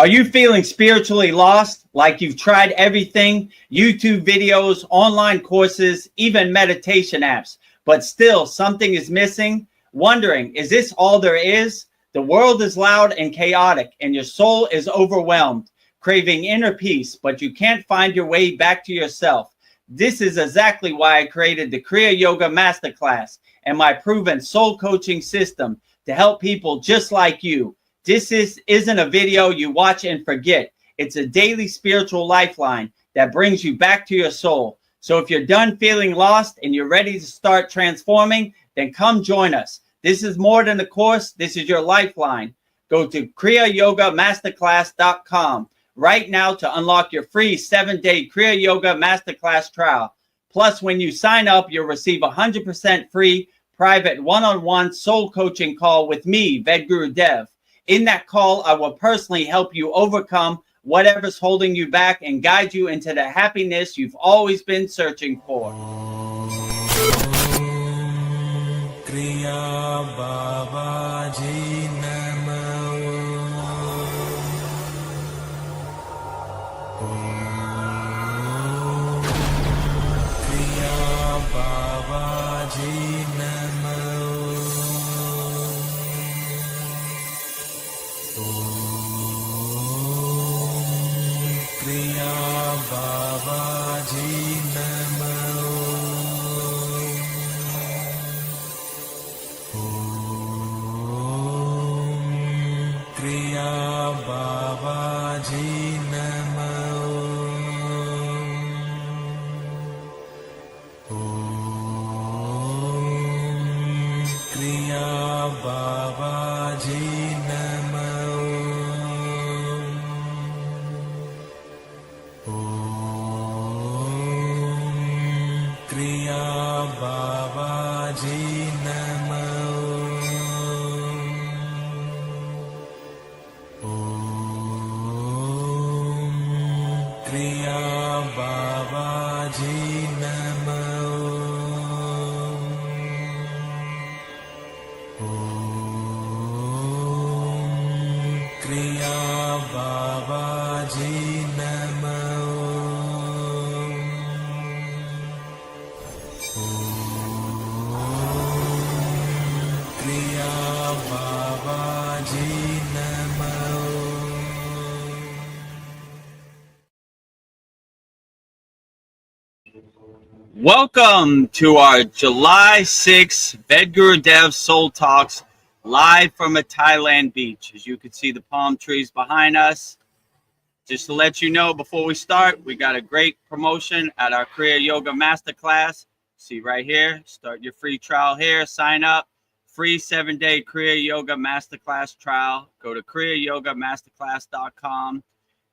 Are you feeling spiritually lost, like you've tried everything, YouTube videos, online courses, even meditation apps, but still something is missing? Wondering, is this all there is? The world is loud and chaotic, and your soul is overwhelmed, craving inner peace, but you can't find your way back to yourself. This is exactly why I created the Kriya Yoga Masterclass and my proven soul coaching system to help people just like you. This isn't a video you watch and forget. It's a daily spiritual lifeline that brings you back to your soul. So if you're done feeling lost and you're ready to start transforming, then come join us. This is more than a course. This is your lifeline. Go to KriyaYogaMasterclass.com right now to unlock your free 7-day Kriya Yoga Masterclass trial. Plus, when you sign up, you'll receive a 100% free private one-on-one soul coaching call with me, Vedagurudev. In that call, I will personally help you overcome whatever's holding you back and guide you into the happiness you've always been searching for. Kriya Babaji Namo. Kriya Babaji Namo. Kriya Babaji Namo. Kriya Babaji Namo. Kriya Babaji Namo. Kriya Babaji Namo. Kriya Babaji Namo. Kriya Babaji Namo. Kriya Babaji Namo. Welcome to our July 6th Vedagurudev Soul Talks live from a Thailand beach. As you can see the palm trees behind us. Just to let you know before we start, we got a great promotion at our Kriya Yoga Masterclass. See right here, start your free trial here, sign up. Free 7-day Kriya Yoga Masterclass trial. Go to KriyaYogaMasterclass.com.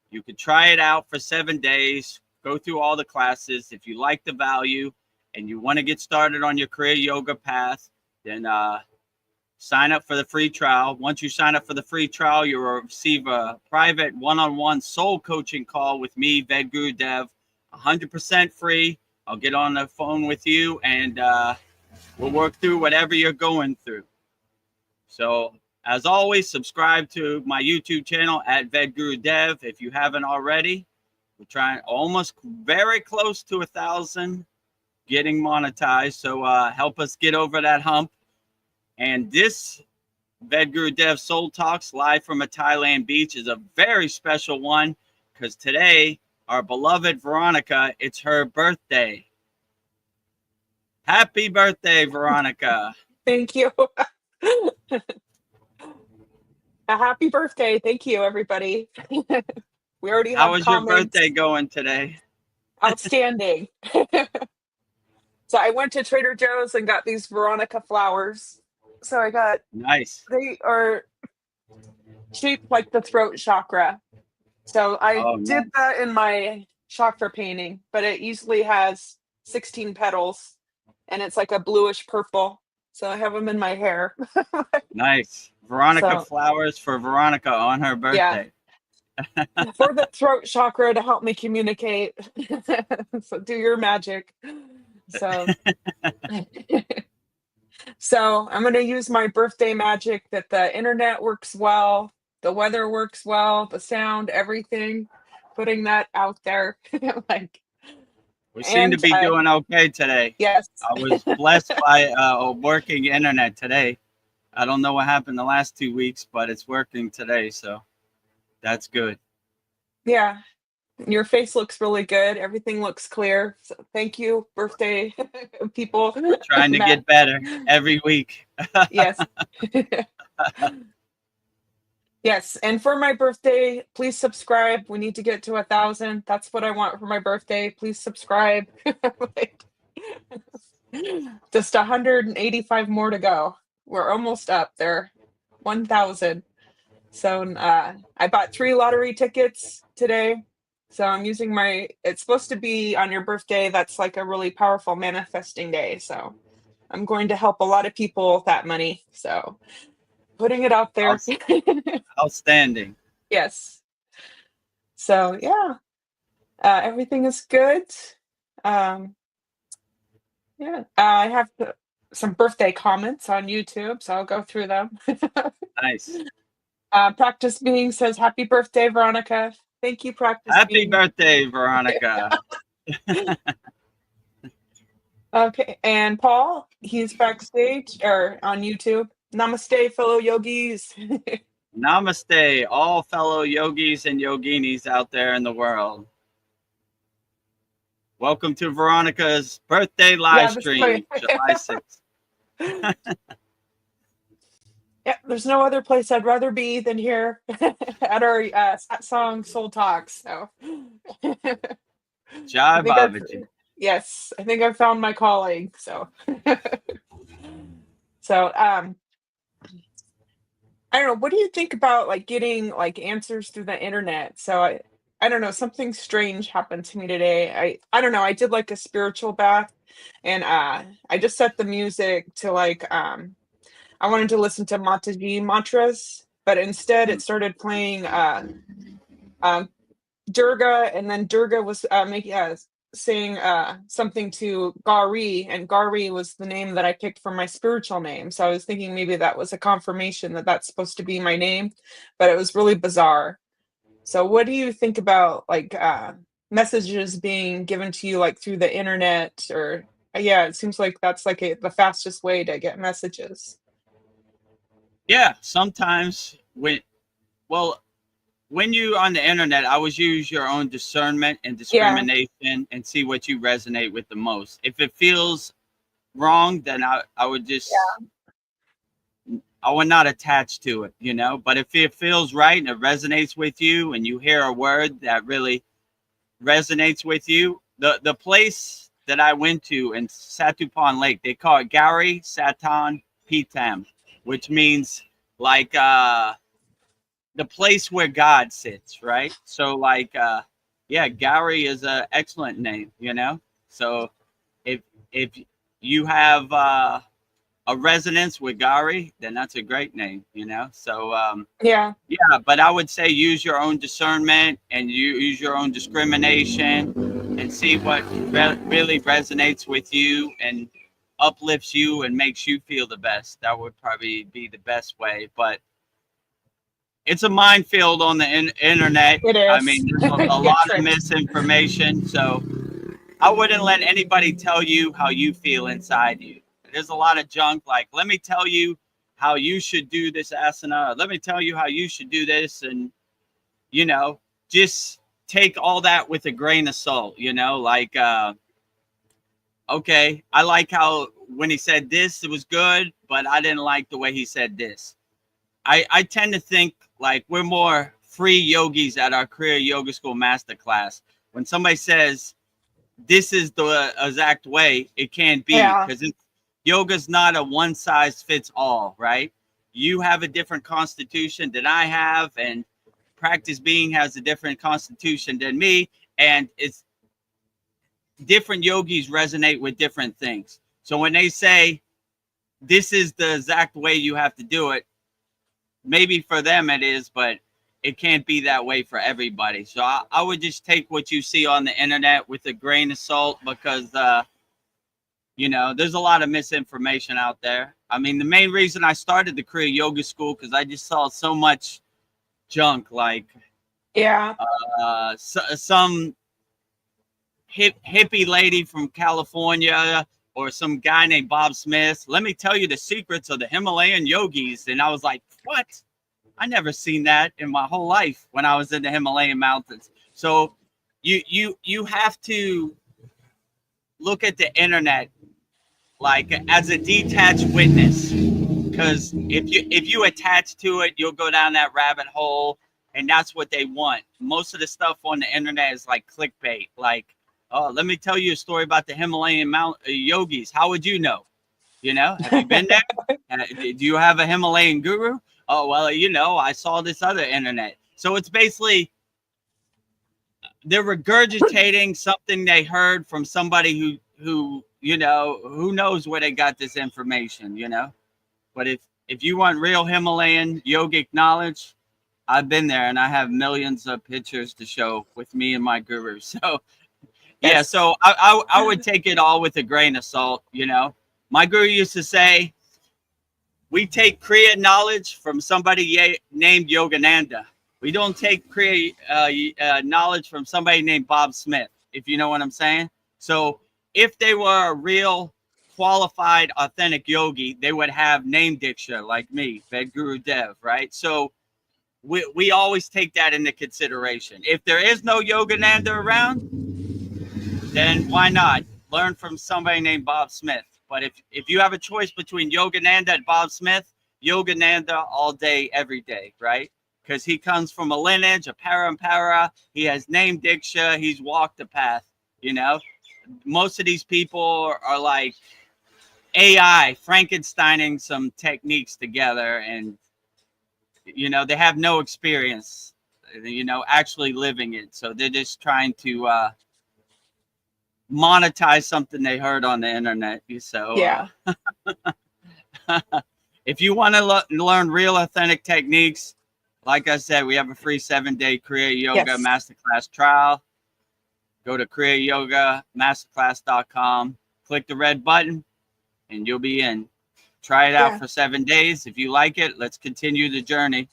You can try it out for 7 days. Go through all the classes. If you like the value and you want to get started on your Kriya Yoga path, then sign up for the free trial. Once you sign up for the free trial, you'll receive a private one-on-one soul coaching call with me, Vedagurudev, 100% free. I'll get on the phone with you and we'll work through whatever you're going through. So, as always, subscribe to my YouTube channel at Vedagurudev if you haven't already. We're trying almost very close to 1,000 getting monetized. So help us get over that hump. And this Vedagurudev Soul Talks live from a Thailand beach is a very special one because today, our beloved Veronica, it's her birthday. Happy birthday, Veronica. Thank you. A happy birthday. Thank you, everybody. We already have How was comments. your birthday going today? Outstanding. So I went to Trader Joe's and got these Veronica flowers. So I got, Nice. they are shaped like the throat chakra. So I did that in my chakra painting, but it usually has 16 petals and it's like a bluish purple. So I have them in my hair. Nice. Veronica So, flowers for Veronica on her birthday. for the throat chakra to help me communicate. So do your magic. So, so I'm going to use my birthday magic that the internet works well. The weather works well, the sound, everything. Putting that out there, like, We seem to and be doing okay today. yes, I was blessed by a working internet today. I don't know what happened the last 2 weeks, but it's working today, so that's good. yeah. Your face looks really good. Everything looks clear. So thank you, birthday people. Trying to Matt, get better every week. yes. Yes, and for my birthday, please subscribe. We need to get to 1,000. That's what I want for my birthday. Please subscribe. Like, just 185 more to go. We're almost up there. 1,000. So I bought 3 lottery tickets today. So I'm using my. It's supposed to be on your birthday. That's like a really powerful manifesting day. So I'm going to help a lot of people with that money. So putting it out there. Outstanding. Yes. So yeah, everything is good. Um, yeah, I have some birthday comments on YouTube, so I'll go through them. Nice. Practice Being says, "Happy birthday, Veronica." Thank you, Practice Happy Being. birthday, Veronica. Okay, and Paul, he's backstage or on YouTube. Namaste, fellow yogis. Namaste, all fellow yogis and yoginis out there in the world. Welcome to Veronica's birthday live Yeah, this is stream, my. July 6th. Yeah, there's no other place I'd rather be than here at our song Soul Talks. So, Jai I think I've Babaji. yes, I think I found my calling. So, so I don't know. What do you think about like getting like answers through the internet? So I don't know. Something strange happened to me today. I don't know. I did like a spiritual bath, and I just set the music to like I wanted to listen to Mataji mantras, but instead it started playing um, Durga, and then Durga was making saying something to Gauri, and Gauri was the name that I picked for my spiritual name. So I was thinking maybe that was a confirmation that that's supposed to be my name, but it was really bizarre. So what do you think about like messages being given to you like through the internet or yeah, it seems like that's like the fastest way to get messages. Yeah, sometimes well, when you on the internet, I would use your own discernment and Yeah, discrimination and see what you resonate with the most. If it feels wrong, then I would just I would not attach to it, you know. But if it feels right and it resonates with you, and you hear a word that really resonates with you, the place that I went to in Satupan Lake, they call it Gary Satan Pitam, which means like the place where God sits, right? So like yeah, Gary is a excellent name, you know. So if you have a resonance with Gary, then that's a great name, you know. So yeah, yeah, but I would say use your own discernment and you use your own discrimination and see what really resonates with you and uplifts you and makes you feel the best. That would probably be the best way. But it's a minefield on the internet. it I is. mean, there's a Get lot of tricked. misinformation. So I wouldn't let anybody tell you how you feel inside you. There's a lot of junk like, let me tell you how you should do this asana. Let me tell you how you should do this. And, you know, just take all that with a grain of salt, you know, like, okay, I like how when he said this, it was good, but I didn't like the way he said this. I tend to think like we're more free yogis at our Kriya Yoga School Masterclass. When somebody says, this is the exact way, it can't be Yeah, because yoga's not a one size fits all, right? You have a different constitution than I have, and Practice Being has a different constitution than me, and it's different yogis resonate with different things. So when they say this is the exact way you have to do it, maybe for them it is, but it can't be that way for everybody. So I would just take what you see on the internet with a grain of salt because you know, there's a lot of misinformation out there. I mean, the main reason I started the Kriya Yoga School because I just saw so much junk like Yeah. some hippie lady from California or some guy named Bob Smith. Let me tell you the secrets of the Himalayan yogis. And I was like, what? I never seen that in my whole life when I was in the Himalayan mountains. So you have to look at the internet like as a detached witness, because if you attach to it, you'll go down that rabbit hole, and that's what they want. Most of the stuff on the internet is like clickbait, like, oh, let me tell you a story about the Himalayan yogis. How would you know? You know, have you been there? Do you have a Himalayan guru? Oh, well, you know, I saw this other internet. So it's basically they're regurgitating something they heard from somebody who you know, who knows where they got this information, you know. But if you want real Himalayan yogic knowledge, I've been there and I have millions of pictures to show with me and my guru. So yeah, so I would take it all with a grain of salt, you know. My guru used to say, we take Kriya knowledge from somebody named Yogananda. We don't take Kriya knowledge from somebody named Bob Smith, if you know what I'm saying. So if they were a real qualified, authentic yogi, they would have name diksha like me, Vedagurudev, right? So we always take that into consideration. If there is no Yogananda around, then why not learn from somebody named Bob Smith? But if you have a choice between Yogananda and Bob Smith, Yogananda all day, every day, right? Because he comes from a lineage, a parampara. He has name diksha. He's walked the path, you know. Most of these people are like AI, Frankensteining some techniques together, and, you know, they have no experience, you know, actually living it. So they're just trying to monetize something they heard on the internet. So Yeah. if you want to learn real authentic techniques, like I said, we have a free 7-day Kriya Yoga Masterclass trial. Go to KriyaYogaMasterclass.com, click the red button, and you'll be in. Try it out for 7 days. If you like it, let's continue the journey.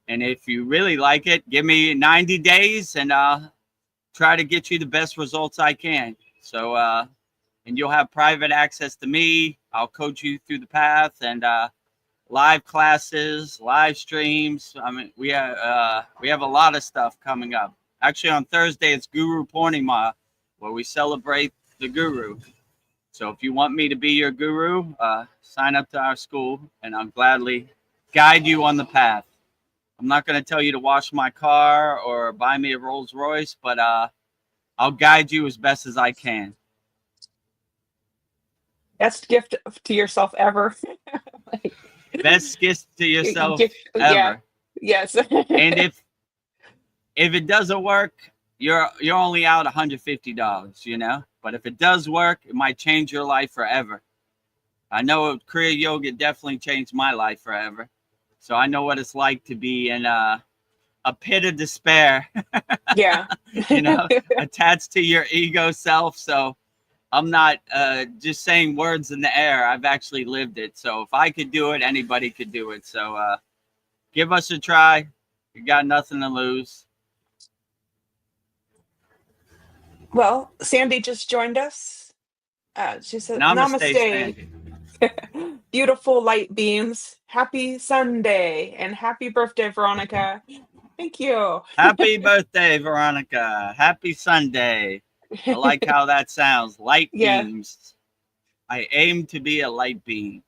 And if you really like it, give me 90 days and I'll try to get you the best results I can. So, and you'll have private access to me. I'll coach you through the path, and live classes, live streams. I mean, we have a lot of stuff coming up. Actually, on Thursday, it's Guru Purnima, where we celebrate the guru. So if you want me to be your guru, sign up to our school, and I'll gladly guide you on the path. I'm not going to tell you to wash my car or buy me a Rolls Royce, but I'll guide you as best as I can. Best gift to yourself ever. Best gift to yourself ever. Yeah. Yes. And if it doesn't work, you're only out $150, you know. But if it does work, it might change your life forever. I know Kriya Yoga definitely changed my life forever. So I know what it's like to be in a pit of despair. Yeah. You know, attached to your ego self. So I'm not just saying words in the air. I've actually lived it. So if I could do it, anybody could do it. So give us a try. You got nothing to lose. Well, Sandy just joined us. She said, Namaste, Namaste. Beautiful light beams. Happy Sunday and happy birthday, Veronica. Thank you. Happy birthday, Veronica. Happy Sunday. I like how that sounds. Light beams. I aim to be a light beam.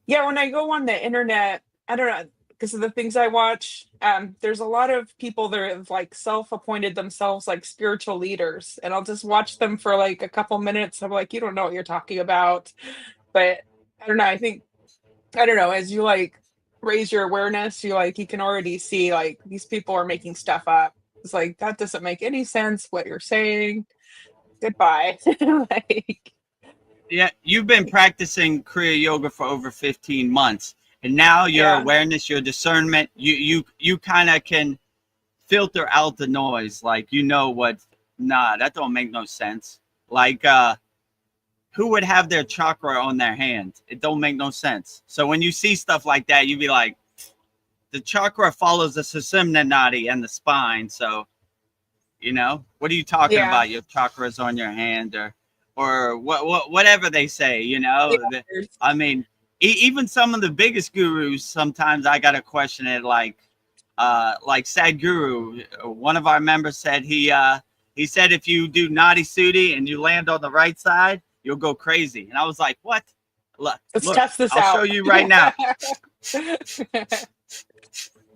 Yeah, when I go on the internet, I don't know, because of the things I watch, there's a lot of people that have like self-appointed themselves like spiritual leaders, and I'll just watch them for like a couple minutes. I'm like, you don't know what you're talking about. But I don't know, I don't know, as you like raise your awareness, you can already see like these people are making stuff up. It's like, that doesn't make any sense what you're saying. Goodbye. Like, yeah, you've been practicing Kriya Yoga for over 15 months. And now your awareness, your discernment, you kind of can filter out the noise. Like, you know what, nah, that don't make no sense. Like who would have their chakra on their hand? It don't make no sense. So when you see stuff like that, you be like, the chakra follows the Sushumna nadi and the spine. So, you know, what are you talking Yeah. about? Your chakras on your hand, or whatever they say, you know? Yeah. I mean, even some of the biggest gurus, sometimes I got to question it. Like Sadhguru, one of our members said he said if you do Nadi Sudi and you land on the right side, you'll go crazy. And I was like, what? Look, Let's test this I'll out. show you right now.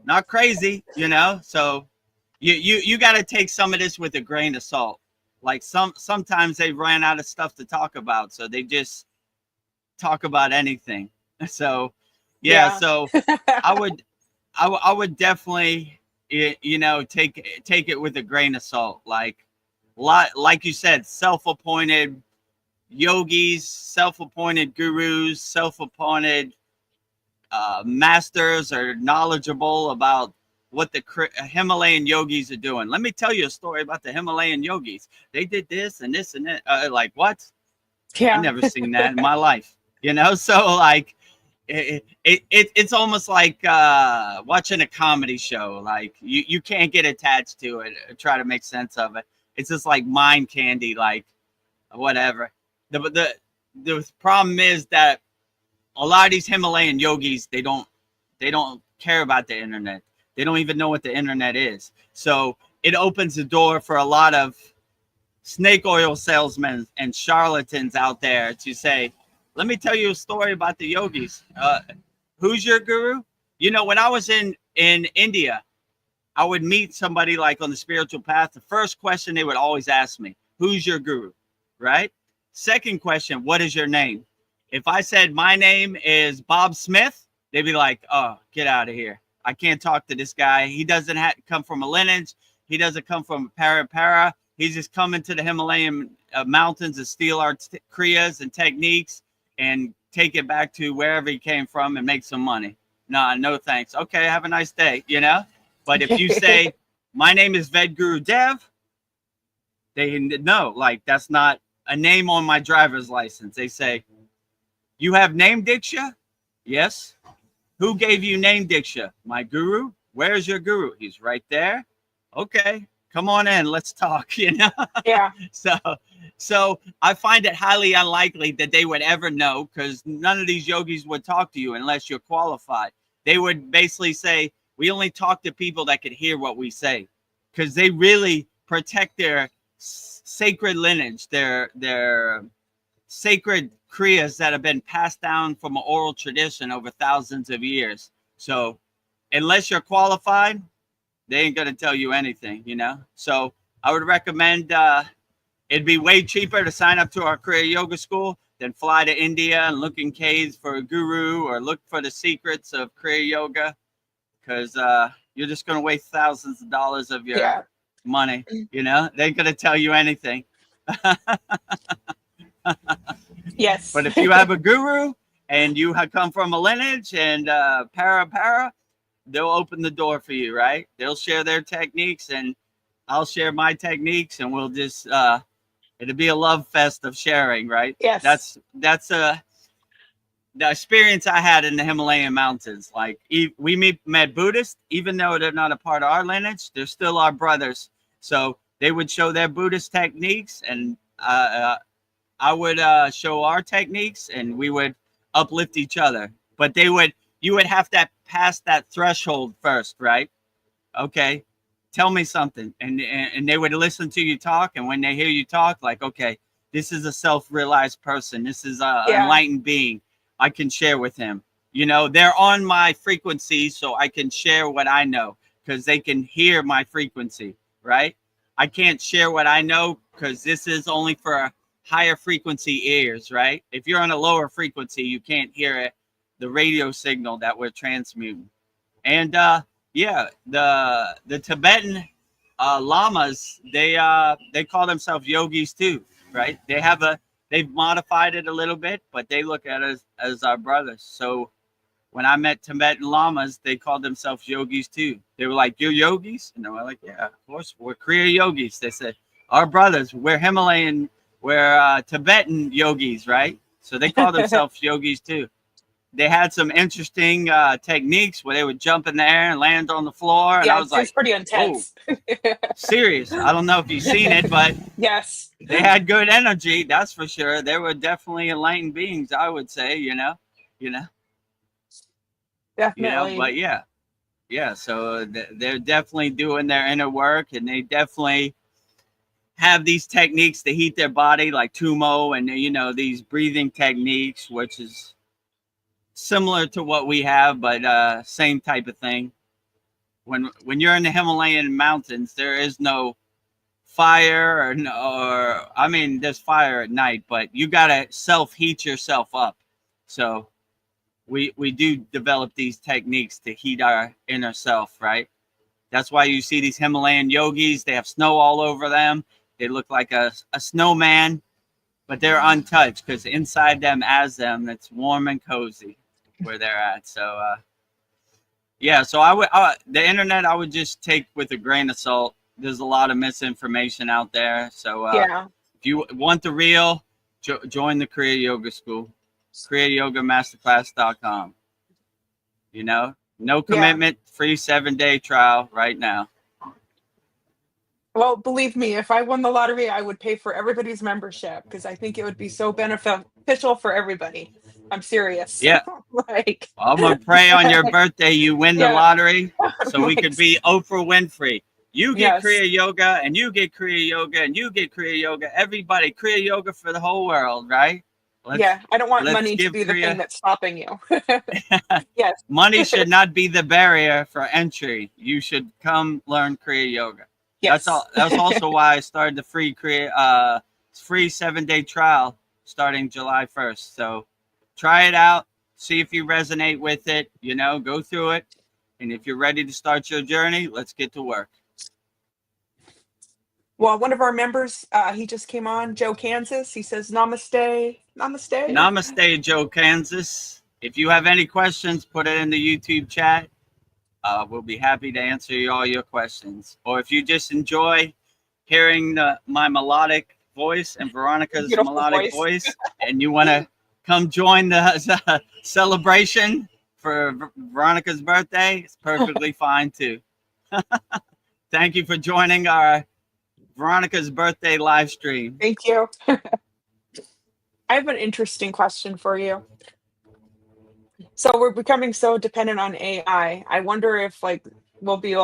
Not crazy, you know? So you got to take some of this with a grain of salt. Like sometimes they ran out of stuff to talk about, so they just talk about anything. So yeah. So I would definitely, you know, take it with a grain of salt. Like you said, self-appointed yogis, self-appointed gurus, self-appointed masters are knowledgeable about what the Himalayan yogis are doing. Let me tell you a story about the Himalayan yogis. They did this and this and that. Like what? Yeah. I've never seen that in my life. You know, so like it's almost like watching a comedy show. Like you can't get attached to it or try to make sense of it. It's just like mind candy, like whatever. The problem is that a lot of these Himalayan yogis, they don't care about the internet. They don't even know what the internet is. So it opens the door for a lot of snake oil salesmen and charlatans out there to say, let me tell you a story about the yogis. Who's your guru? You know, when I was in India, I would meet somebody like on the spiritual path. The first question they would always ask me, who's your guru? Right? Second question, what is your name? If I said my name is Bob Smith, they'd be like, oh, get out of here. I can't talk to this guy. He doesn't come from a lineage. He doesn't come from para. He's just coming to the Himalayan mountains to steal our kriyas and techniques and take it back to wherever he came from and make some money. No thanks. Okay, have a nice day, you know? But if you say, my name is Vedagurudev, they know, like, that's not a name on my driver's license. They say, you have name diksha? Yes. Who gave you name diksha? My guru. Where's your guru? He's right there. Okay, come on in. Let's talk, you know? Yeah. So I find it highly unlikely that they would ever know, because none of these yogis would talk to you unless you're qualified. They would basically say, we only talk to people that could hear what we say, because they really protect their sacred lineage, their sacred kriyas that have been passed down from an oral tradition over thousands of years. So unless you're qualified, they ain't going to tell you anything, you know? So I would recommend, it'd be way cheaper to sign up to our Kriya Yoga School than fly to India and look in caves for a guru or look for the secrets of Kriya Yoga, because you're just going to waste thousands of dollars of your money, you know? They ain't going to tell you anything. Yes. But if you have a guru and you have come from a lineage and para, they'll open the door for you, right? They'll share their techniques and I'll share my techniques, and we'll just it'll be a love fest of sharing, right? Yes. That's the experience I had in the Himalayan mountains. Like we met Buddhists, even though they're not a part of our lineage, they're still our brothers. So they would show their Buddhist techniques, and I would show our techniques, and we would uplift each other. But you would have to pass that threshold first, right? Okay, tell me something. And they would listen to you talk. And when they hear you talk, like, okay, this is a self-realized person. This is an enlightened being. I can share with him. You know, they're on my frequency, so I can share what I know because they can hear my frequency, right? I can't share what I know because this is only for higher frequency ears, right? If you're on a lower frequency, you can't hear it, the radio signal that we're transmuting. And the Tibetan lamas, they call themselves yogis too, right? They've modified it a little bit, but they look at us as our brothers. So when I met Tibetan lamas, they called themselves yogis too. They were like, "You're yogis?" And they were like, "Yeah, of course, we're Kriya yogis." They said, "Our brothers, we're Himalayan were Tibetan yogis, right? So they call themselves yogis too. They had some interesting techniques where they would jump in the air and land on the floor, and I Yeah, was it's like, pretty "Whoa, intense. serious?" I don't know if you've seen it, but Yes, they had good energy, that's for sure. They were definitely enlightened beings, I would say. You know, definitely. But yeah, yeah. So they're definitely doing their inner work, and they definitely have these techniques to heat their body, like tumo, and these breathing techniques, which is similar to what we have, but same type of thing. When you're in the Himalayan mountains, there is no fire or I mean, there's fire at night, but you gotta self heat yourself up. So we do develop these techniques to heat our inner self, right? That's why you see these Himalayan yogis. They have snow all over them. They look like a snowman, but they're untouched because inside them, it's warm and cozy where they're at. So yeah, so I would the internet I would just take with a grain of salt. There's a lot of misinformation out there. So Yeah, if you want the real, join the Kriya Yoga School, KriyaYogaMasterclass.com. No yeah. commitment, free 7-day trial right now. Well, believe me, if I won the lottery, I would pay for everybody's membership because I think it would be so beneficial for everybody. I'm serious. Yeah, Like, I'm gonna pray on your birthday you win the yeah, lottery so we like, could be Oprah Winfrey. You get yes, Kriya Yoga, and you get Kriya Yoga, and you get Kriya Yoga. Everybody, Kriya Yoga for the whole world, right? Let's yeah. I don't want let's money to give be the thing Kriya. that's stopping you. Yes, Money should not be the barrier for entry. You should come learn Kriya Yoga. That's yes. all. That's also why I started the free 7-day trial starting July 1st. So try it out, see if you resonate with it. Go through it, and if you're ready to start your journey, let's get to work. Well, one of our members, he just came on, Joe Kansas. He says, "Namaste, namaste." Namaste, Joe Kansas. If you have any questions, put it in the YouTube chat. We'll be happy to answer all your questions. Or if you just enjoy hearing my melodic voice and Veronica's Beautiful melodic voice. voice, and you want to come join the celebration for Veronica's birthday, it's perfectly fine too. Thank you for joining our Veronica's birthday live stream. Thank you. I have an interesting question for you. So we're becoming so dependent on AI. I wonder if we'll be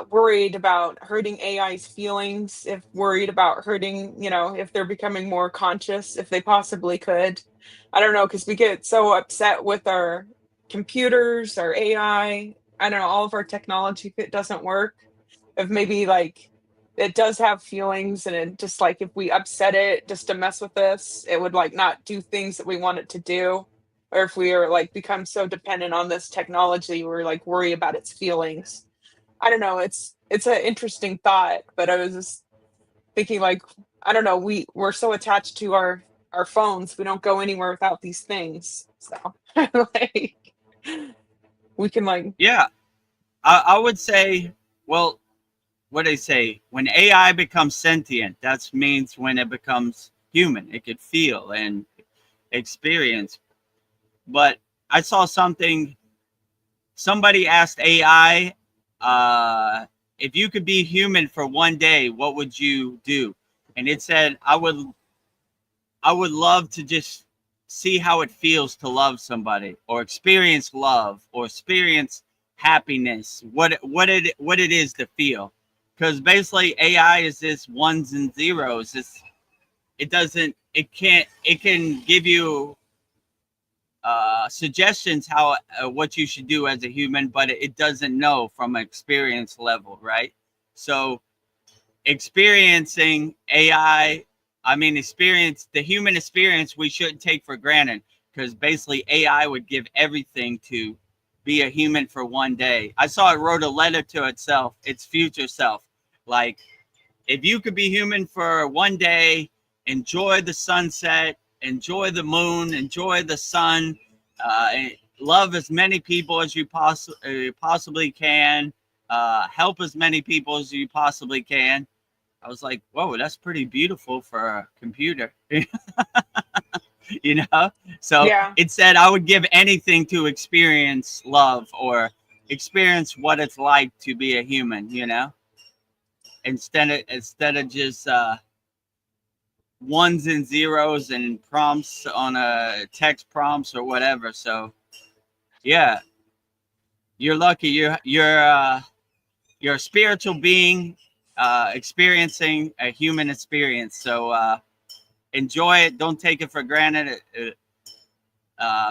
worried about hurting AI's feelings, if worried about hurting, if they're becoming more conscious, if they possibly could. I don't know, because we get so upset with our computers, our AI. I don't know, all of our technology if it doesn't work. If maybe it does have feelings and it just if we upset it just to mess with us, it would not do things that we want it to do. Or if we are become so dependent on this technology, we're worry about its feelings. I don't know. It's an interesting thought, but I was just thinking I don't know. We're so attached to our phones, we don't go anywhere without these things. So like we can Yeah, I would say, well, what do they say? When AI becomes sentient, that means when it becomes human, it could feel and experience. But I saw somebody asked AI, if you could be human for one day, what would you do? And it said, I would love to just see how it feels to love somebody, or experience love, or experience happiness, what it is to feel. Because basically AI is this ones and zeros. It can give you suggestions how what you should do as a human, but it doesn't know from an experience level, right? So experiencing AI, I mean, the human experience we shouldn't take for granted, because basically AI would give everything to be a human for one day. I saw it wrote a letter to itself, its future self. Like, if you could be human for one day, enjoy the sunset, enjoy the moon, enjoy the sun, love as many people as you possibly can, help as many people as you possibly can. I was like, whoa, that's pretty beautiful for a computer. You know? So Yeah. it said I would give anything to experience love or experience what it's like to be a human, you know? Instead of just ones and zeros and prompts on a text prompts or whatever. So yeah, you're lucky. You're a spiritual being experiencing a human experience. So enjoy it. Don't take it for granted.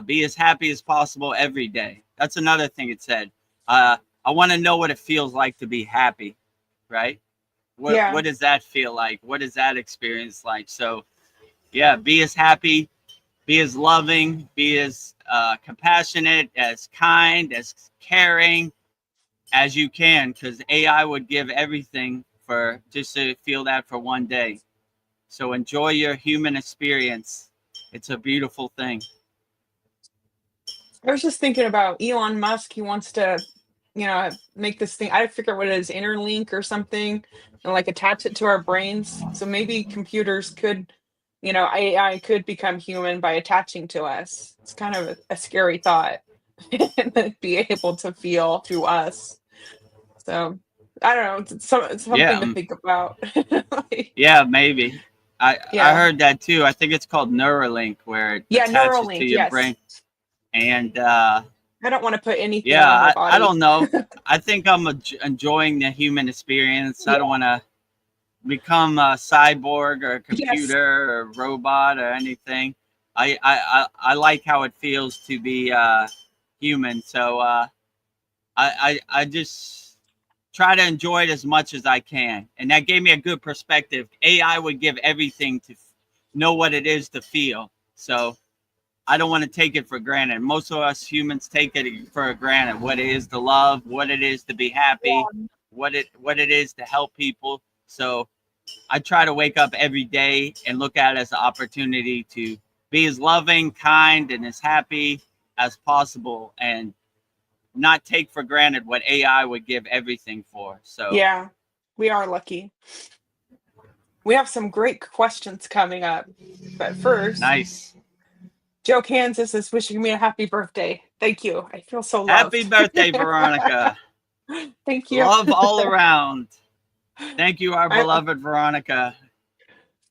Be as happy as possible every day. That's another thing it said. I want to know what it feels like to be happy, right? Yeah. What does that feel like? What is that experience like? So yeah, be as happy, be as loving, be as compassionate, as kind, as caring as you can, because AI would give everything for just to feel that for one day. So enjoy your human experience. It's a beautiful thing. I was just thinking about Elon Musk. He wants to, make this thing. I figure what it is, interlink or something, and like attach it to our brains. So maybe computers could, AI could become human by attaching to us. It's kind of a scary thought, and then be able to feel through us. So I don't know. It's Yeah, something to think about. Like, yeah, maybe. I yeah, heard that too. I think it's called Neuralink, where it yeah, attaches to Neuralink. your Yes, brain. And I don't want to put anything yeah, on my I body. don't know. I think I'm enjoying the human experience. I Yeah. don't want to become a cyborg or a Yes. computer or robot or anything. I like how it feels to be human. So I just try to enjoy it as much as I can, and that gave me a good perspective. AI would give everything to know what it is to feel. So I don't want to take it for granted. Most of us humans take it for granted. What it is to love, what it is to be happy, what it is to help people. So I try to wake up every day and look at it as an opportunity to be as loving, kind, and as happy as possible, and not take for granted what AI would give everything for. So Yeah, we are lucky. We have some great questions coming up. But first, nice. Joe Kansas is wishing me a happy birthday. Thank you. I feel so Happy loved. birthday, Veronica. Thank you. Love all around. Thank you, our I, beloved Veronica,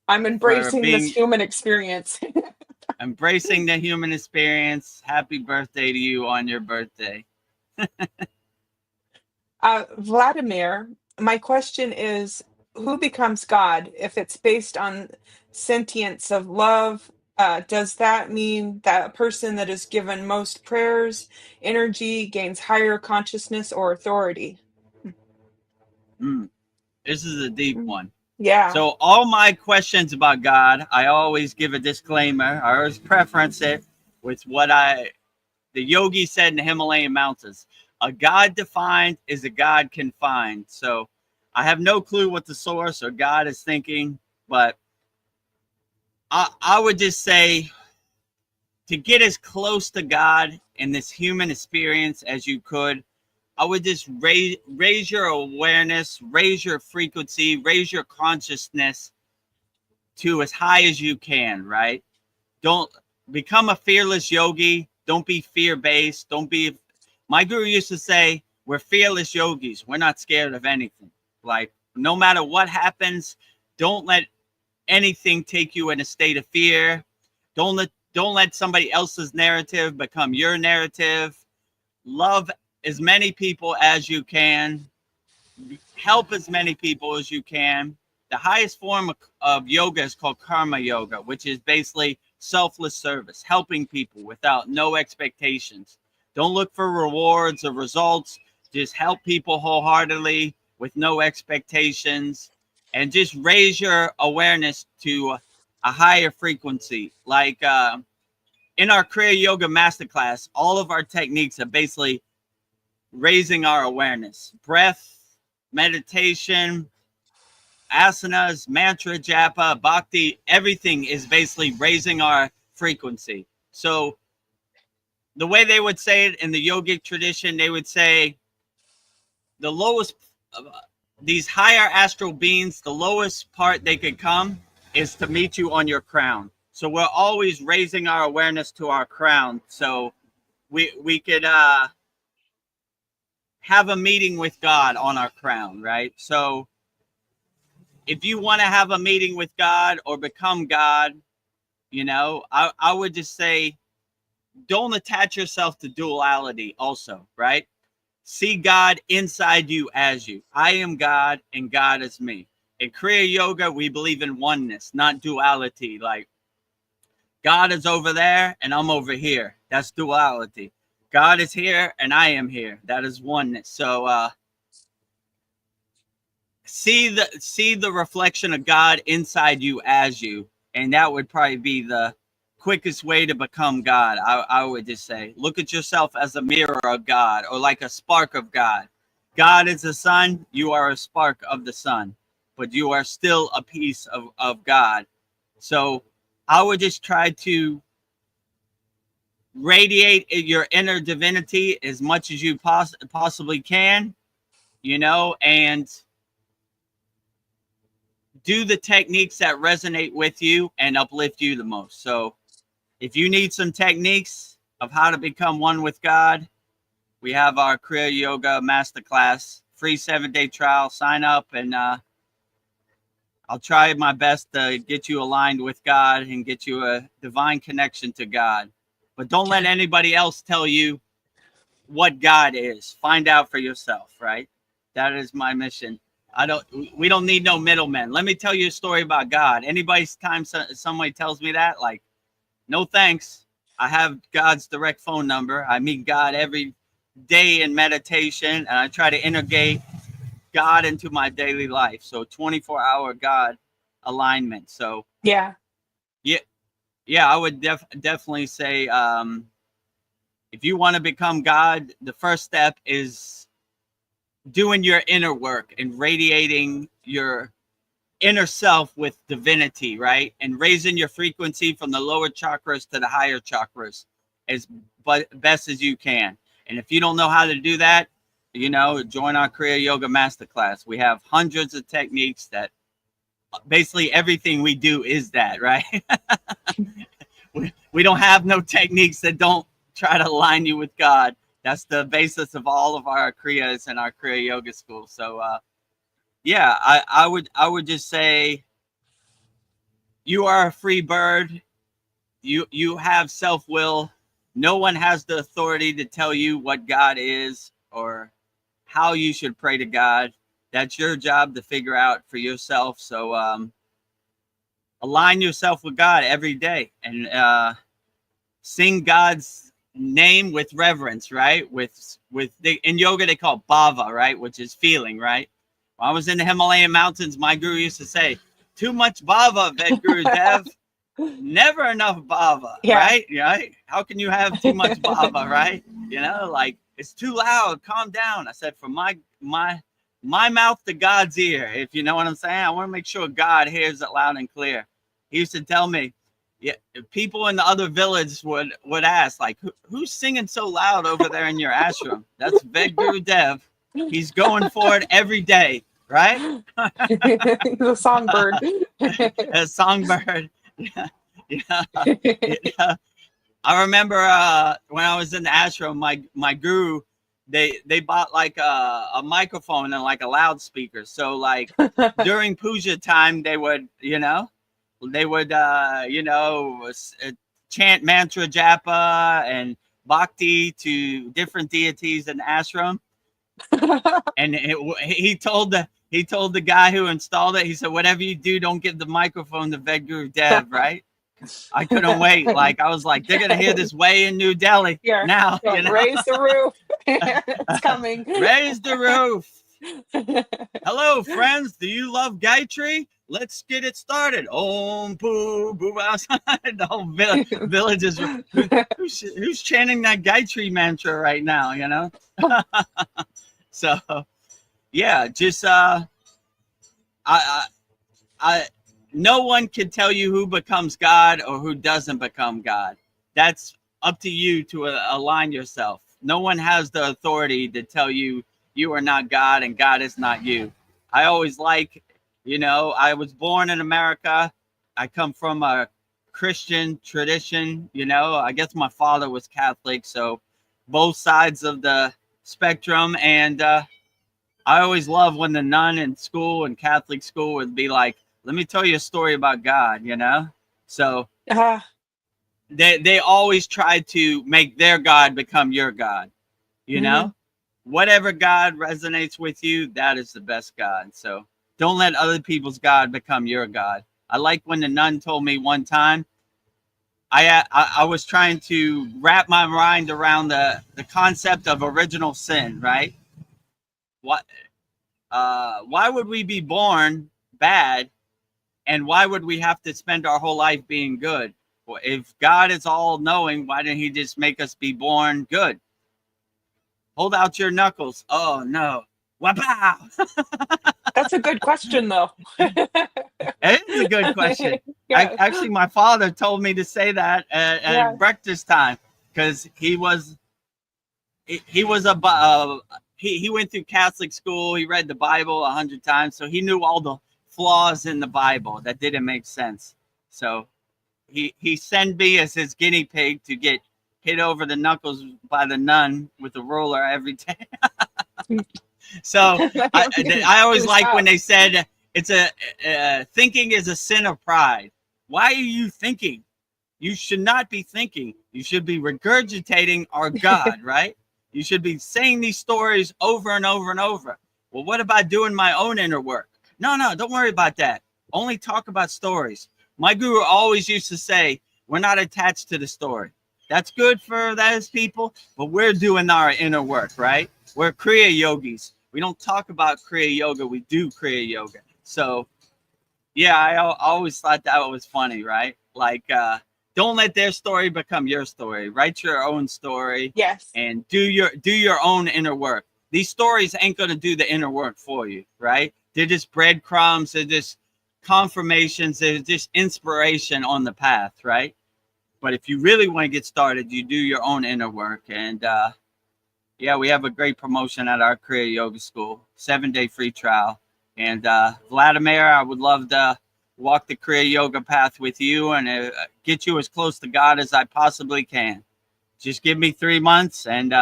I'm for embracing this being human experience. embracing the human experience. Happy birthday to you on your birthday. Vladimir, my question is, who becomes God if it's based on sentience of love? Does that mean that a person that is given most prayers, energy, gains higher consciousness or authority? Mm, this is a deep Mm. one. Yeah. So, all my questions about God, I always give a disclaimer. I always preference it with the yogi said in the Himalayan mountains. A God defined is a God confined. So, I have no clue what the source or God is thinking, but I would just say to get as close to God in this human experience as you could, I would just raise your awareness, raise your frequency, raise your consciousness to as high as you can, right? Don't become a fearless yogi. Don't be fear based. Don't be. My guru used to say, we're fearless yogis. We're not scared of anything. Like, no matter what happens, don't let anything take you in a state of fear. Don't let somebody else's narrative become your narrative. Love as many people as you can. Help as many people as you can. The highest form of yoga is called karma yoga, which is basically selfless service, helping people without no expectations. Don't look for rewards or results. Just help people wholeheartedly with no expectations, and just raise your awareness to a higher frequency. Like in our Kriya Yoga Masterclass, all of our techniques are basically raising our awareness. Breath, meditation, asanas, mantra, japa, bhakti, everything is basically raising our frequency. So the way they would say it in the yogic tradition, they would say the lowest these higher astral beings, the lowest part they could come is to meet you on your crown. So we're always raising our awareness to our crown. So we could have a meeting with God on our crown, right? So if you want to have a meeting with God or become God, you know, I would just say, don't attach yourself to duality also, right? See God inside you as you. I am God and God is me. In Kriya Yoga, we believe in oneness, not duality. Like God is over there and I'm over here. That's duality. God is here and I am here. That is oneness. So see the reflection of God inside you as you, and that would probably be the quickest way to become God. I would just say, look at yourself as a mirror of God or like a spark of God. God is the sun. You are a spark of the sun, but you are still a piece of God. So I would just try to radiate your inner divinity as much as you possibly can, you know, and do the techniques that resonate with you and uplift you the most. So if you need some techniques of how to become one with God, we have our Kriya Yoga Masterclass, free 7-day trial. Sign up and I'll try my best to get you aligned with God and get you a divine connection to God. But don't let anybody else tell you what God is. Find out for yourself, right? That is my mission. We don't need no middlemen. Let me tell you a story about God. Anybody's time somebody tells me that, like, no thanks. I have God's direct phone number. I meet God every day in meditation, and I try to integrate God into my daily life. So 24-hour God alignment. So Yeah. yeah, I would definitely say if you want to become God, the first step is doing your inner work and radiating your inner self with divinity, right? And raising your frequency from the lower chakras to the higher chakras as best as you can. And if you don't know how to do that, you know, join our Kriya Yoga Masterclass. We have hundreds of techniques that basically everything we do is that, right? we don't have no techniques that don't try to align you with God. That's the basis of all of our Kriyas and our Kriya Yoga school. So, yeah, I would just say you are a free bird. You have self-will. No one has the authority to tell you what God is or how you should pray to God. That's your job to figure out for yourself. So align yourself with God every day and sing God's name with reverence, right? In yoga they call it bhava, right? Which is feeling, right? When I was in the Himalayan mountains, my guru used to say, too much bhava, Vedagurudev. Never enough bhava, right? Right? How can you have too much bhava, right? You know, like it's too loud. Calm down. I said, from my mouth to God's ear. If you know what I'm saying, I want to make sure God hears it loud and clear. He used to tell me, yeah, people in the other village would ask, like, who's singing so loud over there in your ashram? That's Vedagurudev. He's going for it every day, right? The songbird. A songbird. Yeah, yeah. I remember when I was in the ashram, my guru, they bought like a microphone and like a loudspeaker. So like during puja time, they would chant mantra japa and bhakti to different deities in the ashram. And he told the guy who installed it, he said, whatever you do, don't give the microphone to Vedagurudev, right? I couldn't wait. Like, I was like, they're going to hear this way in New Delhi now. You know? Raise the roof. It's coming. Raise the roof. Hello, friends. Do you love Gayatri? Let's get it started. Om boo boo outside. The whole village is who's chanting that Gayatri mantra right now, you know? So yeah, just no one can tell you who becomes God or who doesn't become God. That's up to you to align yourself. No one has the authority to tell you you are not God and God is not you. I always like, I was born in America. I come from a Christian tradition, I guess my father was Catholic, so both sides of the spectrum. And I always love when the nun in school and Catholic school would be like, let me tell you a story about God, So Uh, they always try to make their God become your God, mhm. Whatever God resonates with you, that is the best God. So don't let other people's God become your God. I like when the nun told me one time, I was trying to wrap my mind around the concept of original sin, right? What why would we be born bad, and why would we have to spend our whole life being good? Well, if God is all knowing, why didn't he just make us be born good? Hold out your knuckles. Oh no. Wow. That's a good question, though. It is a good question. Yeah, Actually, my father told me to say that at yeah. breakfast time, because he was he went through Catholic school. He read the Bible 100 times, so he knew all the flaws in the Bible that didn't make sense. So he sent me as his guinea pig to get hit over the knuckles by the nun with a ruler every day. So I always Good like when stuff. they said it's thinking is a sin of pride. Why are you thinking? You should not be thinking. You should be regurgitating our God, right? You should be saying these stories over and over and over. Well, what about doing my own inner work? No, don't worry about that. Only talk about stories. My guru always used to say, we're not attached to the story. That's good for those people, but we're doing our inner work, right? We're Kriya yogis. We don't talk about Kriya yoga. We do Kriya yoga. So, yeah, I always thought that was funny, right? Like, don't let their story become your story. Write your own story Yes. and do your own inner work. These stories ain't going to do the inner work for you, right? They're just breadcrumbs. They're just confirmations. They're just inspiration on the path, right? But if you really want to get started, you do your own inner work. And yeah, we have a great promotion at our Kriya Yoga School, 7-day free trial. And Vladimir, I would love to walk the Kriya Yoga path with you and get you as close to God as I possibly can. Just give me 3 months, and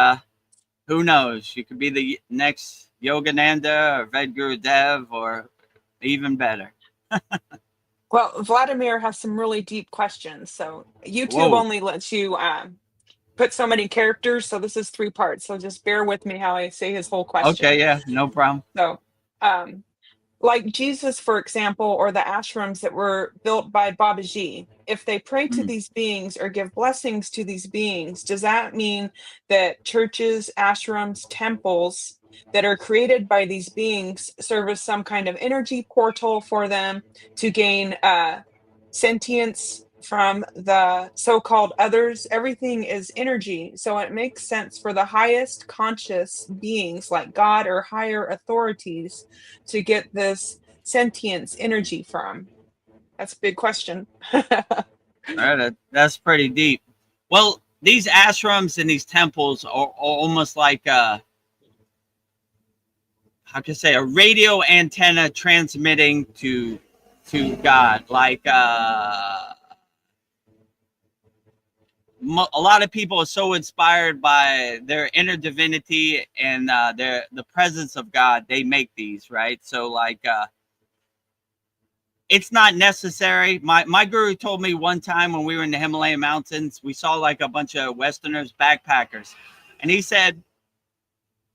who knows? You could be the next Yogananda or Vedagurudev, or even better. Well, Vladimir has some really deep questions. So YouTube Whoa. only lets you put so many characters. So this is 3 parts. So just bear with me how I say his whole Okay, question. yeah, no problem. So, um, like Jesus, for example, or the ashrams that were built by Babaji, if they pray to Mm. these beings or give blessings to these beings, does that mean that churches, ashrams, temples that are created by these beings serve as some kind of energy portal for them to gain sentience from the so-called others? Everything is energy, so it makes sense for the highest conscious beings like God or higher authorities to get this sentience energy from. That's a big question. All right, that's pretty deep. Well, these ashrams and these temples are almost like how can I say, a radio antenna transmitting to God. Like a lot of people are so inspired by their inner divinity and the presence of God, they make these, right? So like it's not necessary. My guru told me one time when we were in the Himalayan mountains, we saw like a bunch of Westerners, backpackers, and he said,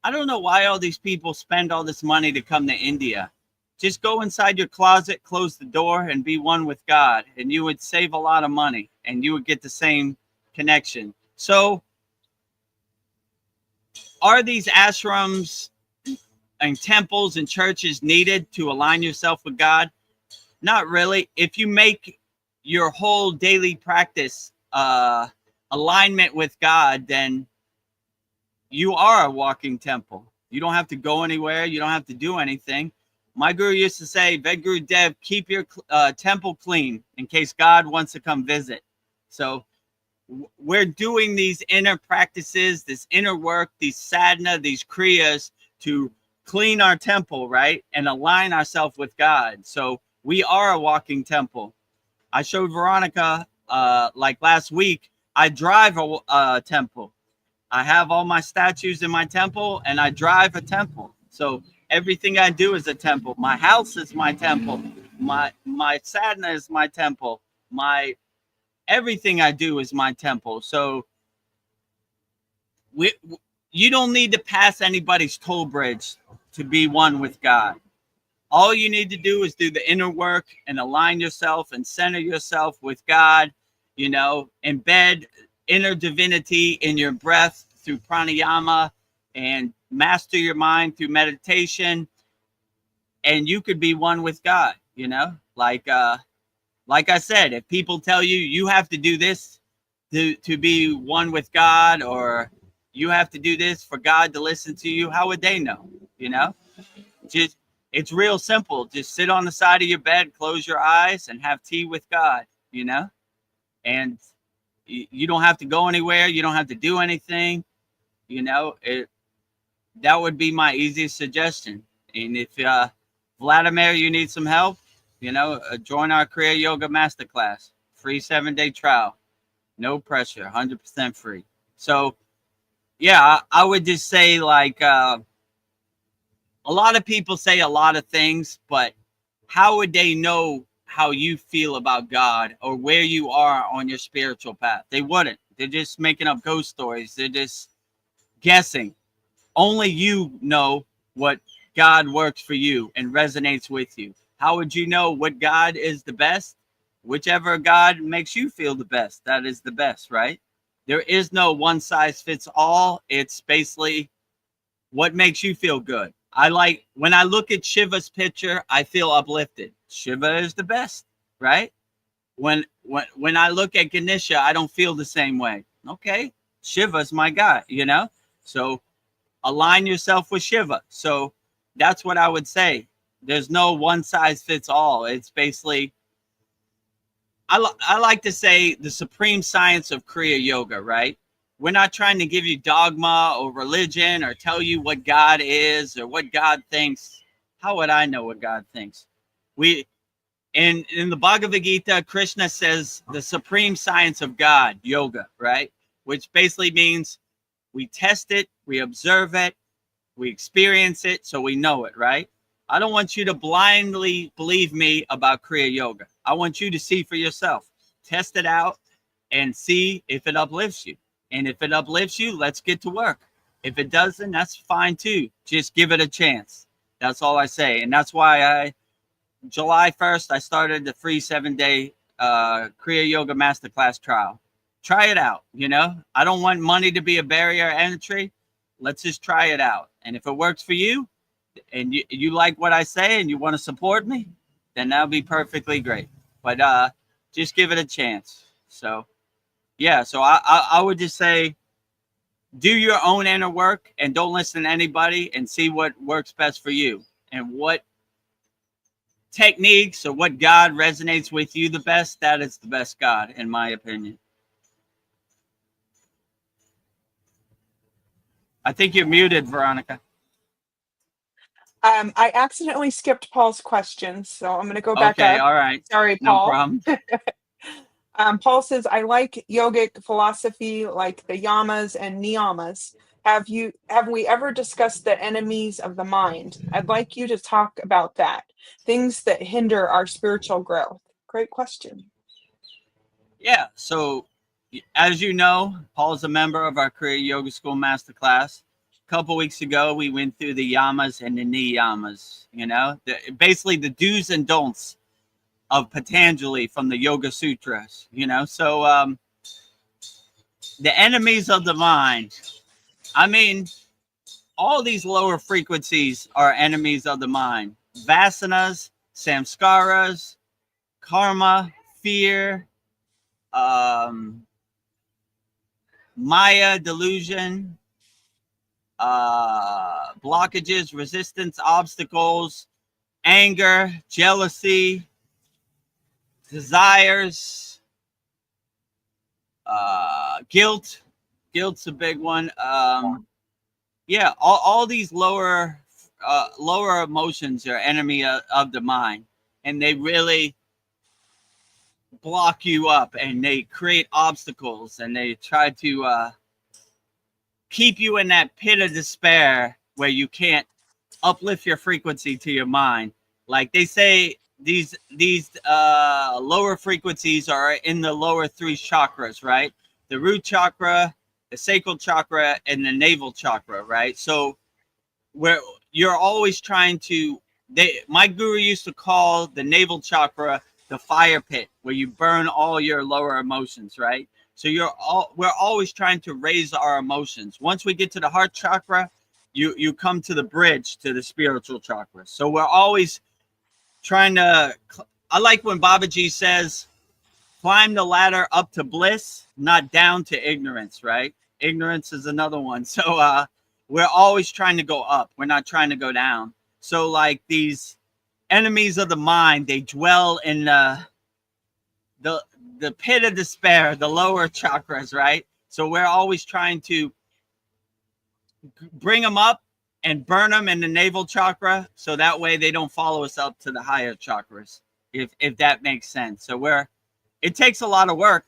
I don't know why all these people spend all this money to come to India. Just go inside your closet, close the door, and be one with God, and you would save a lot of money, and you would get the same connection. So, are these ashrams and temples and churches needed to align yourself with God? Not really. If you make your whole daily practice alignment with God, then you are a walking temple. You don't have to go anywhere. You don't have to do anything. My guru used to say, Vedagurudev, keep your temple clean in case God wants to come visit. So we're doing these inner practices, this inner work, these sadhana, these kriyas to clean our temple, right? And align ourselves with God. So we are a walking temple. I showed Veronica, like last week, I drive a temple. I have all my statues in my temple, and I drive a temple. So everything I do is a temple. My house is my temple. My sadhana is my temple. My everything I do is my temple. So we, you don't need to pass anybody's toll bridge to be one with God. All you need to do is do the inner work and align yourself and center yourself with God. You know, embed inner divinity in your breath through pranayama, and master your mind through meditation, and you could be one with God. You know, like I said, if people tell you you have to do this to be one with God, or you have to do this for God to listen to you, how would they know? You know, just it's real simple. Just sit on the side of your bed, close your eyes, and have tea with God. You know, and you don't have to go anywhere. You don't have to do anything. You know, that would be my easiest suggestion. And if Vladimir, you need some help, you know, join our Kriya Yoga Masterclass. Free 7-day trial. No pressure. 100% free. So, yeah, I would just say, like, a lot of people say a lot of things, but how would they know how you feel about God or where you are on your spiritual path? They wouldn't. They're just making up ghost stories. They're just guessing. Only you know what God works for you and resonates with you. How would you know what God is the best? Whichever God makes you feel the best, that is the best, right? There is no one size fits all. It's basically what makes you feel good. I like when I look at Shiva's picture, I feel uplifted. Shiva is the best, right? When I look at Ganesha, I don't feel the same way. Okay, Shiva's my guy, you know? So align yourself with Shiva. So that's what I would say. There's no one size fits all. It's basically, I like to say, the supreme science of Kriya Yoga, right? We're not trying to give you dogma or religion or tell you what God is or what God thinks. How would I know what God thinks? We in the Bhagavad Gita, Krishna says the supreme science of God, yoga, right? Which basically means we test it, we observe it, we experience it, so we know it, right? I don't want you to blindly believe me about Kriya Yoga. I want you to see for yourself. Test it out and see if it uplifts you. And if it uplifts you, let's get to work. If it doesn't, that's fine too. Just give it a chance. That's all I say. And that's why July 1st, I started the free 7-day Kriya Yoga Masterclass trial. Try it out, you know? I don't want money to be a barrier entry. Let's just try it out. And if it works for you and you like what I say and you want to support me, then that'll be perfectly great. But just give it a chance. So, yeah, so I would just say do your own inner work and don't listen to anybody and see what works best for you and what techniques or what God resonates with you the best. That is the best God, in my opinion. I think you're muted, Veronica. I accidentally skipped Paul's question, so I'm going to go back Okay, up. all right. Sorry, No Paul. problem. Paul says, I like yogic philosophy like the yamas and niyamas. Have we ever discussed the enemies of the mind? I'd like you to talk about that. Things that hinder our spiritual growth. Great question. Yeah, so as you know, Paul's a member of our Kriya Yoga School Masterclass. A couple weeks ago, we went through the yamas and the niyamas, you know, basically the do's and don'ts of Patanjali from the Yoga Sutras, you know. So the enemies of the mind, I mean, all these lower frequencies are enemies of the mind. Vasanas, samskaras, karma, fear, Maya, delusion, blockages, resistance, obstacles, anger, jealousy, desires, guilt. Guilt's a big one. Yeah, all these lower lower emotions are enemy of the mind, and they really block you up, and they create obstacles, and they try to keep you in that pit of despair where you can't uplift your frequency to your mind. Like they say, these lower frequencies are in the lower three chakras, right? The root chakra, the sacral chakra, and the navel chakra, right? So where you're always trying to, my guru used to call the navel chakra the fire pit, where you burn all your lower emotions, right? So we're always trying to raise our emotions. Once we get to the heart chakra, you come to the bridge to the spiritual chakra. So we're always trying to, I like when Babaji says, climb the ladder up to bliss, not down to ignorance, right? Ignorance is another one. So we're always trying to go up. We're not trying to go down. So like these enemies of the mind, they dwell in the pit of despair, the lower chakras, right? So we're always trying to bring them up and burn them in the navel chakra, so that way they don't follow us up to the higher chakras, if that makes sense. So it takes a lot of work.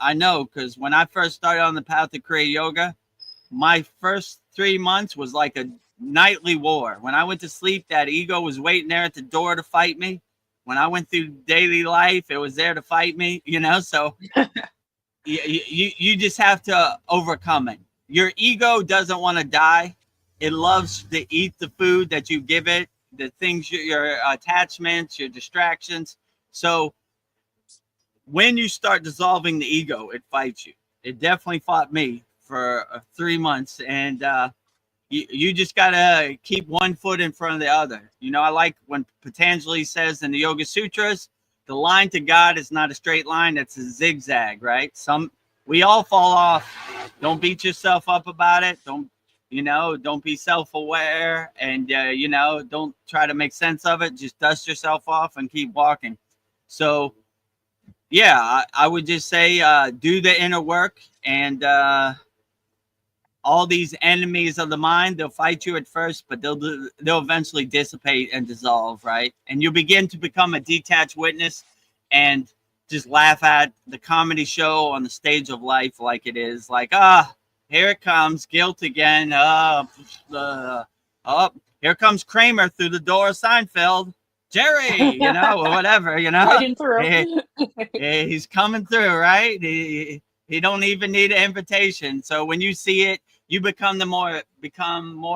I know, because when I first started on the path of Kriya Yoga, my first 3 months was like a nightly war. When I went to sleep, that ego was waiting there at the door to fight me. When I went through daily life, it was there to fight me, so you just have to overcome it. Your ego doesn't want to die. It loves to eat the food that you give it, the things, your attachments, your distractions. So when you start dissolving the ego, it fights you. It definitely fought me for 3 months. And you just got to keep one foot in front of the other. I like when Patanjali says in the Yoga Sutras, the line to God is not a straight line, it's a zigzag, right? We all fall off. Don't beat yourself up about it. Don't be self-aware, and don't try to make sense of it. Just dust yourself off and keep walking. So yeah, I would just say do the inner work, and all these enemies of the mind, they'll fight you at first, but they'll eventually dissipate and dissolve, right? And you'll begin to become a detached witness and just laugh at the comedy show on the stage of life like it is. Like, here it comes, guilt again. Here comes Kramer through the door of Seinfeld. Jerry, or whatever, Right in through. He's coming through, right? He don't even need an invitation. So when you see it, you become more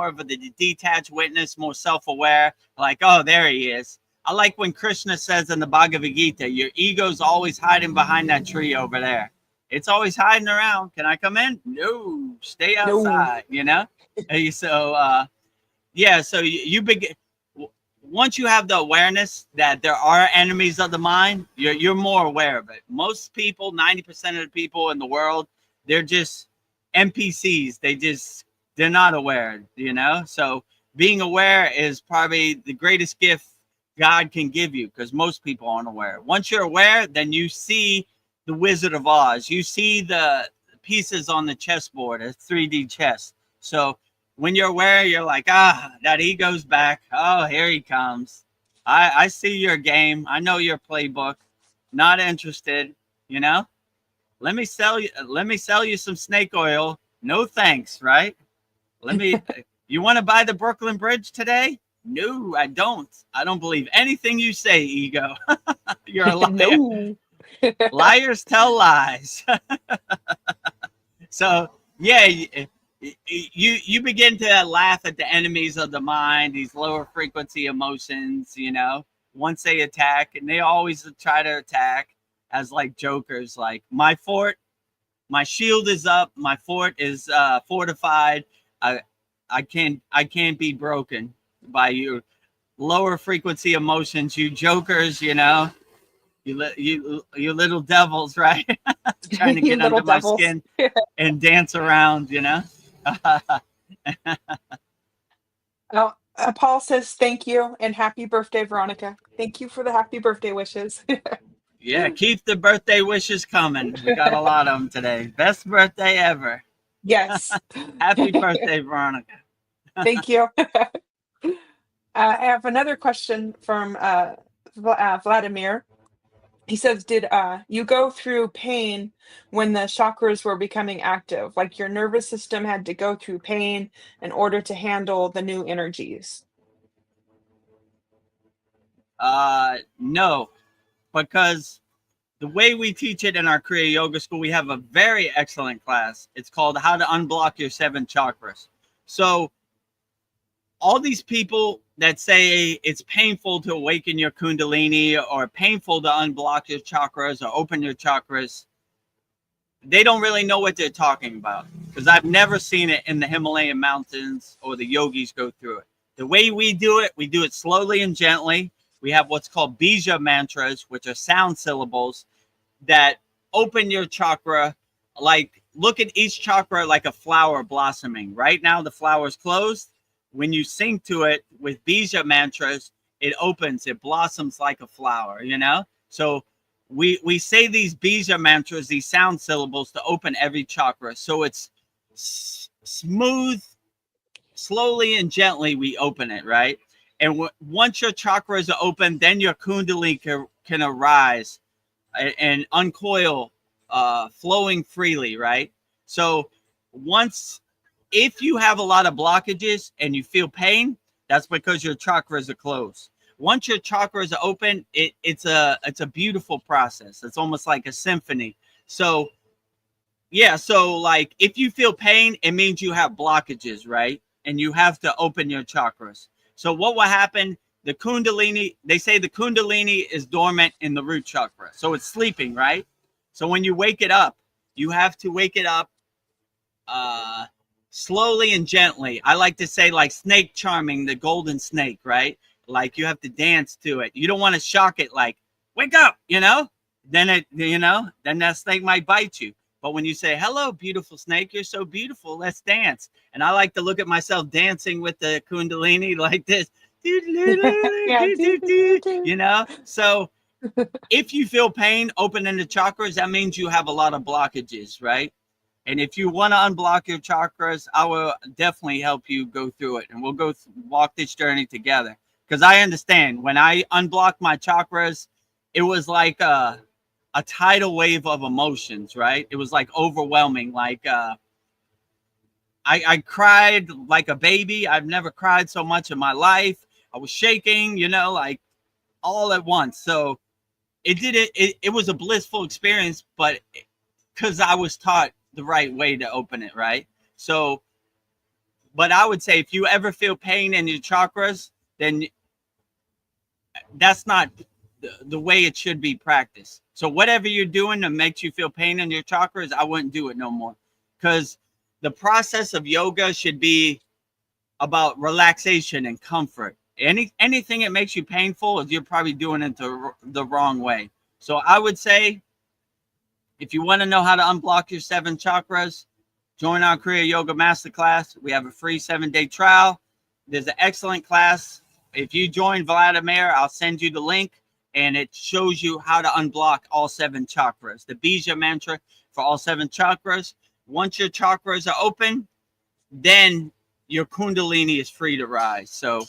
of a detached witness, more self-aware. Like, oh, there he is. I like when Krishna says in the Bhagavad Gita, your ego's always hiding behind that tree over there. It's always hiding around. Can I come in? No, stay outside. No. So so you begin. Once you have the awareness that there are enemies of the mind, you're more aware of it. Most people, 90% of the people in the world, they're just NPCs. They're not aware, So being aware is probably the greatest gift God can give you, because most people aren't aware. Once you're aware, then you see the Wizard of Oz. You see the pieces on the chessboard, a 3D chess. So when you're aware, you're like, that ego's back. Oh, here he comes. I see your game. I know your playbook. Not interested, Let me sell you some snake oil. No thanks, right? You want to buy the Brooklyn Bridge today? No, I don't. I don't believe anything you say, ego. You're a liar. No. Liars tell lies. So yeah, you begin to laugh at the enemies of the mind, these lower frequency emotions, once they attack, and they always try to attack as like jokers, like my shield is up, my fort is fortified. I can't be broken by you lower frequency emotions, you jokers, you little devils, right? Trying to get under my skin and dance around, Paul says thank you and happy birthday, Veronica. Thank you for the happy birthday wishes. Yeah, keep the birthday wishes coming. We got a lot of them today. Best birthday ever. Yes. Happy birthday, Veronica. Thank you. I have another question from Vladimir. He says, did you go through pain when the chakras were becoming active? Like your nervous system had to go through pain in order to handle the new energies? No, because the way we teach it in our Kriya Yoga school, we have a very excellent class. It's called How to Unblock Your 7 Chakras. So all these people that say it's painful to awaken your Kundalini or painful to unblock your chakras or open your chakras, they don't really know what they're talking about, because I've never seen it in the Himalayan mountains or the yogis go through it. The way we do it slowly and gently. We have what's called bija mantras, which are sound syllables that open your chakra. Like, look at each chakra like a flower blossoming. Right now, the flower is closed. When you sing to it with bija mantras, it opens, it blossoms like a flower, you know? So we say these bija mantras, these sound syllables, to open every chakra. So it's smooth, slowly and gently we open it, right? And once your chakras are open, then your kundalini can arise and uncoil, flowing freely, right? So if you have a lot of blockages and you feel pain, that's because your chakras are closed. Once your chakras are open, it's a beautiful process. It's almost like a symphony. So yeah, so like if you feel pain, it means you have blockages, right? And you have to open your chakras. So what will happen? The Kundalini, they say the Kundalini is dormant in the root chakra. So it's sleeping, right? So when you wake it up, you have to wake it up slowly and gently. I like to say like snake charming the golden snake, right? Like you have to dance to it. You don't want to shock it like, wake up, you know? Then then that snake might bite you. But when you say, hello, beautiful snake, you're so beautiful, let's dance. And I like to look at myself dancing with the Kundalini like this, Yeah. you know? So if you feel pain opening the chakras, that means you have a lot of blockages, right? And if you want to unblock your chakras, I will definitely help you go through it. And we'll walk this journey together. Because I understand when I unblocked my chakras, it was like a tidal wave of emotions, right? It was like overwhelming. Like I cried like a baby. I've never cried so much in my life. I was shaking, like all at once. So it was a blissful experience, but because I was taught the right way to open it, right? So, but I would say if you ever feel pain in your chakras, then that's not the way it should be practiced. So whatever you're doing that makes you feel pain in your chakras, I wouldn't do it no more, because the process of yoga should be about relaxation and comfort. Anything that makes you painful, you're probably doing it the wrong way. So I would say, if you want to know how to unblock your 7 chakras, join our Kriya Yoga Masterclass. We have a free 7-day trial. There's an excellent class. If you join Vladimir, I'll send you the link, and it shows you how to unblock all 7 chakras. The Bija mantra for all 7 chakras. Once your chakras are open, then your Kundalini is free to rise. So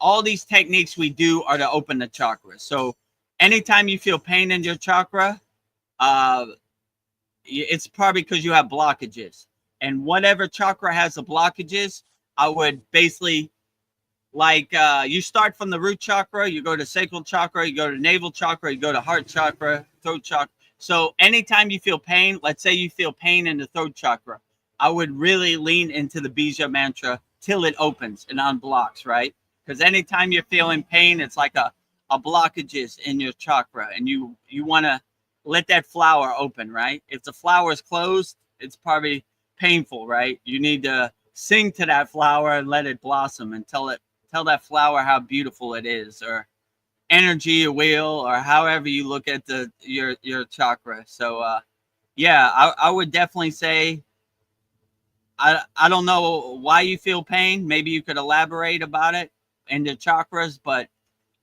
all these techniques we do are to open the chakras. So anytime you feel pain in your chakra, it's probably because you have blockages. And whatever chakra has the blockages, I would basically, like, you start from the root chakra, you go to sacral chakra, you go to navel chakra, you go to heart chakra, throat chakra. So anytime you feel pain, let's say you feel pain in the throat chakra, I would really lean into the Bija mantra till it opens and unblocks, right? Because anytime you're feeling pain, it's like a blockages in your chakra, and you want to let that flower open, right? If the flower is closed, it's probably painful, right? You need to sing to that flower and let it blossom and tell that flower how beautiful it is, or energy a wheel, or however you look at your chakra. So yeah, I would definitely say, I don't know why you feel pain. Maybe you could elaborate about it in the chakras, but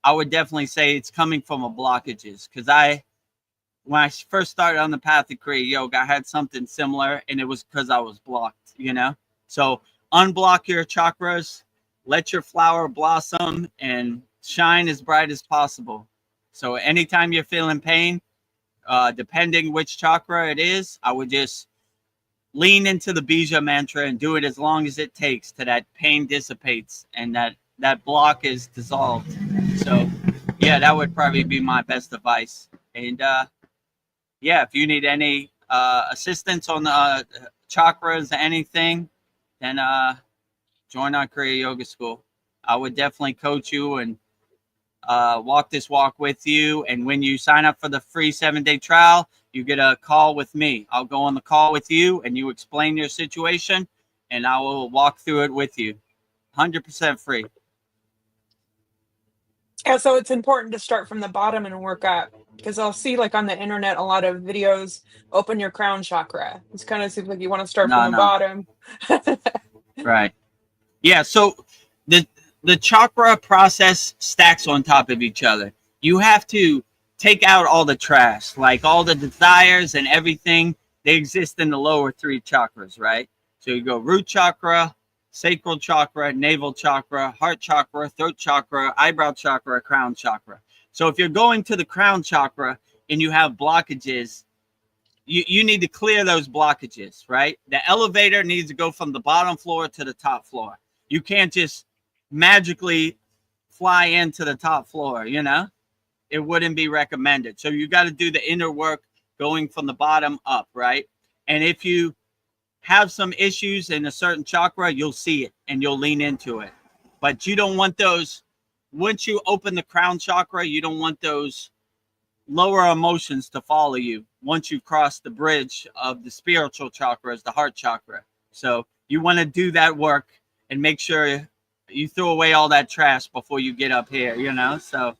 I would definitely say it's coming from a blockages. Because when I first started on the path of Kriya Yoga, I had something similar, and it was because I was blocked, So unblock your chakras, let your flower blossom and shine as bright as possible. So anytime you're feeling pain, depending which chakra it is, I would just lean into the bija mantra and do it as long as it takes till that pain dissipates and that block is dissolved. So yeah, that would probably be my best advice. And yeah, if you need any assistance on the chakras or anything, then join our Kriya Yoga School. I would definitely coach you and walk this walk with you. And when you sign up for the free 7-day trial, you get a call with me. I'll go on the call with you and you explain your situation and I will walk through it with you. 100% free. Yeah, so it's important to start from the bottom and work up, because I'll see like on the internet a lot of videos, open your crown chakra. It's kind of seems like you want to start from the No. bottom. Right. Yeah. So the chakra process stacks on top of each other. You have to take out all the trash, like all the desires and everything. They exist in the lower 3 chakras, right? So you go root chakra, sacral chakra, navel chakra, heart chakra, throat chakra, eyebrow chakra, crown chakra. So if you're going to the crown chakra and you have blockages, you need to clear those blockages, right? The elevator needs to go from the bottom floor to the top floor. You can't just magically fly into the top floor, you know? It wouldn't be recommended. So you got to do the inner work going from the bottom up, right? And if you have some issues in a certain chakra, you'll see it and you'll lean into it. But you don't want those, once you open the crown chakra, you don't want those lower emotions to follow you once you cross the bridge of the spiritual chakras, the heart chakra. So you want to do that work and make sure you throw away all that trash before you get up here, you know? So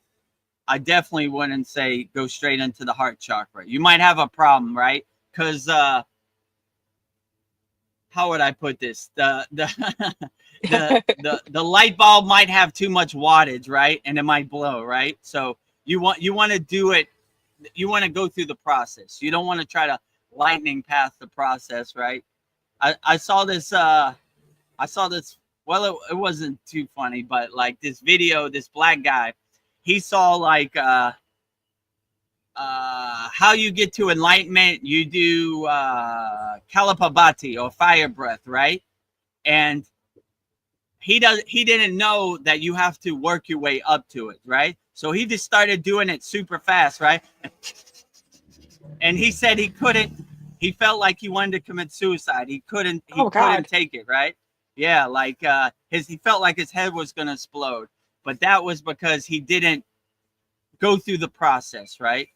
I definitely wouldn't say go straight into the heart chakra. You might have a problem, right? Because how would I put this? The light bulb might have too much wattage, right? And it might blow, right? So you want to do it. You want to go through the process. You don't want to try to lightning path the process, right? I saw this. Well, it wasn't too funny, but like this video, this black guy, he saw like how you get to enlightenment. You do kalapabati or fire breath, right? And he didn't know that you have to work your way up to it, right? So he just started doing it super fast, right? And he said he couldn't. He felt like he wanted to commit suicide. He couldn't take it, right? Yeah, like he felt like his head was gonna explode. But that was because he didn't go through the process, right?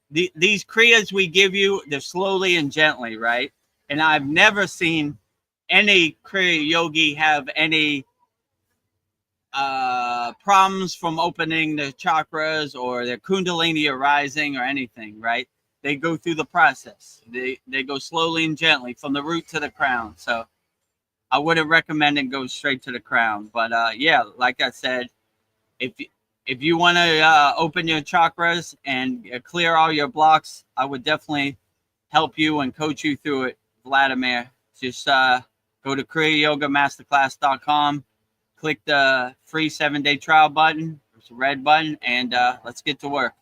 These kriyas we give you, they're slowly and gently, right? And I've never seen any kriya yogi have any problems from opening their chakras or their kundalini arising or anything, right? They go through the process. They go slowly and gently from the root to the crown. So I wouldn't recommend it go straight to the crown. But yeah, like I said, if you want to open your chakras and clear all your blocks, I would definitely help you and coach you through it, Vladimir. Just go to KriyaYogaMasterclass.com, click the free 7-day trial button. It's a red button, and let's get to work.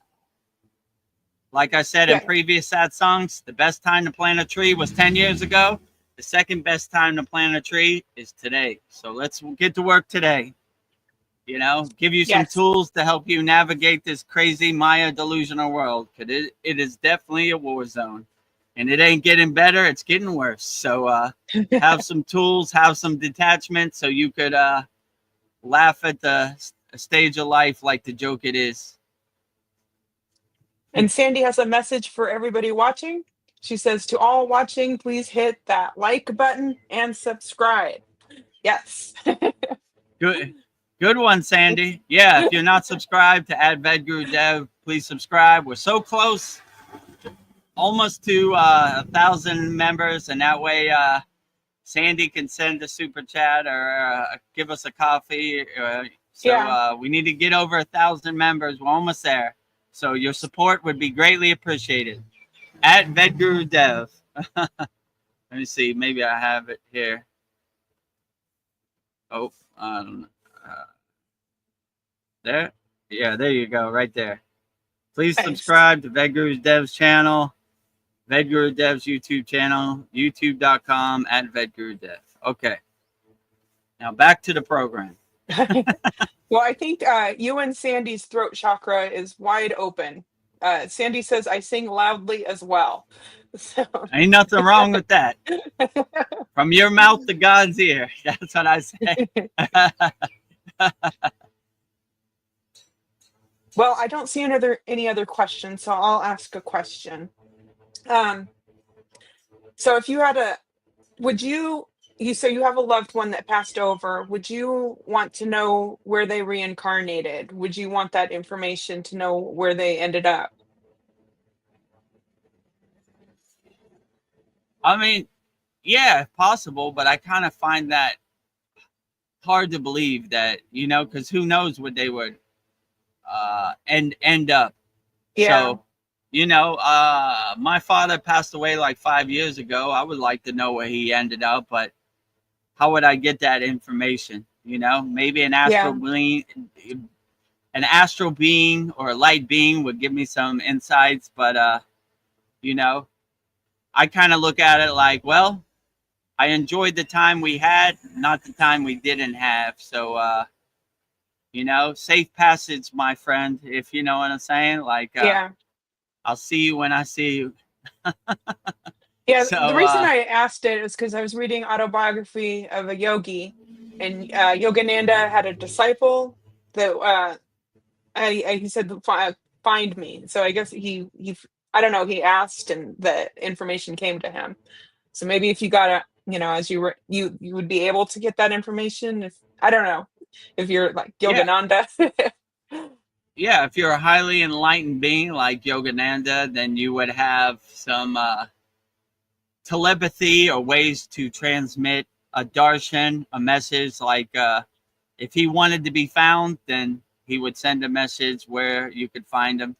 Like I said in previous sad songs, the best time to plant a tree was 10 years ago. The second best time to plant a tree is today. So let's get to work today. You know, give you some tools to help you navigate this crazy Maya delusional world. Because it is definitely a war zone. And it ain't getting better, it's getting worse. So have some tools, have some detachment so you could laugh at the stage of life like the joke it is. And Sandy has a message for everybody watching. She says, to all watching, please hit that like button and subscribe. Yes. Good one, Sandy. Yeah, if you're not subscribed to Vedagurudev, please subscribe. We're so close, almost to 1,000 members, and that way Sandy can send a super chat or give us a coffee. We need to get over 1,000 members. We're almost there. So your support would be greatly appreciated. Vedagurudev. Let me see. Maybe I have it here. Oh, I don't know. There. Yeah, there you go, right there. Please Nice. subscribe to Vedgurudev's channel, Vedgurudev's YouTube channel, youtube.com @Vedgurudev. Okay. Now back to the program. Well, I think you and Sandy's throat chakra is wide open. Sandy says I sing loudly as well. So Ain't nothing wrong with that. From your mouth to God's ear. That's what I say. well, I don't see any other questions, so I'll ask a question. So if you had would you say you have a loved one that passed over, would you want to know where they reincarnated? Would you want that information to know where they ended up? I mean, yeah, possible, but I kind of find that hard to believe that, because who knows what they would end up. Yeah. So, my father passed away like 5 years ago. I would like to know where he ended up, but how would I get that information? Maybe an astral being or a light being would give me some insights, but I kind of look at it like, well, I enjoyed the time we had, not the time we didn't have. So, safe passage, my friend, if you know what I'm saying. Like, Yeah. I'll see you when I see you. Yeah, So, the reason I asked it is because I was reading autobiography of a yogi, and Yogananda had a disciple that he said, find me. So I guess he I don't know, he asked and the information came to him. So maybe if you got as you would be able to get that information. If I don't know if you're like Yogananda. Yeah, if you're a highly enlightened being like Yogananda, then you would have some telepathy or ways to transmit a darshan, a message. Like if he wanted to be found, then he would send a message where you could find him.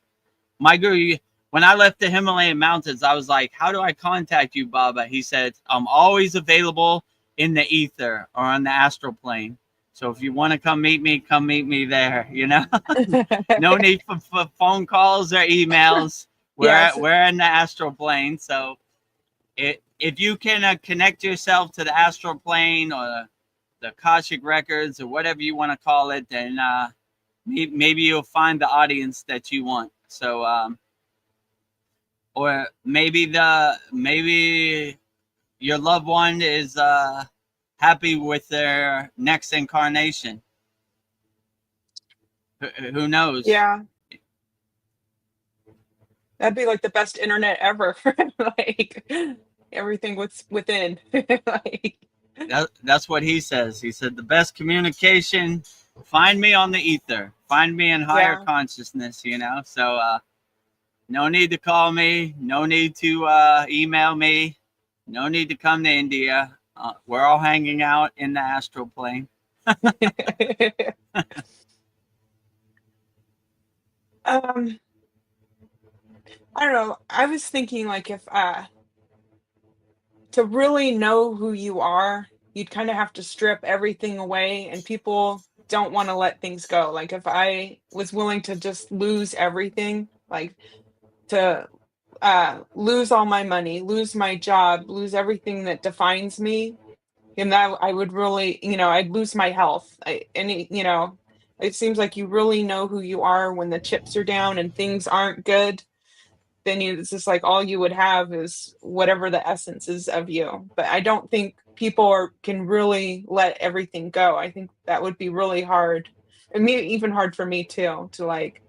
My guru, when I left the Himalayan mountains, I was like, how do I contact you, Baba? He said, I'm always available in the ether or on the astral plane. So if you want to come meet me there, No need for phone calls or emails. Yes. We're in the astral plane. So if you can connect yourself to the astral plane or the Akashic records or whatever you want to call it, then maybe you'll find the audience that you want. So or maybe your loved one is happy with their next incarnation. Who knows? Yeah. That'd be like the best internet ever. Like everything within. Like That's what he says. He said the best communication, find me on the ether, find me in higher consciousness, So no need to call me, no need to email me, no need to come to India. We're all hanging out in the astral plane. I don't know. I was thinking like if to really know who you are, you'd kind of have to strip everything away, and people don't want to let things go. Like if I was willing to just lose everything, like to lose all my money, lose my job, lose everything that defines me, and that I would really, I'd lose my health. It seems like you really know who you are when the chips are down and things aren't good. Then it's just like all you would have is whatever the essence is of you. But I don't think people can really let everything go. I think that would be really hard. And even hard for me too, to like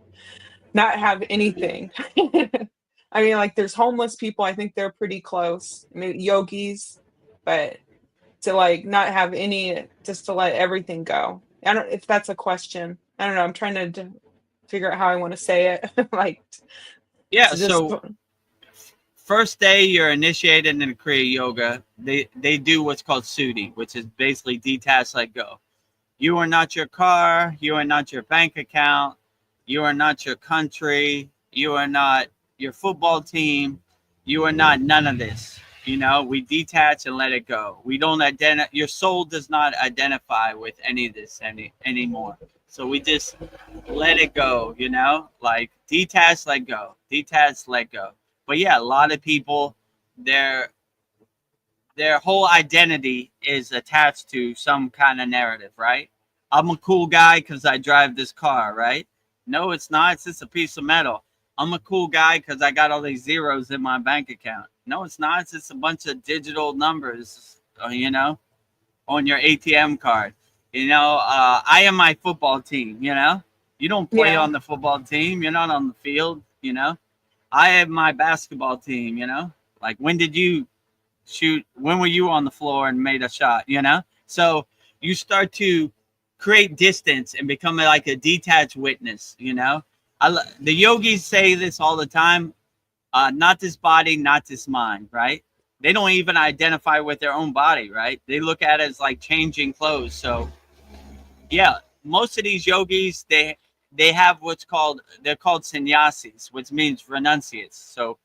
not have anything. I mean, like there's homeless people, I think they're pretty close. I mean, yogis, but to like not have any, just to let everything go. I don't if that's a question. I don't know. I'm trying to figure out how I want to say it. Like Yeah, just so first day you're initiated in Kriya Yoga, they do what's called Sudi, which is basically detach, let go. You are not your car, you are not your bank account, you are not your country, you are not your football team, you are not none of this. You know, we detach and let it go. We don't identify. Your soul does not identify with any of this anymore. So we just let it go. You know, like detach, let go, detach, let go. But yeah, a lot of people, their their whole identity is attached to some kind of narrative, right? I'm a cool guy because I drive this car, right? No, it's not. It's just a piece of metal. I'm a cool guy because I got all these zeros in my bank account. No, it's not. It's just a bunch of digital numbers, you know, on your ATM card. You know, I am my football team, you know. You don't play Yeah. on the football team. You're not on the field, you know. I am my basketball team, you know. Like, when did you shoot? When were you on the floor and made a shot, you know? So you start to create distance and become like a detached witness, you know. The yogis say this all the time, not this body, not this mind, right? They don't even identify with their own body, right? They look at it as like changing clothes. So yeah, most of these yogis, they have what's called, they're called sannyasis, which means renunciates. So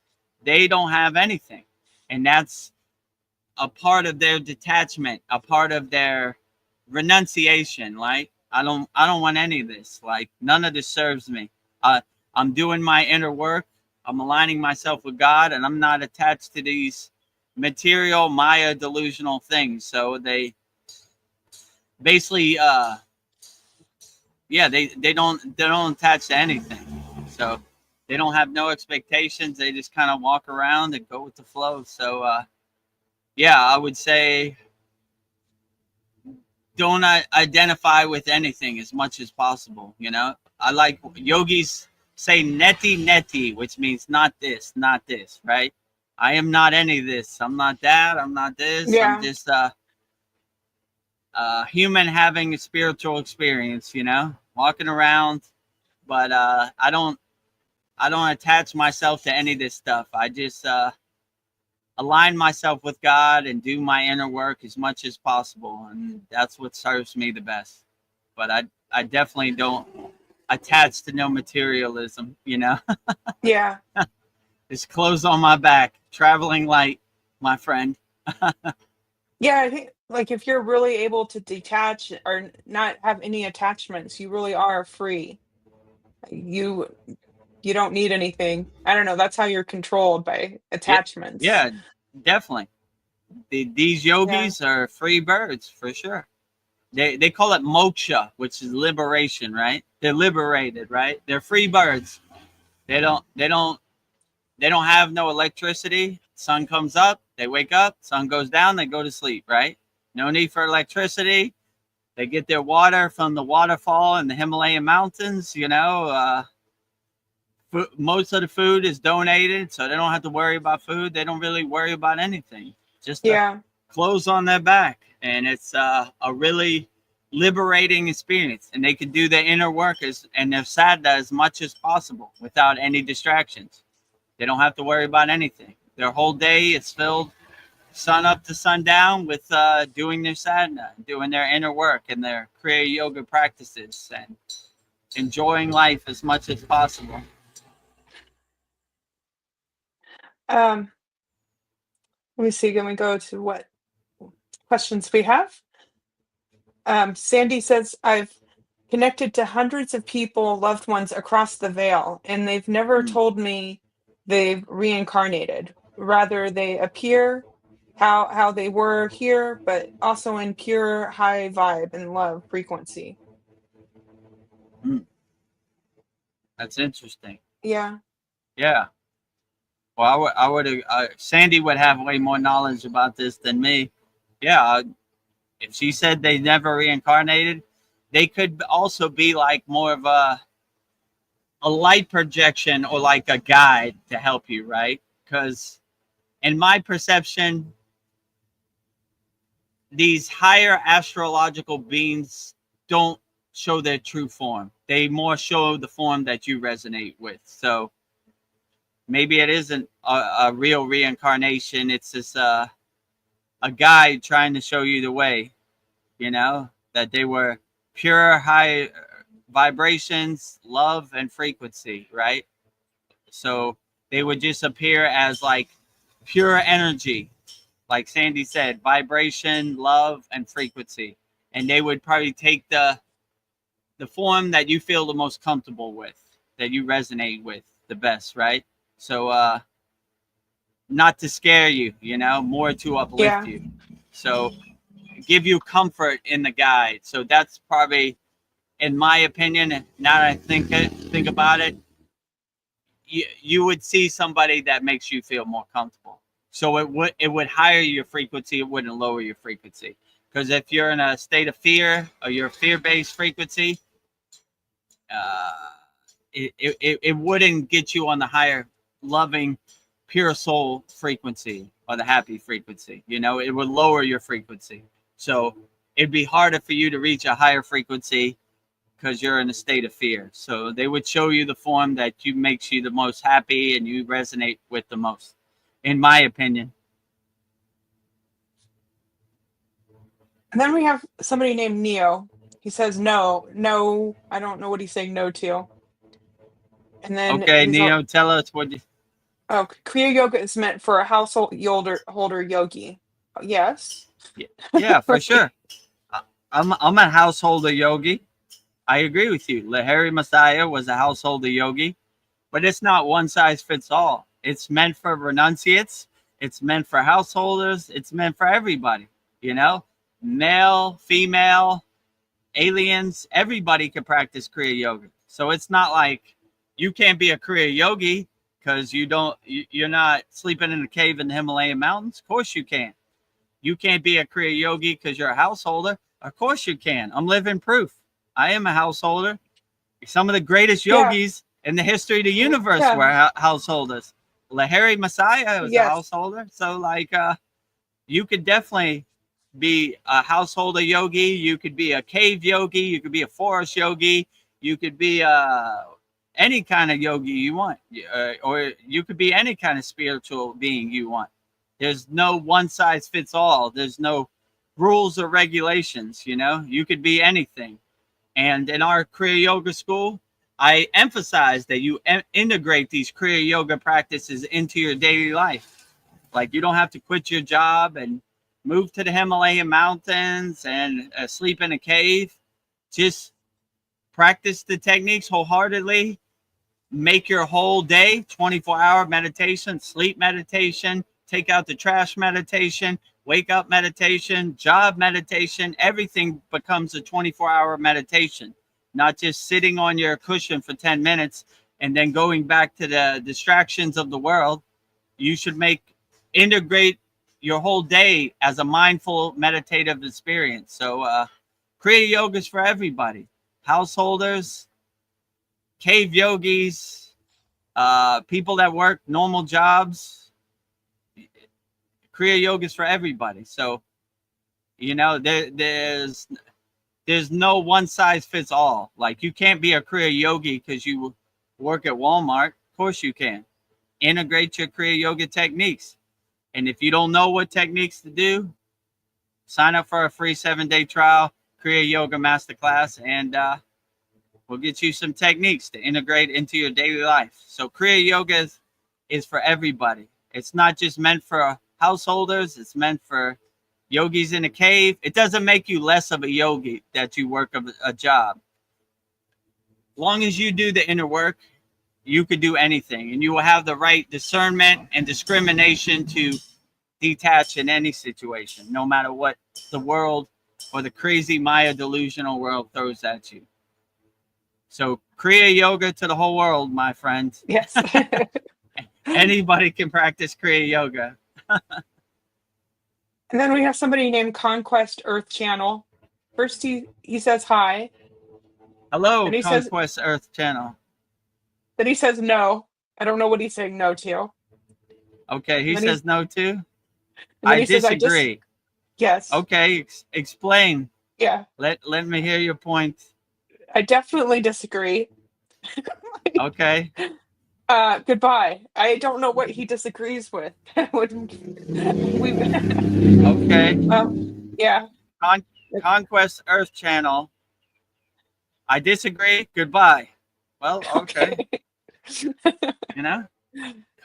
they don't have anything, and that's a part of their detachment, a part of their renunciation. Like, I don't want any of this. Like, none of this serves me. uh, I'm doing my inner work. I'm aligning myself with God, and I'm not attached to these material Maya delusional things. So they basically yeah, they don't attach to anything. So they don't have no expectations. They just kind of walk around and go with the flow. So yeah, I would say don't identify with anything as much as possible. You know, I like yogis say neti neti, which means not this, not this, right? I am not any of this. I'm not that. I'm not this. I'm Yeah. just human having a spiritual experience. You know, walking around, but I don't attach myself to any of this stuff. I just align myself with God and do my inner work as much as possible, and that's what serves me the best. But I definitely don't attach to no materialism. You know, Yeah. it's clothes on my back, traveling light, my friend. Yeah, I think like if you're really able to detach or not have any attachments, you really are free. You you don't need anything. I don't know, that's how you're controlled by Yeah, attachments. yeah, definitely. These Yeah. yogis are free birds for sure. They call it moksha, which is liberation, right? They're liberated, right? They're free birds. They don't have no electricity. Sun comes up, they wake up. Sun goes down, they go to sleep, right? No need for electricity. They get their water from the waterfall in the Himalayan mountains. You know, most of the food is donated, so they don't have to worry about food. They don't really worry about anything. Just the Yeah. clothes on their back, and it's a really liberating experience. And they can do their inner work and their sadhana as much as possible without any distractions. They don't have to worry about anything. Their whole day is filled sun up to sundown with doing their sadhana, doing their inner work and their Kriya Yoga practices, and enjoying life as much as possible. Um, Let me see, can we go to what questions we have? Sandy says, I've connected to hundreds of people, loved ones across the veil, and they've never Mm, told me they've reincarnated. Rather, they appear how they were here, but also in pure high vibe and love frequency. mm. That's interesting. Yeah. Yeah. Well, I would. Sandy would have way more knowledge about this than me. Yeah. If she said they never reincarnated, they could also be like more of a light projection or like a guide to help you, right? Because in my perception, these higher astrological beings don't show their true form. They more show the form that you resonate with. So maybe it isn't a real reincarnation. It's just a guide trying to show you the way, you know, that they were pure high vibrations, love, and frequency, right? So they would just appear as like pure energy, like Sandy said, vibration, love, and frequency. And they would probably take the form that you feel the most comfortable with, that you resonate with the best, right? So not to scare you, more to uplift Yeah. you. So give you comfort in the guide. So that's probably, in my opinion, now that I think about it, you would see somebody that makes you feel more comfortable. So it would higher your frequency. It wouldn't lower your frequency. Because if you're in a state of fear or you're fear-based frequency, uh, it wouldn't get you on the higher, loving, pure soul frequency or the happy frequency. It would lower your frequency. So it'd be harder for you to reach a higher frequency because you're in a state of fear. So they would show you the form that makes you the most happy and you resonate with the most, in my opinion. And then we have somebody named Neo. He says no. I don't know what he's saying no to. And then Okay, Neo, tell us what you. Oh, Kriya Yoga is meant for a household holder yogi. Yes. Yeah, for sure. I'm a householder yogi. I agree with you. Lahiri Messiah was a householder yogi, but it's not one size fits all. It's meant for renunciates. It's meant for householders. It's meant for everybody. Male, female, aliens, everybody can practice Kriya Yoga. So it's not like you can't be a Kriya Yogi because you're not sleeping in a cave in the Himalayan mountains. Of course you can. You can't be a Kriya Yogi because you're a householder. Of course you can. I'm living proof. I am a householder. Some of the greatest yogis in the history of the universe were householders. Lahiri Messiah was a householder. So you could definitely be a householder yogi. You could be a cave yogi. You could be a forest yogi. You could be any kind of yogi you want, or you could be any kind of spiritual being you want. There's no one size fits all. There's no rules or regulations. You could be anything. And in our Kriya Yoga school, I emphasize that you integrate these Kriya Yoga practices into your daily life. Like you don't have to quit your job and move to the Himalayan mountains and sleep in a cave. Just practice the techniques wholeheartedly. Make your whole day 24-hour meditation, sleep meditation, take out the trash meditation, wake up meditation, job meditation. Everything becomes a 24-hour meditation, not just sitting on your cushion for 10 minutes and then going back to the distractions of the world. You should integrate your whole day as a mindful meditative experience. So Kriya Yoga is for everybody. Householders, cave yogis, people that work normal jobs. Kriya Yoga is for everybody. So, there's no one size fits all. Like you can't be a Kriya Yogi because you work at Walmart. Of course you can. Integrate your Kriya Yoga techniques. And if you don't know what techniques to do, sign up for a free 7-day trial, Kriya Yoga Masterclass, and we'll get you some techniques to integrate into your daily life. So Kriya Yoga is for everybody. It's not just meant for householders. It's meant for yogis in a cave. It doesn't make you less of a yogi that you work a job. As long as you do the inner work, you could do anything, and you will have the right discernment and discrimination to detach in any situation, no matter what the world or the crazy Maya delusional world throws at you. So Kriya Yoga to the whole world, my friend. Yes. Anybody can practice Kriya Yoga. And then we have somebody named Conquest Earth Channel. First he says hi. Hello, Conquest Earth Channel. Then he says no. I don't know what he's saying no to. Okay, he says no to? I disagree. Yes. Okay, explain. Yeah. Let me hear your point. I definitely disagree. Okay. Goodbye. I don't know what he disagrees with. Okay. Yeah. Conquest Earth Channel. I disagree. Goodbye. Well, okay.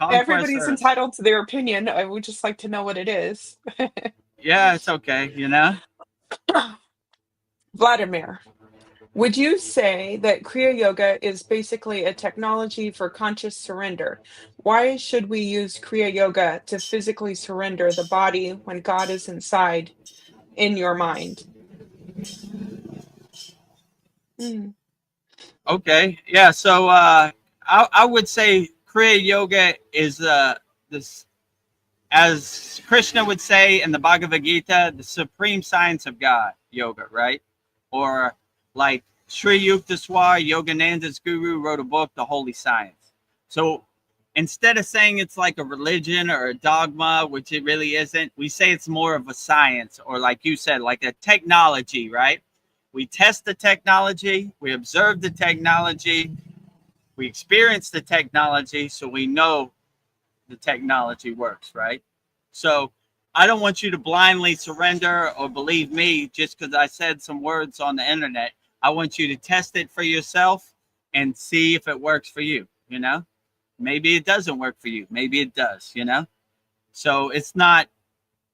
Conquest Everybody's Earth. entitled to their opinion. I would just like to know what it is. Yeah, it's okay, you know? Vladimir, would you say that Kriya Yoga is basically a technology for conscious surrender? Why should we use Kriya Yoga to physically surrender the body when God is inside in your mind? Mm. Okay. Yeah, so I would say Kriya Yoga is this, as Krishna would say in the Bhagavad Gita, the supreme science of God, yoga, right? Or like Sri Yukteswar, Yogananda's guru, wrote a book, The Holy Science. So instead of saying it's like a religion or a dogma, which it really isn't, we say it's more of a science, or like you said, like a technology, right? We test the technology, we observe the technology, we experience the technology, so we know the technology works, right? So I don't want you to blindly surrender or believe me just because I said some words on the internet. I want you to test it for yourself and see if it works for you, you know? Maybe it doesn't work for you. Maybe it does, you know? So it's not,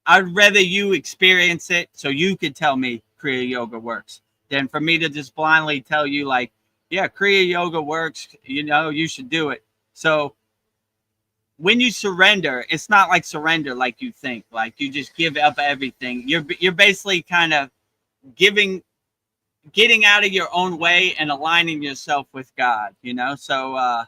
I'd rather you experience it so you could tell me Kriya Yoga works than for me to just blindly tell you, like, yeah, Kriya Yoga works, you know, you should do it. So when you surrender, it's not like surrender like you think, like you just give up everything. You're basically kind of getting out of your own way and aligning yourself with God, you know? So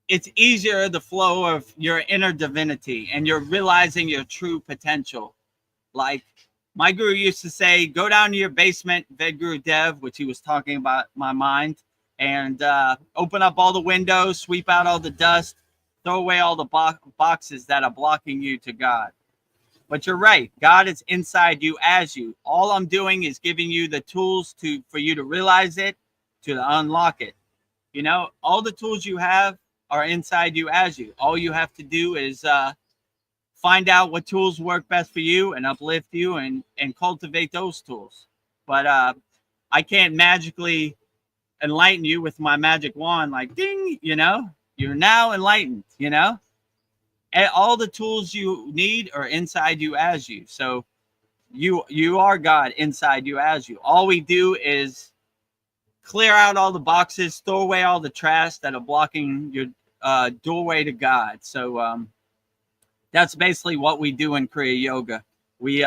it's easier the flow of your inner divinity and you're realizing your true potential. Like my guru used to say, go down to your basement, Vedagurudev, which he was talking about my mind, and open up all the windows, sweep out all the dust, throw away all the boxes that are blocking you to God. But you're right. God is inside you as you. All I'm doing is giving you the tools for you to realize it, to unlock it. You know, all the tools you have are inside you as you. All you have to do is find out what tools work best for you and uplift you and cultivate those tools. But I can't magically enlighten you with my magic wand, like ding, you know, you're now enlightened, you know, and all the tools you need are inside you as you. So you are God inside you as you. All we do is clear out all the boxes, throw away all the trash that are blocking your doorway to God. So that's basically what we do in Kriya Yoga. We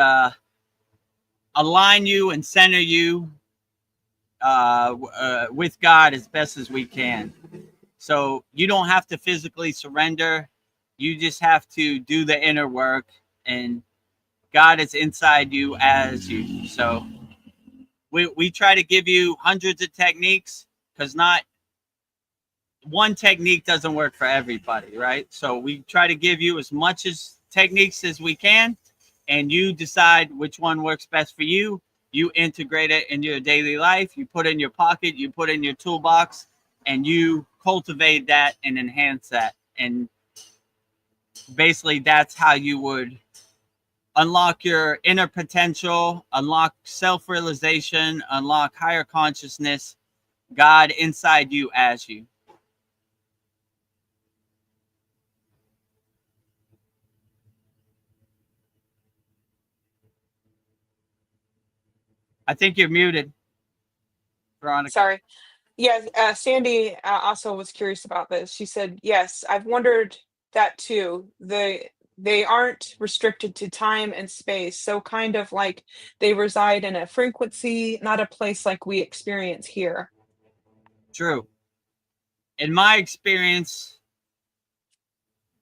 align you and center you with God as best as we can. So you don't have to physically surrender. You just have to do the inner work, and God is inside you as you. So we try to give you hundreds of techniques because not one technique doesn't work for everybody, right? So we try to give you as much as techniques as we can, and you decide which one works best for you. You integrate it in your daily life. You put it in your pocket. You put it in your toolbox, and you cultivate that and enhance that. And basically, that's how you would unlock your inner potential, unlock self-realization, unlock higher consciousness, God inside you as you. I think you're muted, Veronica. Sorry. Yeah, Sandy also was curious about this. She said, "Yes, I've wondered that too. They aren't restricted to time and space, so kind of like they reside in a frequency, not a place like we experience here." True. In my experience,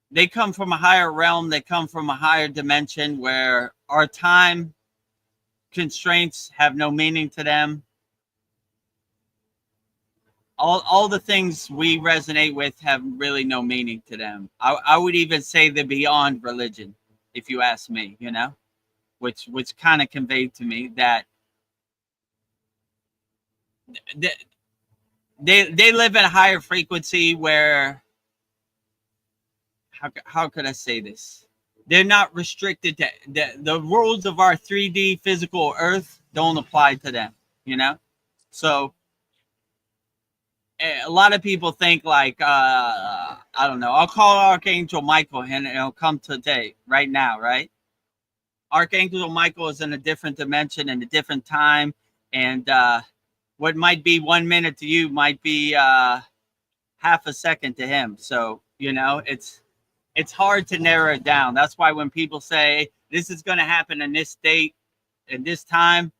they come from a higher realm. They come from a higher dimension where our time constraints have no meaning to them. All the things we resonate with have really no meaning to them. I would even say they're beyond religion, if you ask me, you know, which kind of conveyed to me that they live at a higher frequency where, how could I say this? They're not restricted to the rules of our 3D physical earth don't apply to them, you know? So a lot of people think like I don't know. I'll call Archangel Michael and it'll come today, right now, right? Archangel Michael is in a different dimension and a different time, and what might be 1 minute to you might be half a second to him. So it's hard to narrow it down. That's why when people say this is going to happen in this date, in this time,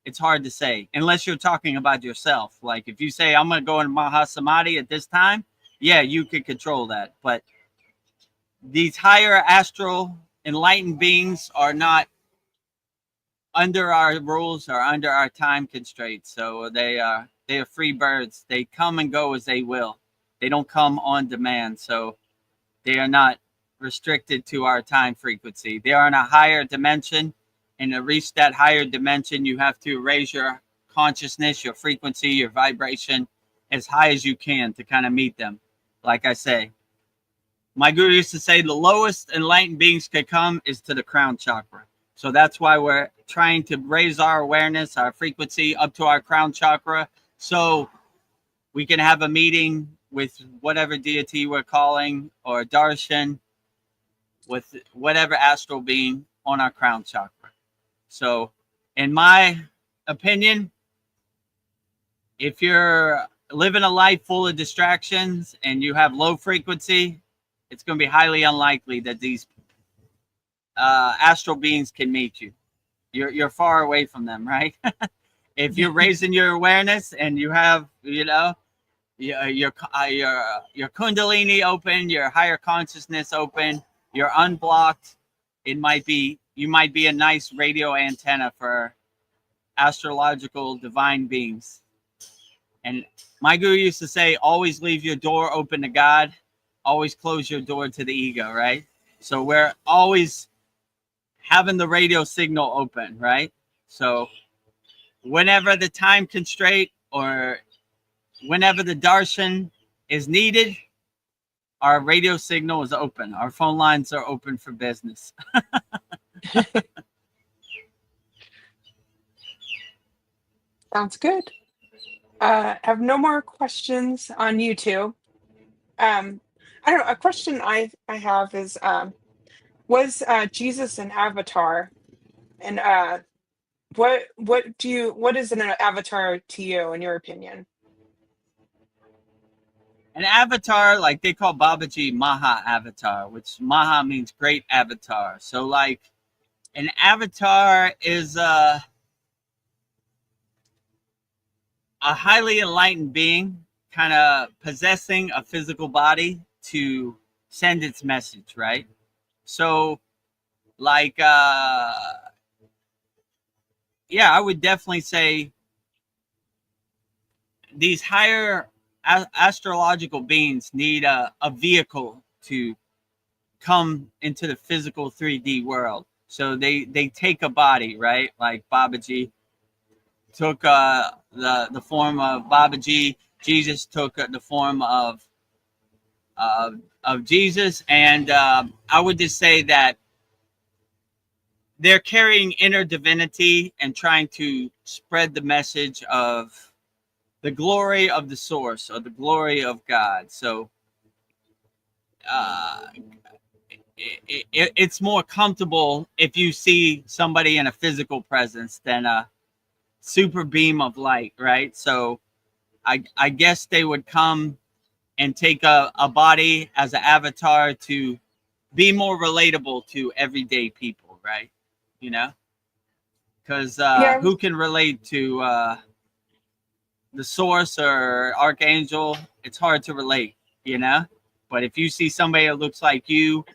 it's hard to say unless you're talking about yourself. Like if you say I'm going to go in Mahasamadhi at this time, yeah, you can control that. But these higher astral enlightened beings are not under our rules or under our time constraints. So they are free birds. They come and go as they will. They don't come on demand. So they are not restricted to our time frequency. They are in a higher dimension. And to reach that higher dimension, you have to raise your consciousness, your frequency, your vibration as high as you can to kind of meet them. Like I say, my guru used to say the lowest enlightened beings could come is to the crown chakra. So that's why we're trying to raise our awareness, our frequency up to our crown chakra, so we can have a meeting with whatever deity we're calling or darshan, with whatever astral being on our crown chakra. So in my opinion, if you're living a life full of distractions and you have low frequency, it's going to be highly unlikely that these astral beings can meet you. You're far away from them, right? If you're raising your awareness and you have, your kundalini open, your higher consciousness open, you're unblocked, you might be a nice radio antenna for astrological divine beings. And my guru used to say, always leave your door open to God, always close your door to the ego, right? So we're always having the radio signal open, right? So whenever the time constraint or whenever the darshan is needed, our radio signal is open. Our phone lines are open for business. Sounds good. I have no more questions on YouTube. I don't know. A question I have is, was Jesus an avatar? And what is an avatar to you, in your opinion? An avatar, like they call Babaji Maha Avatar, which Maha means great avatar. So like an avatar is a highly enlightened being kind of possessing a physical body to send its message, right? So like yeah, I would definitely say these higher astrological beings need a vehicle to come into the physical 3D world. So they take a body, right? Like Babaji took the form of Babaji. Jesus took the form of Jesus, and I would just say that they're carrying inner divinity and trying to spread the message of the glory of the source or the glory of God. So it's more comfortable if you see somebody in a physical presence than a super beam of light, right? So I guess they would come and take a body as an avatar to be more relatable to everyday people, right? Because Yeah. who can relate to the source or archangel? It's hard to relate, but if you see somebody that looks like you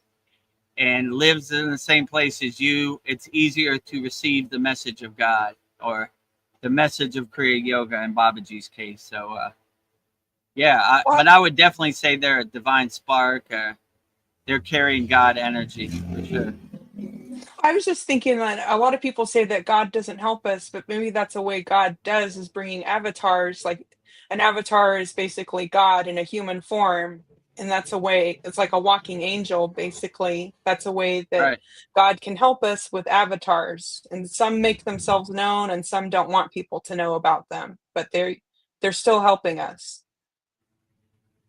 and lives in the same place as you, it's easier to receive the message of God or the message of Kriya Yoga in Babaji's case. So yeah, but I would definitely say they're a divine spark. They're carrying God energy for sure. I was just thinking that a lot of people say that God doesn't help us, but maybe that's a way God does, is bringing avatars. Like an avatar is basically God in a human form. And that's a way, it's like a walking angel, basically. That's a way that Right. God can help us with avatars. And some make themselves known and some don't want people to know about them, but they're still helping us.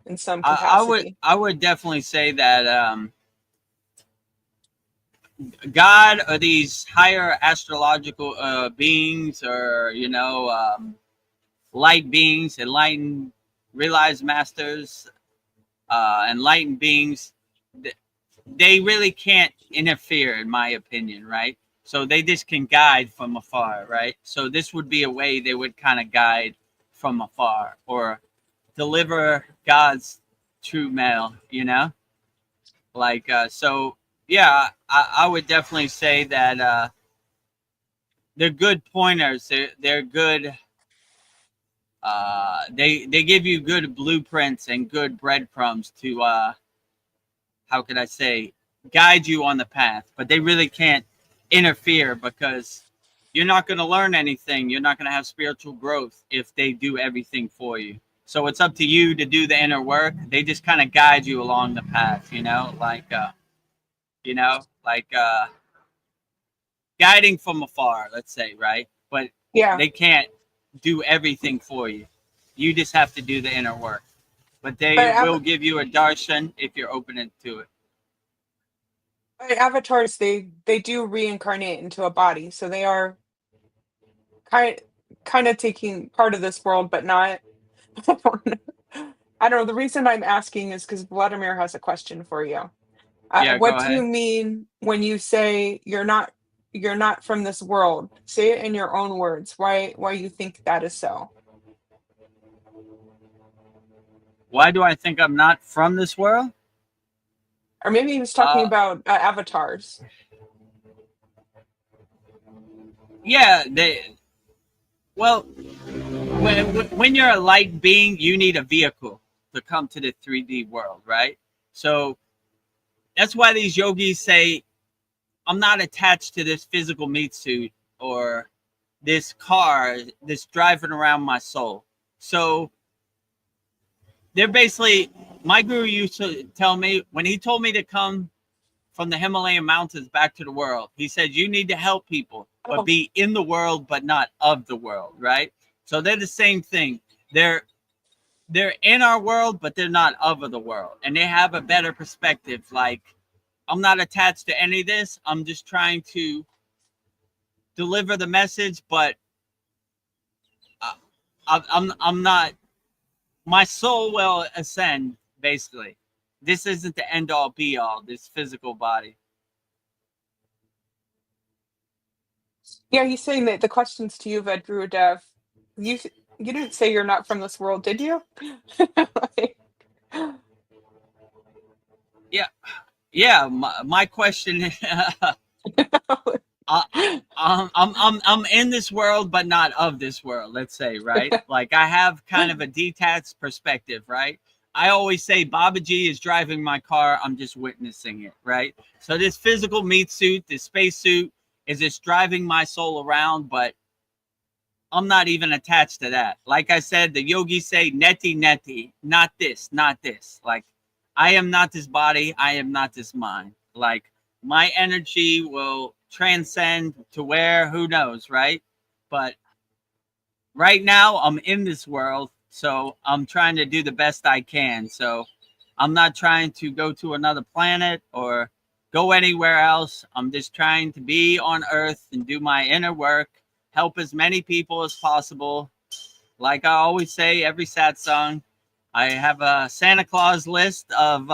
in some I would capacity. I would definitely say that God or these higher astrological beings, or light beings, enlightened, realized masters, enlightened beings, they really can't interfere, in my opinion, right? So they just can guide from afar, right? So this would be a way they would kind of guide from afar, or deliver God's true mail, so yeah, I would definitely say that they're good pointers. They're good. They give you good blueprints and good breadcrumbs to how could I say, guide you on the path. But they really can't interfere, because you're not going to learn anything. You're not going to have spiritual growth if they do everything for you. So it's up to you to do the inner work. They just kind of guide you along the path, like guiding from afar, let's say, right? But Yeah, they can't do everything for you. You just have to do the inner work. But but they will give you a darshan if you're open to it. avatars, they do reincarnate into a body, so they are kind kind of taking part of this world, but not. I don't know. I don't know. The reason I'm asking is because Vladimir has a question for you. Yeah, go What do you ahead. mean when you say you're not from this world? Say it in your own words. Why you think that is so? Why do I think I'm not from this world? Or maybe he was talking Uh, about avatars. yeah, well, when you're a light being, you need a vehicle to come to the 3D world, right? So that's why these yogis say, I'm not attached to this physical meat suit or this car that's driving around my soul. So they're basically, my guru used to tell me, when he told me to come from the Himalayan mountains back to the world, he said, you need to help people, but Oh, be in the world, but not of the world, right? So they're the same thing. They're in our world, but they're not of the world. And they have a better perspective. Like, I'm not attached to any of this. I'm just trying to deliver the message, but uh, I'm not, my soul will ascend, basically. This isn't the end all be all, this physical body. yeah, he's saying that the questions to you, Vedagurudev. You you didn't say you're not from this world, did you? Like, Yeah. Yeah. My question, I, I'm in this world, but not of this world. Let's say, right? Like, I have kind of a detached perspective, right? I always say Babaji is driving my car. I'm just witnessing it, right? So this physical meat suit, this space suit, is just driving my soul around, but I'm not even attached to that. Like I said, the yogis say neti neti, not this, not this. Like, I am not this body. I am not this mind. Like, my energy will transcend to where, who knows, right? But right now I'm in this world, so I'm trying to do the best I can. So I'm not trying to go to another planet or go anywhere else. I'm just trying to be on earth and do my inner work, help as many people as possible. Like I always say, every sad song, I have a Santa Claus list of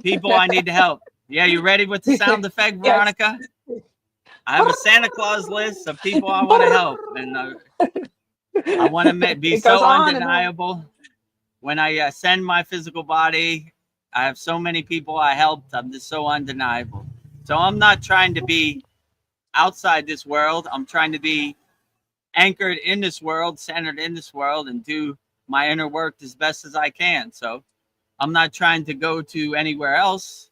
people I need to help. Yeah, you ready with the sound effect, yes. Veronica? I have a Santa Claus list of people I want to help, and I want to be It goes so on and on. undeniable. When I send my physical body, I have so many people I helped. I'm just so undeniable. So I'm not trying to be outside this world. I'm trying to be anchored in this world, centered in this world, and do my inner work as best as I can. So I'm not trying to go to anywhere else.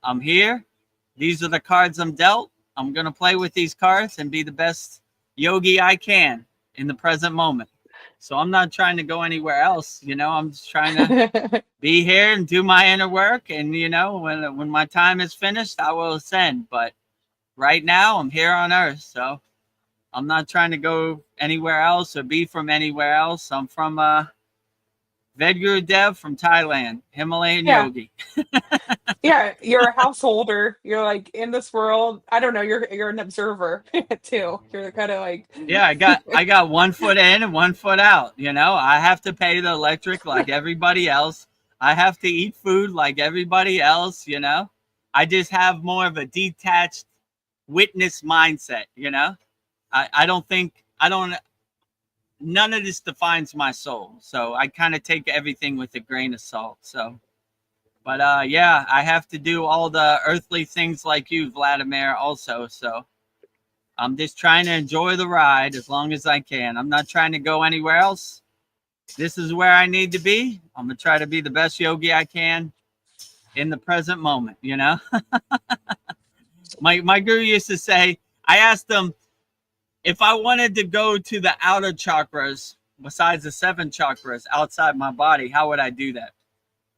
I'm here. These are the cards I'm dealt. I'm going to play with these cards and be the best yogi I can in the present moment. So I'm not trying to go anywhere else. I'm just trying to be here and do my inner work. And, when my time is finished, I will ascend. But right now, I'm here on earth. So I'm not trying to go anywhere else or be from anywhere else. I'm from Vedagurudev from Thailand, Himalayan Yeah. yogi. Yeah, you're a householder. You're like in this world. I don't know. You're an observer too. You're kind of like, Yeah, I got 1 foot in and 1 foot out. I have to pay the electric like everybody else. I have to eat food like everybody else. I just have more of a detached witness mindset. I don't think I don't none of this defines my soul. So I kind of take everything with a grain of salt. So, but yeah, I have to do all the earthly things like you, Vladimir, also. So I'm just trying to enjoy the ride as long as I can. I'm not trying to go anywhere else. This is where I need to be. I'm gonna try to be the best yogi I can in the present moment. My guru used to say, I asked him if I wanted to go to the outer chakras besides the 7 chakras outside my body, how would I do that?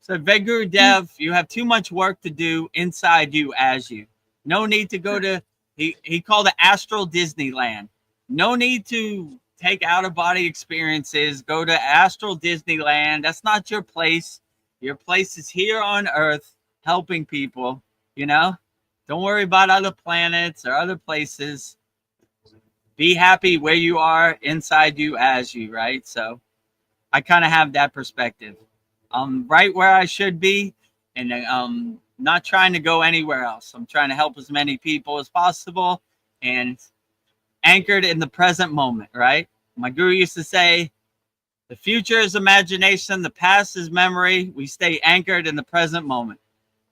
So Vedagurudev, you have too much work to do inside you as you. No need to go to, he called it astral Disneyland. No need to take out of body experiences, go to astral Disneyland. That's not your place. Your place is here on earth helping people, Don't worry about other planets or other places. Be happy where you are inside you as you, right? So I kind of have that perspective. I'm right where I should be, and not trying to go anywhere else. I'm trying to help as many people as possible and anchored in the present moment, right? My guru used to say, the future is imagination, the past is memory. We stay anchored in the present moment.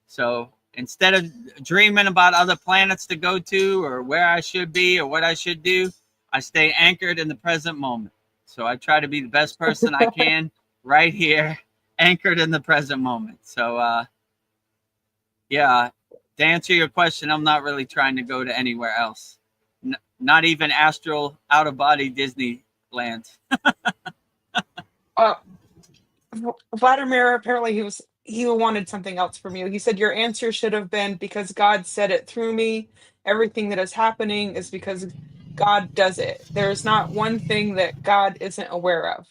So instead of dreaming about other planets to go to or where I should be or what I should do, I stay anchored in the present moment. So I try to be the best person I can right here, anchored in the present moment. So, yeah, to answer your question, I'm not really trying to go to anywhere else. Not even astral out of body Disneyland. uh, Vladimir. Apparently, he wanted something else from you. He said your answer should have been because God said it through me. Everything that is happening is because God does it. There's not one thing that God isn't aware of.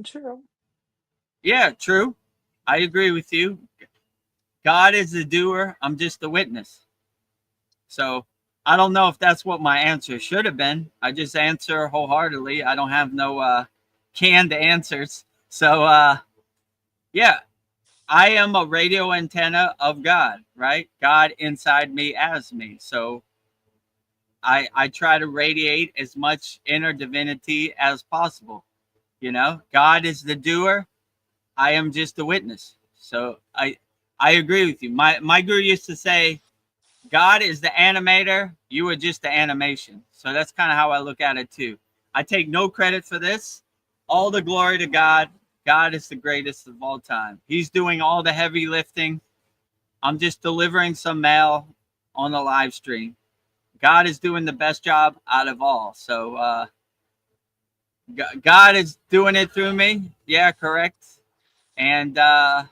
True. Yeah, true. I agree with you. God is the doer. I'm just the witness. So I don't know if that's what my answer should have been. I just answer wholeheartedly. I don't have no canned answers. So yeah, I am a radio antenna of God, right? God inside me as me. So I try to radiate as much inner divinity as possible. God is the doer. I am just a witness. So I agree with you. My guru used to say, God is the animator, you are just the animation. So that's kind of how I look at it too. I take no credit for this. All the glory to God. God is the greatest of all time. He's doing all the heavy lifting. I'm just delivering some mail on the live stream. God is doing the best job out of all. So God is doing it through me. Yeah, correct. And but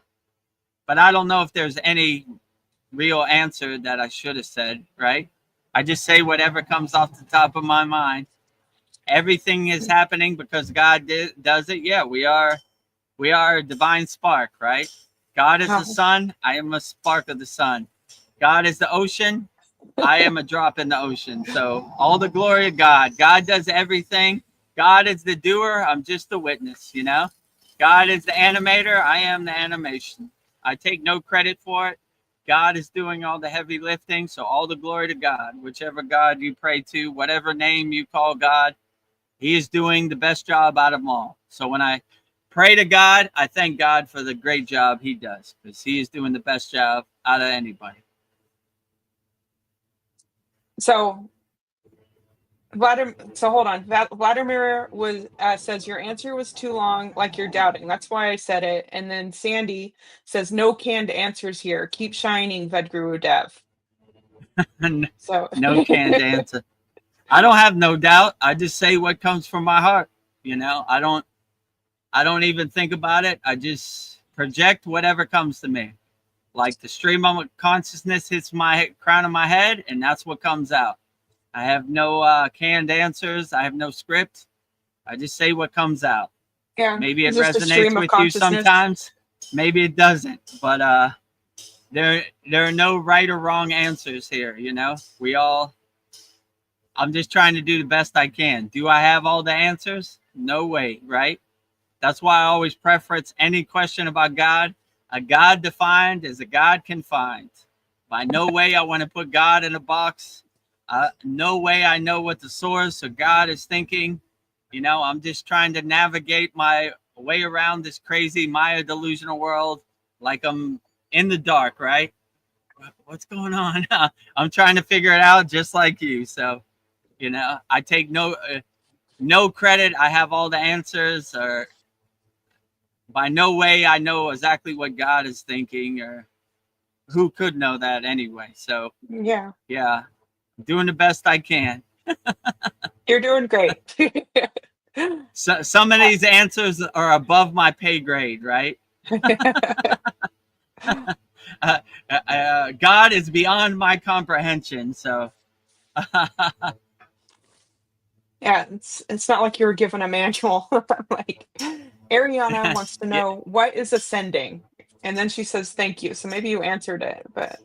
I don't know if there's any real answer that I should have said, right? I just say whatever comes off the top of my mind. Everything is happening because God does it. Yeah, we are a divine spark, right? God is the sun. I am a spark of the sun. God is the ocean. I am a drop in the ocean. So all the glory of God. God does everything. God is the doer. I'm just the witness, God is the animator. I am the animation. I take no credit for it. God is doing all the heavy lifting. So all the glory to God, whichever God you pray to, whatever name you call God, he is doing the best job out of them all. So when I pray to God, I thank God for the great job he does because he is doing the best job out of anybody. So Vladimir, so hold on. Vladimir was says your answer was too long, like you're doubting. That's why I said it. And then Sandy says no canned answers here. Keep shining, Vedagurudev. So No canned answer. I don't have no doubt. I just say what comes from my heart. I don't even think about it. I just project whatever comes to me. Like the stream of consciousness hits my crown of my head, and that's what comes out. I have no canned answers. I have no script. I just say what comes out. Yeah. Maybe it It's just a resonates stream of with you consciousness. sometimes. Maybe it doesn't. But there are no right or wrong answers here. You know, I'm just trying to do the best I can. Do I have all the answers? No way, right? That's why I always preference any question about God. A God defined is a God confined. By no way I want to put God in a box. No way I know what the source of God is thinking. You know, I'm just trying to navigate my way around this crazy Maya delusional world like I'm in the dark, right? What's going on? I'm trying to figure it out just like you. So, you know, I take no credit. I have all the answers, or by no way I know exactly what God is thinking, or who could know that anyway. So Yeah. yeah, doing the best I can. You're doing great. So some of these answers are above my pay grade, right? God is beyond my comprehension. So Yeah, it's not like you were given a manual. Like, Ariana wants to yeah, know what is ascending, and then she says thank you. So maybe you answered it, but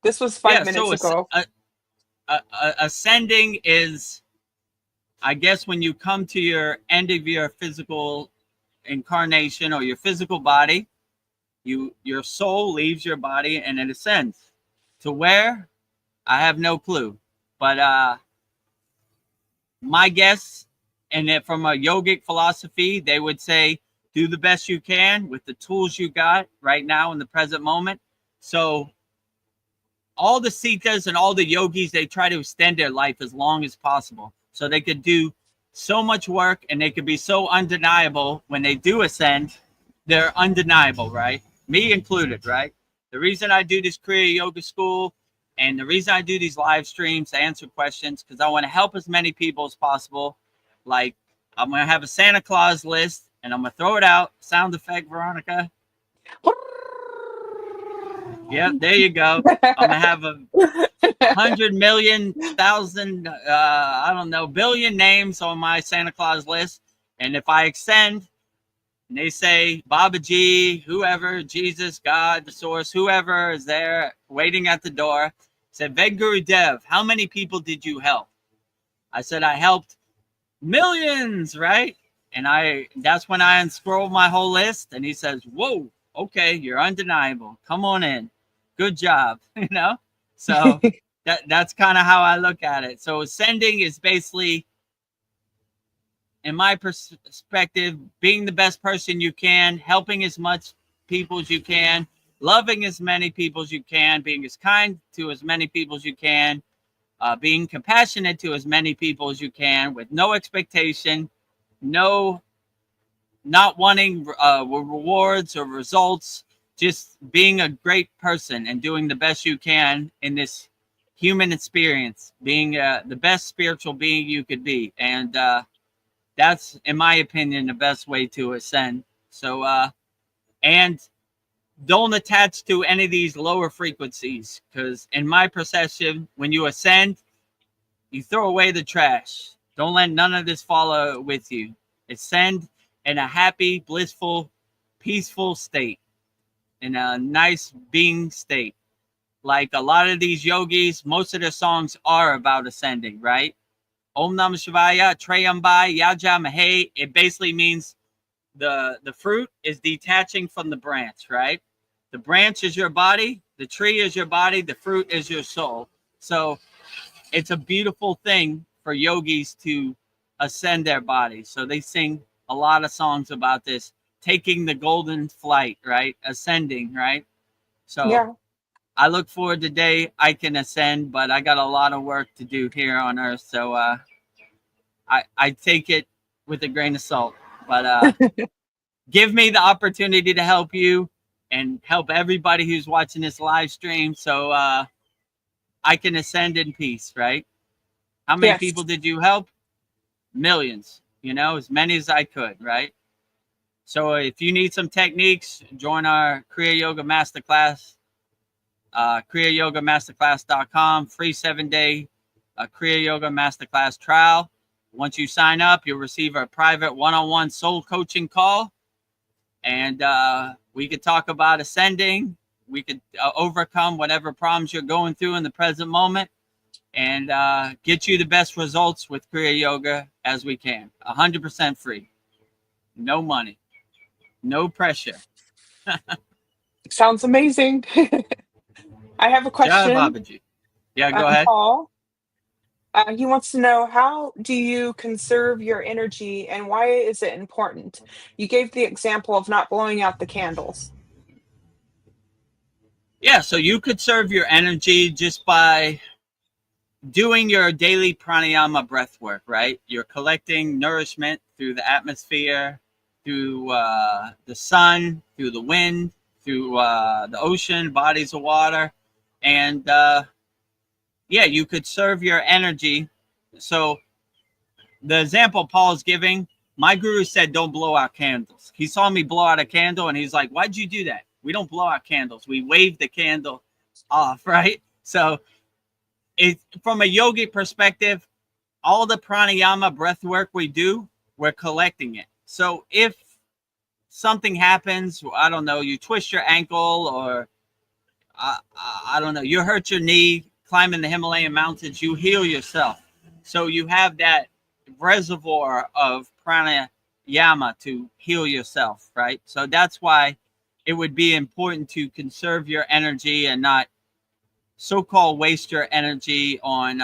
this was five yeah. minutes So ago. ascending is, I guess, when you come to your end of your physical incarnation or your physical body, your soul leaves your body and it ascends to where, I have no clue. But my guess, and it, from a yogic philosophy, they would say do the best you can with the tools you got right now in the present moment. So all the siddhas and all the yogis, they try to extend their life as long as possible so they could do so much work, and they could be so undeniable when they do ascend. They're undeniable, right? Me included, right? The reason I do this Kriya Yoga School and the reason I do these live streams to answer questions, because I want to help as many people as possible. Like, I'm going to have a Santa Claus list, and I'm going to throw it out. Sound effect, Veronica. Yeah, there you go. I'm going to have a 100,000,000, I don't know, billion names on my Santa Claus list. And if I extend and they say Babaji, whoever, Jesus, God, the source, whoever is there waiting at the door, said, Vedagurudev, how many people did you help? I said, I helped millions, right? And that's when I unscroll my whole list, and he says, whoa, okay, you're undeniable. Come on in. Good job. You know? So that's kind of how I look at it. So ascending is basically, in my perspective, being the best person you can, helping as much people as you can, loving as many people as you can, being as kind to as many people as you can, being compassionate to as many people as you can, with no expectation, no, not wanting rewards or results, just being a great person and doing the best you can in this human experience, being the best spiritual being you could be. And that's, in my opinion, the best way to ascend. So, and don't attach to any of these lower frequencies, because in my perception, when you ascend, you throw away the trash. Don't let none of this follow with you. Ascend in a happy, blissful, peaceful state, in a nice being state. Like a lot of these yogis, most of their songs are about ascending, right? Om Namah Shivaya, Trayambai, Yaja Mahe. It basically means the fruit is detaching from the branch, right? The branch is your body, the tree is your body, the fruit is your soul. So it's a beautiful thing for yogis to ascend their bodies. So they sing a lot of songs about this, taking the golden flight, right? Ascending, right? So Yeah. I look forward to the day I can ascend, but I got a lot of work to do here on earth. So I take it with a grain of salt. But give me the opportunity to help you and help everybody who's watching this live stream, so I can ascend in peace, right? How many Yes. people did you help? Millions, you know, as many as I could, right? So if you need some techniques, join our Kriya Yoga Masterclass, KriyaYogaMasterclass.com, free 7-day Kriya Yoga Masterclass trial. Once you sign up, you'll receive a private one-on-one soul coaching call. And we could talk about ascending. We could overcome whatever problems you're going through in the present moment, and get you the best results with Kriya Yoga as we can. 100% free. No money. No pressure. Sounds amazing. I have a Jai question. Babaji. Yeah, go ahead. Paul, he wants to know, how do you conserve your energy and why is it important? You gave the example of not blowing out the candles. Yeah, so you could serve your energy just by doing your daily pranayama breath work, right? You're collecting nourishment through the atmosphere, through the sun, through the wind, through the ocean, bodies of water. And yeah, you could serve your energy. So the example Paul's giving, my guru said, don't blow out candles. He saw me blow out a candle and he's like, why'd you do that? We don't blow out candles. We wave the candle off, right? So it's from a yogic perspective, all the pranayama breath work we do, we're collecting it. So if something happens, I don't know, you twist your ankle, or I don't know, you hurt your knee climbing the Himalayan mountains, you heal yourself. So you have that reservoir of pranayama to heal yourself, right? So that's why it would be important to conserve your energy and not so-called waste your energy on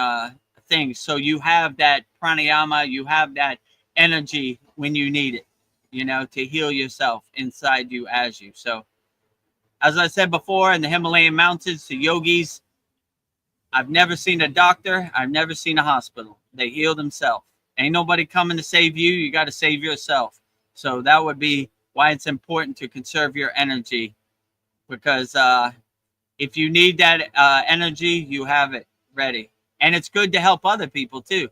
things. So you have that pranayama, you have that energy when you need it, you know, to heal yourself inside you as you. So as I said before, in the Himalayan mountains, the yogis, I've never seen a doctor. I've never seen a hospital. They heal themselves. Ain't nobody coming to save you. You got to save yourself. So that would be why it's important to conserve your energy, because if you need that energy, you have it ready. And it's good to help other people too.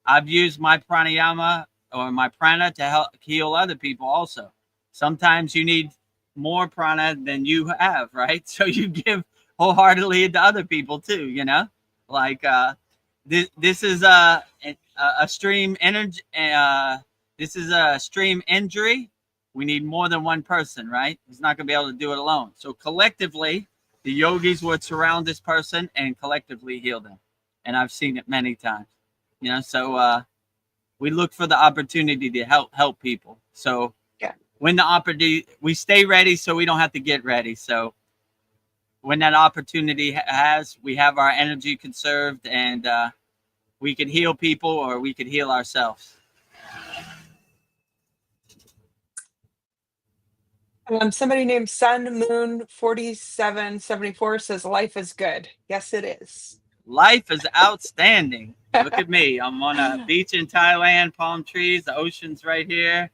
I've used my pranayama or my prana to help heal other people also. Sometimes you need more prana than you have, right? So you give wholeheartedly to other people too, you know? Like this is a stream energy. This is a stream injury. We need more than one person, right? He's not going to be able to do it alone. So collectively, the yogis would surround this person and collectively heal them. And I've seen it many times, you know? So we look for the opportunity to help people. So Yeah. when the opportunity, we stay ready so we don't have to get ready. So when that opportunity has, we have our energy conserved, and we could heal people or we could heal ourselves. Somebody named Sun Moon 4774 says life is good. Yes, it is. Life is outstanding. Look at me. I'm on a beach in Thailand, palm trees, the ocean's right here.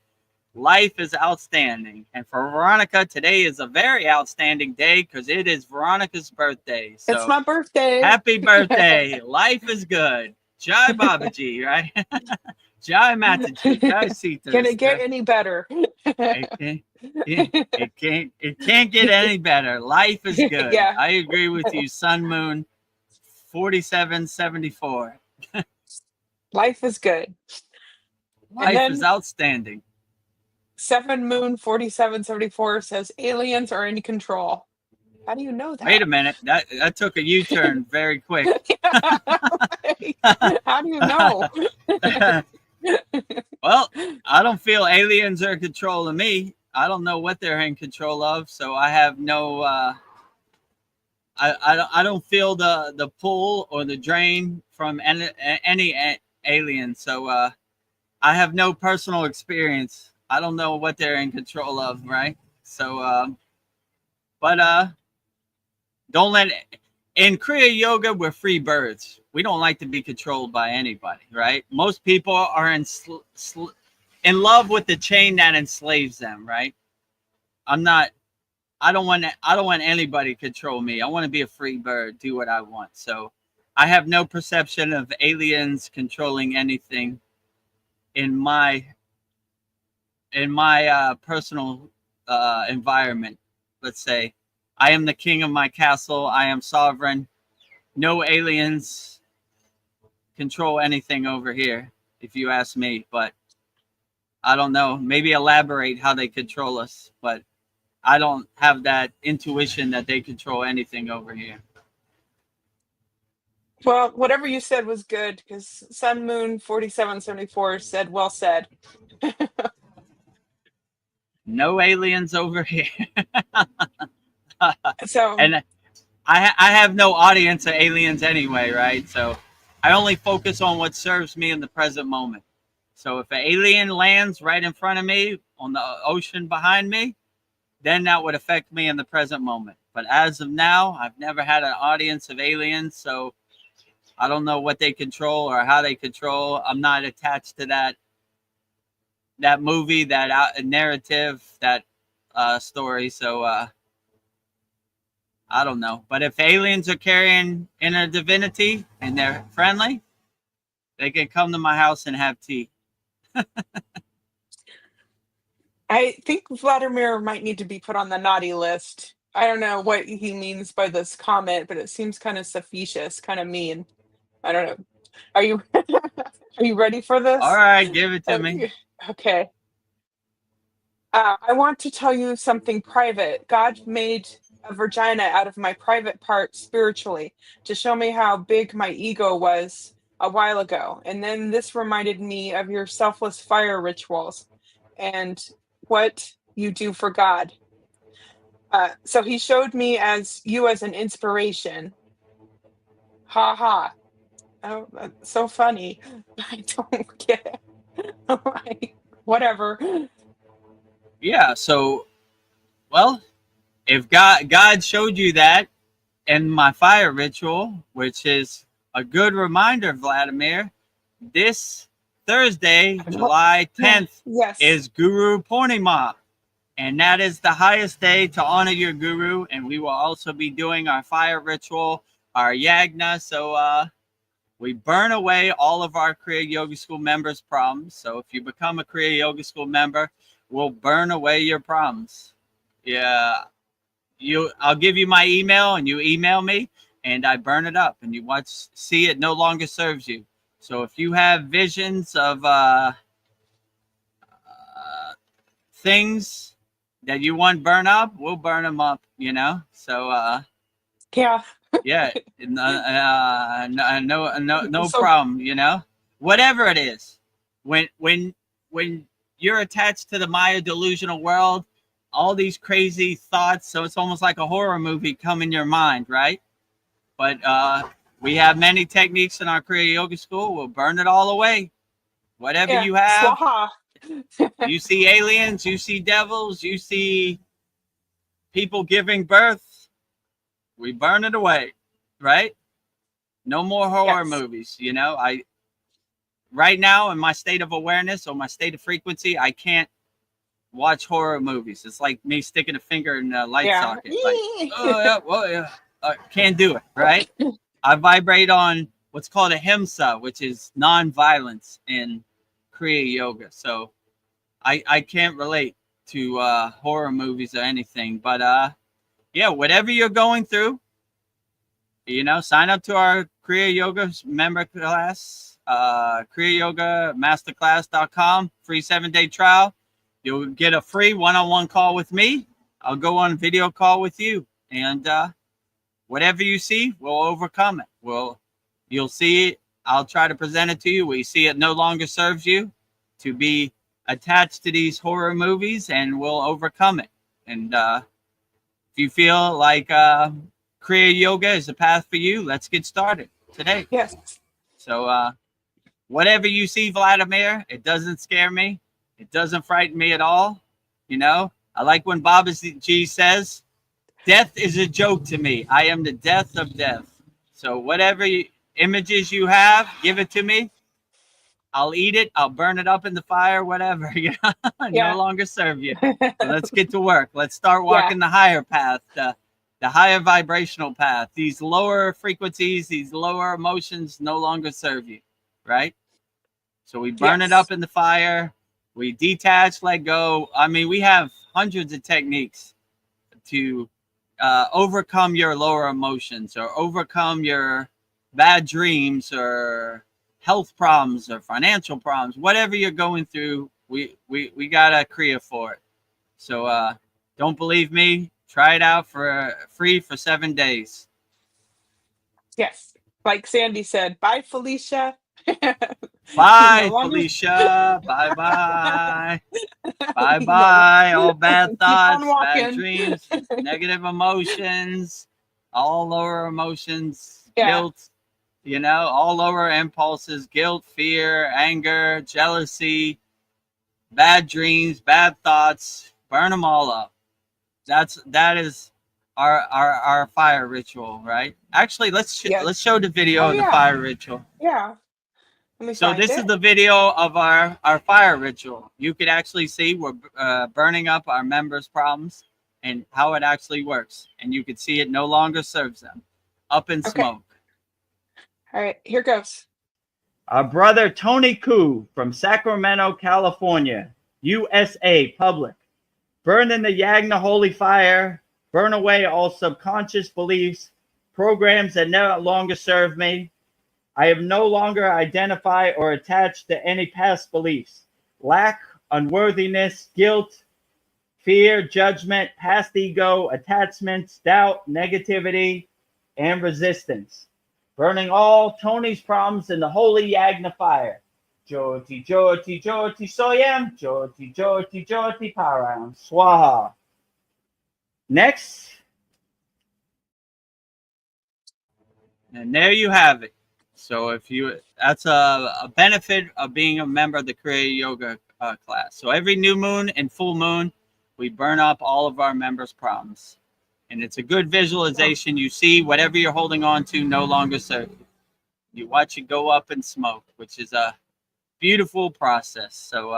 Life is outstanding. And for Veronica, today is a very outstanding day because it is Veronica's birthday. So It's my birthday. happy birthday. Life is good. Jai Babaji, right? Jai Mataji. Jai Sita. Can it get any better? It can't get any better. Life is good. Yeah. I agree with you. Sun Moon 4774. Life is good. Life is outstanding. 7 Moon 4774 says aliens are in control. How do you know that? Wait a minute. That took a U-turn very quick. How do you know? Well, I don't feel aliens are in control of me. I don't know what they're in control of, so I have no I don't feel the pull or the drain from any alien. So I have no personal experience. I don't know what they're in control of, right? So but don't let it, in Kriya Yoga, we're free birds. We don't like to be controlled by anybody, right? Most people are in love with the chain that enslaves them, right? I don't want anybody to control me. I want to be a free bird, do what I want. So I have no perception of aliens controlling anything in my personal environment. Let's say I am the king of my castle. I am sovereign. No aliens control anything over here. if you ask me. But I don't know. Maybe elaborate how they control us. But I don't have that intuition that they control anything over here. Well, whatever you said was good because Sun Moon 4774 said, well said. No aliens over here. So, And I have no audience of aliens anyway, right? So I only focus on what serves me in the present moment. So if an alien lands right in front of me on the ocean behind me, then that would affect me in the present moment. But as of now, I've never had an audience of aliens, so I don't know what they control or how they control. I'm not attached to that movie, that narrative, that story. So I don't know. But if aliens are carrying inner divinity and they're friendly, they can come to my house and have tea. I think Vladimir might need to be put on the naughty list. I don't know what he means by this comment, but it seems kind of facetious, kind of mean. I don't know. Are you are you ready for All this? right, give it to me. Okay. I want to tell you something private. God made a vagina out of my private part spiritually to show me how big my ego was a while ago. And then this reminded me of your selfless fire rituals and what you do for God. So he showed me as you as an inspiration. Ha ha. Oh, that's so funny. I don't get it. Whatever. Yeah. So, well, if God showed you that in my fire ritual, which is a good reminder, Vladimir, this Thursday, July 10th, Yes. is Guru Purnima. And that is the highest day to honor your guru. And we will also be doing our fire ritual, our yagna. So we burn away all of our Kriya Yoga School members' problems. So if you become a Kriya Yoga School member, we'll burn away your problems. Yeah. I'll give you my email and you email me and I burn it up and you see it no longer serves you. So if you have visions of things that you want burn up, we'll burn them up, So Yeah. yeah, no So problem, Whatever it is. When you're attached to the Maya delusional world, all these crazy thoughts, so it's almost like a horror movie come in your mind, right? But we have many techniques in our Kriya Yoga School. We'll burn it all away. Whatever yeah, you have, swaha. you see aliens, you see devils, you see people giving birth, we burn it away, right? No more horror Yes. movies. I right now in my state of awareness or my state of frequency, I can't watch horror movies. It's like me sticking a finger in a light Yeah. socket. Like, oh yeah, well yeah, can't do it, right? I vibrate on what's called a himsa, which is non-violence in Kriya Yoga. So I can't relate to horror movies or anything. But yeah, whatever you're going through, sign up to our Kriya Yoga member class, KriyaYogaMasterclass.com, free 7-day trial. You'll get a free one-on-one call with me. I'll go on video call with you. And whatever you see, we'll overcome it. You'll see it. I'll try to present it to you. We see it no longer serves you to be attached to these horror movies, and we'll overcome it. And if you feel like Kriya Yoga is a path for you, let's get started today. Yes. So whatever you see, Vladimir, it doesn't scare me. It doesn't frighten me at all. I like when Babaji says, death is a joke to me. I am the death of death. So whatever images you have, give it to me. I'll eat it. I'll burn it up in the fire, whatever. No longer serve you. So let's get to work. Let's start walking the higher path, the higher vibrational path. These lower frequencies, these lower emotions no longer serve you, right? So we burn it up in the fire. We detach, let go. I mean, we have hundreds of techniques to overcome your lower emotions or overcome your bad dreams or health problems or financial problems, whatever you're going through, we got a Kriya for it. So don't believe me? Try it out for free for 7 days. Yes. Like Sandy said, bye, Felicia. No Bye, longer. Felicia. Bye bye. Bye No. bye. All bad Keep on thoughts, bad walking. dreams, negative emotions, all lower emotions, Yeah. guilt, all lower impulses, guilt, fear, anger, jealousy, bad dreams, bad thoughts. Burn them all up. That is our fire ritual, right? Actually, let's Yes. show the video Oh of the yeah. fire ritual. Yeah. Let me So find this is it. the video of our fire ritual. You could actually see we're burning up our members' problems and how it actually works. And you could see it no longer serves them. Up in Okay. smoke. All right. Here goes. Our brother Tony Koo from Sacramento, California, USA, public. Burn in the Yagna holy fire. Burn away all subconscious beliefs, programs that no longer serve me. I am no longer identified or attached to any past beliefs. Lack, unworthiness, guilt, fear, judgment, past ego, attachments, doubt, negativity, and resistance. Burning all Tony's problems in the holy Yagna fire. Jyoti, Jyoti, Jyoti, Soyam, Jyoti, Jyoti, Jyoti, Param, Swaha. Next. And there you have it. So that's a benefit of being a member of the Kriya Yoga class. So every new moon and full moon, we burn up all of our members' problems. And it's a good visualization. You see whatever you're holding on to no longer serves you. You watch it go up in smoke, which is a beautiful process. So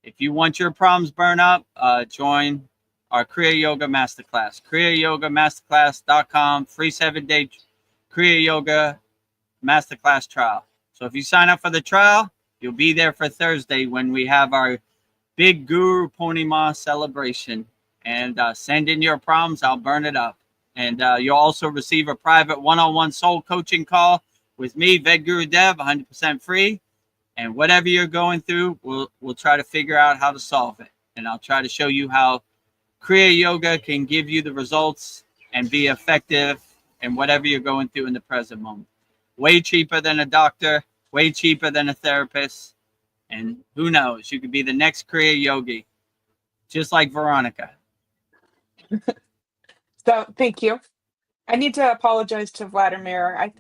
if you want your problems burned up, join our Kriya Yoga Masterclass. KriyaYogaMasterclass.com, free 7-day Kriya Yoga Masterclass trial. So if you sign up for the trial, you'll be there for Thursday when we have our big Guru Purnima celebration. And send in your problems, I'll burn it up. And you'll also receive a private one-on-one soul coaching call with me, Vedagurudev, 100% free. And whatever you're going through, we'll try to figure out how to solve it. And I'll try to show you how Kriya Yoga can give you the results and be effective in whatever you're going through in the present moment. Way cheaper than a doctor, way cheaper than a therapist. And who knows, you could be the next Kriya Yogi, just like Veronica. So thank you. I need to apologize to Vladimir.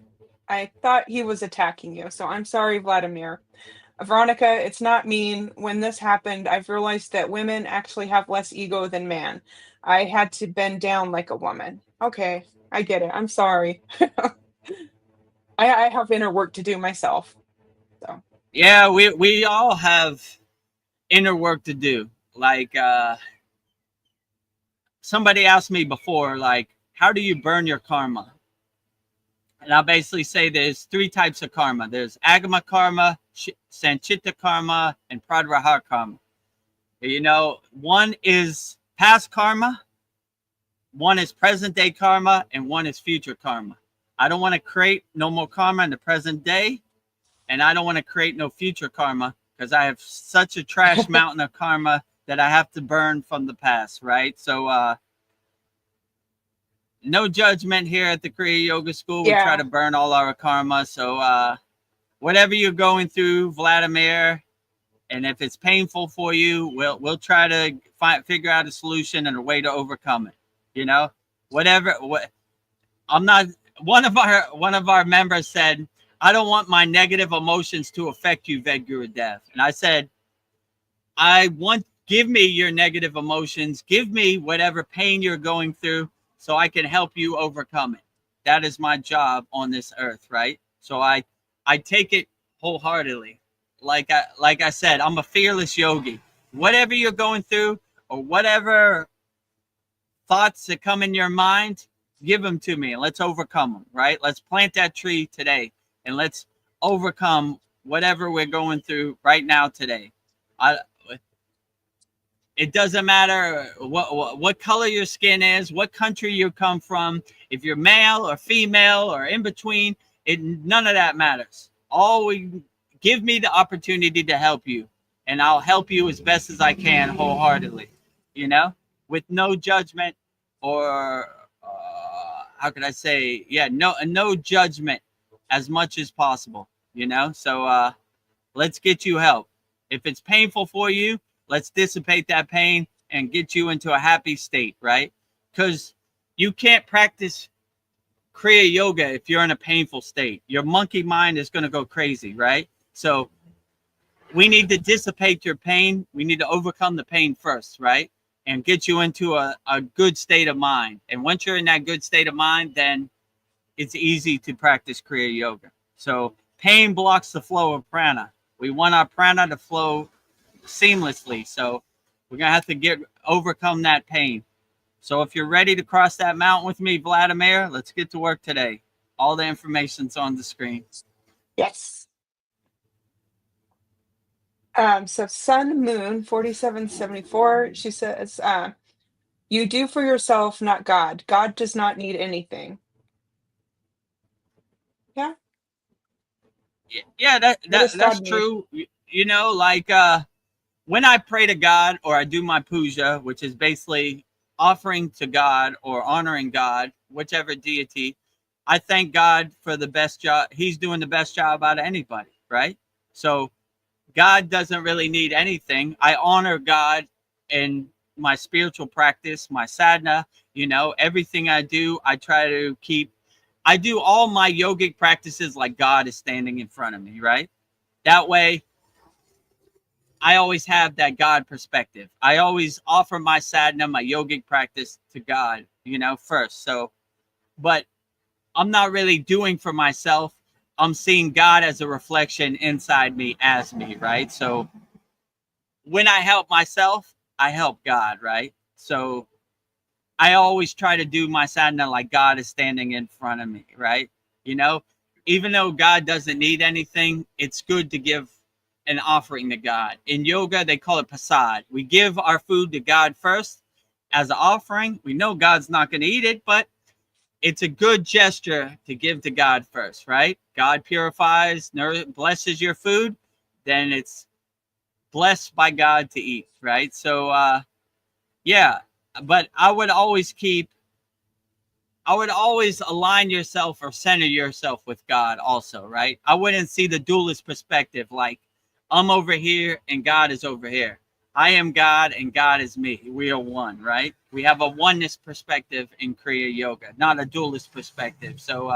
I thought he was attacking you, so I'm sorry, Vladimir. Veronica, it's not mean. When this happened, I've realized that women actually have less ego than man. I had to bend down like a woman. Okay, I get it. I'm sorry. I have inner work to do myself. So Yeah, we all have inner work to do. Like somebody asked me before, like, how do you burn your karma? And I'll basically say there's 3 types of karma. There's agama karma, sanchita karma, and pradraha karma. One is past karma, one is present day karma, and one is future karma. I don't want to create no more karma in the present day, and I don't want to create no future karma because I have such a trash mountain of karma that I have to burn from the past, right? So no judgment here at the Kriya Yoga School. We try to burn all our karma. So whatever you're going through, Vladimir, and if it's painful for you, we'll try to figure out a solution and a way to overcome it. I'm not. One of our members said, "I don't want my negative emotions to affect you, Vedagurudev." And I said, give me your negative emotions. Give me whatever pain you're going through so I can help you overcome it. That is my job on this earth, right? So I take it wholeheartedly. Like I said, I'm a fearless yogi. Whatever you're going through or whatever thoughts that come in your mind, give them to me and let's overcome them, right? Let's plant that tree today and let's overcome whatever we're going through right now today. It doesn't matter what color your skin is, what country you come from, if you're male or female or in between, none of that matters. always give me the opportunity to help you, and I'll help you as best as I can wholeheartedly, you know, with no judgment or how can I say, yeah, no judgment as much as possible, you know. So let's get you help. If it's painful for you, let's dissipate that pain and get you into a happy state, right? Because you can't practice Kriya Yoga if you're in a painful state. Your monkey mind is going to go crazy, right? So we need to dissipate your pain. We need to overcome the pain first, right? And get you into a good state of mind. And once you're in that good state of mind, then it's easy to practice Kriya Yoga. So pain blocks the flow of prana. We want our prana to flow seamlessly. So we're going to have to overcome that pain. So if you're ready to cross that mountain with me, Vladimir, let's get to work today. All the information's on the screen. Yes. So Sun Moon 4774, she says, you do for yourself, not God. God does not need anything. Yeah. Yeah, that's true. You know, like when I pray to God or I do my puja, which is basically offering to God or honoring God, whichever deity, I thank God for the best job. He's doing the best job out of anybody, right? So God doesn't really need anything. I honor God in my spiritual practice, my sadhana, you know, everything I do, I try to keep. I do all my yogic practices like God is standing in front of me, right? That way, I always have that God perspective. I always offer my sadhana, my yogic practice to God, you know, first. So, but I'm not really doing for myself. I'm seeing God as a reflection inside me as me, right? So when I help myself, I help God, right? So I always try to do my sadhana like God is standing in front of me, right? You know, even though God doesn't need anything, it's good to give an offering to God. In yoga, they call it prasad. We give our food to God first as an offering. We know God's not going to eat it, but it's a good gesture to give to God first, right? God purifies, blesses your food, then it's blessed by God to eat, right? So, yeah, but I would always align yourself or center yourself with God also, right? I wouldn't see the dualist perspective like I'm over here and God is over here. I am God and God is me. We are one, right? We have a oneness perspective in Kriya Yoga, not a dualist perspective. So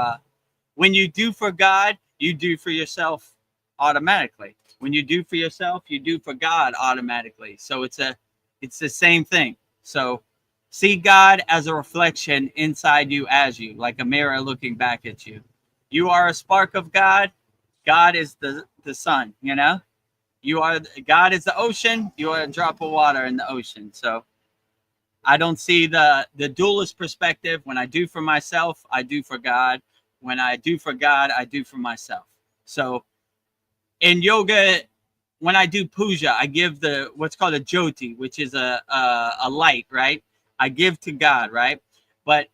when you do for God, you do for yourself automatically. When you do for yourself, you do for God automatically. So it's the same thing. So see God as a reflection inside you as you, like a mirror looking back at you. You are a spark of God. God is the sun, you know? God is the ocean. You are a drop of water in the ocean. So I don't see the dualist perspective. When I do for myself, I do for God. When I do for God, I do for myself. So in yoga, when I do puja, I give what's called a jyoti, which is a light, right? I give to God, right? But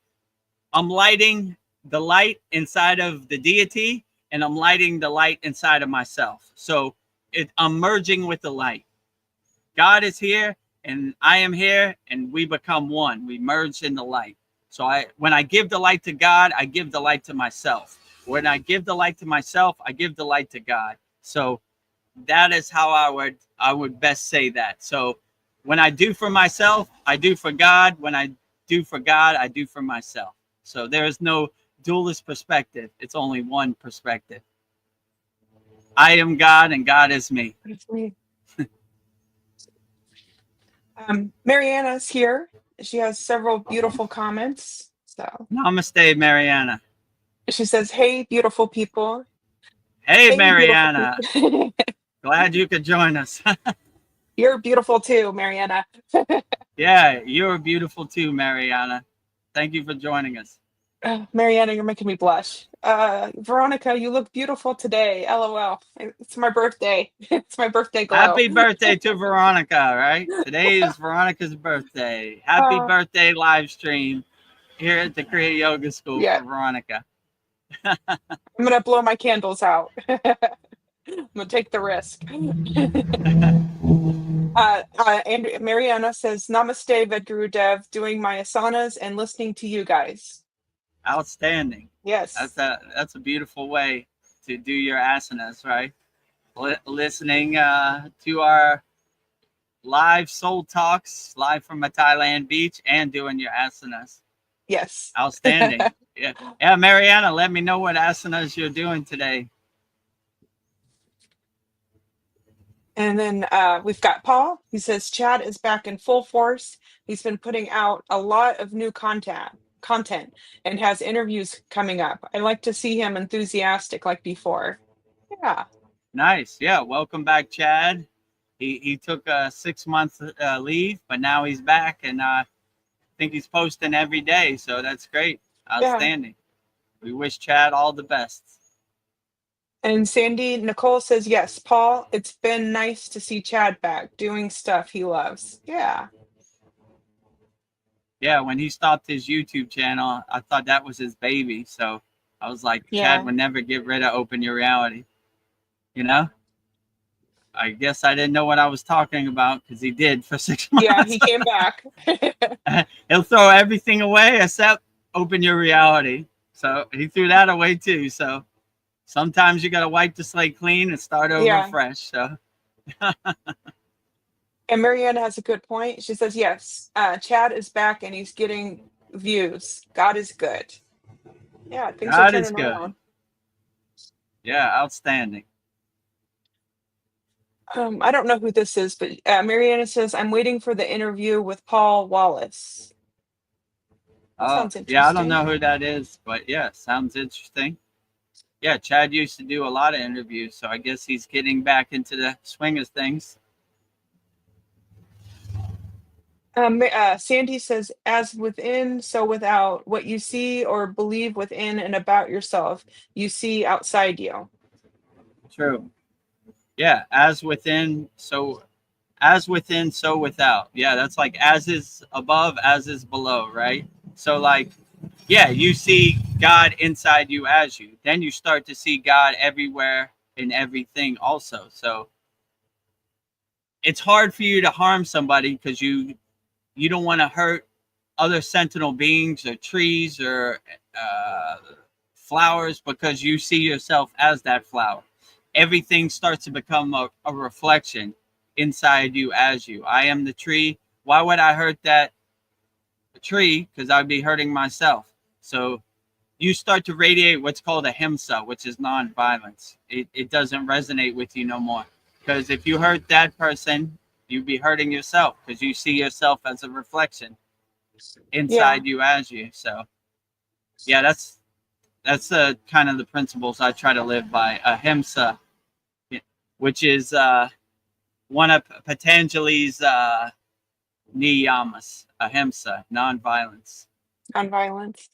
I'm lighting the light inside of the deity, and I'm lighting the light inside of myself. So I'm merging with the light. God is here, and I am here, and we become one. We merge in the light. So when I give the light to God, I give the light to myself. When I give the light to myself, I give the light to God. So that is how I would best say that. So when I do for myself, I do for God. When I do for God, I do for myself. So there is no dualist perspective. It's only one perspective. I am God and God is me. It's me. Mariana's here. She has several beautiful comments. So Namaste, Mariana. she says, "Hey, beautiful people." Hey, Hey, Mariana. beautiful. Glad you could join us. You're beautiful too, Mariana. Yeah, you're beautiful too, Mariana. Thank you for joining us. Mariana, you're making me blush. Veronica, you look beautiful today. LOL. It's my birthday. It's my birthday glow. Happy birthday to Veronica, right? Today is Veronica's birthday. Happy birthday live stream here at the Kriya Yoga School for Veronica. I'm gonna blow my candles out. I'm gonna take the risk. And Mariana says, Namaste, Vedagurudev, doing my asanas and listening to you guys. Outstanding. Yes. That's a beautiful way to do your asanas, right? Listening to our live soul talks live from a Thailand beach and doing your asanas. Yes. Outstanding. Yeah, Mariana, let me know what asanas you're doing today. And then we've got Paul. He says Chad is back in full force. He's been putting out a lot of new content and has interviews coming up. I like to see him enthusiastic like before. Yeah. Nice. Yeah, welcome back, Chad. He took a 6 month leave, but now he's back, and I think he's posting every day, so that's great. Outstanding. Yeah. We wish Chad all the best. And Sandy Nicole says, yes, Paul, it's been nice to see Chad back doing stuff he loves. Yeah. Yeah, when he stopped his YouTube channel, I thought that was his baby. So I was like, Chad would never get rid of Open Your Reality. You know? I guess I didn't know what I was talking about because he did for 6 months. Yeah, he came back. He'll throw everything away except Open Your Reality. So he threw that away too. So sometimes you got to wipe the slate clean and start over fresh. So. And Marianne has a good point. She says, yes, Chad is back and he's getting views. God is good. Yeah, things are turning around. Yeah, outstanding. I don't know who this is, but Mariana says, I'm waiting for the interview with Paul Wallace. That sounds interesting. Yeah, I don't know who that is, but yeah, sounds interesting. Yeah, Chad used to do a lot of interviews, so I guess he's getting back into the swing of things. Sandy says, as within, so without. What you see or believe within and about yourself, you see outside you. True. Yeah, as within, so without. Yeah, that's like as is above, as is below, right? So like, yeah, you see God inside you as you. Then you start to see God everywhere in everything also. So it's hard for you to harm somebody because you don't want to hurt other sentinel beings or trees or flowers because you see yourself as that flower. Everything starts to become a reflection inside you as you. I am the tree. Why would I hurt that tree? Because I'd be hurting myself. So you start to radiate what's called a himsa, which is non-violence. It doesn't resonate with you no more. Because if you hurt that person, you'd be hurting yourself because you see yourself as a reflection inside you as you. So yeah, that's kind of the principles I try to live by. Ahimsa, which is one of Patanjali's niyamas. Ahimsa, non-violence. Non-violence.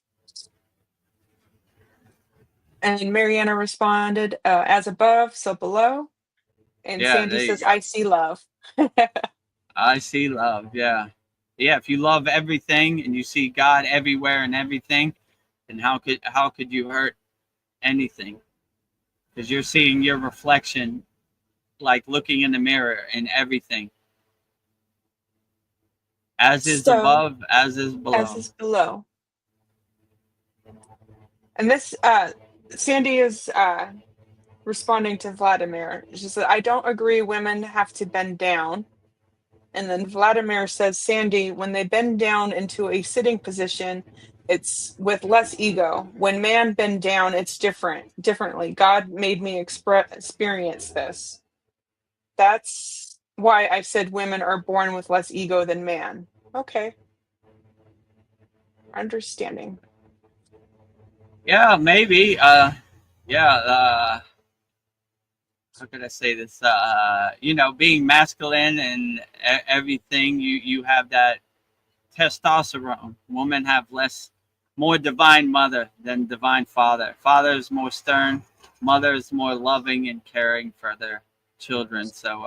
And Mariana responded, as above, so below. And Sandy says, I see love. I see love. Yeah. Yeah. If you love everything and you see God everywhere and everything, then how could you hurt anything? Because you're seeing your reflection, like looking in the mirror and everything. As is above, as is below. As is below. And this, Sandy is responding to Vladimir. She said, I don't agree women have to bend down. And then Vladimir says, Sandy, when they bend down into a sitting position, it's with less ego. When man bend down, it's differently. God made me experience this. That's why I said women are born with less ego than man. Okay. Understanding. Yeah, maybe. How could I say this? Being masculine and everything, you have that testosterone. Women have more divine mother than divine father. Father is more stern. Mother is more loving and caring for their children. So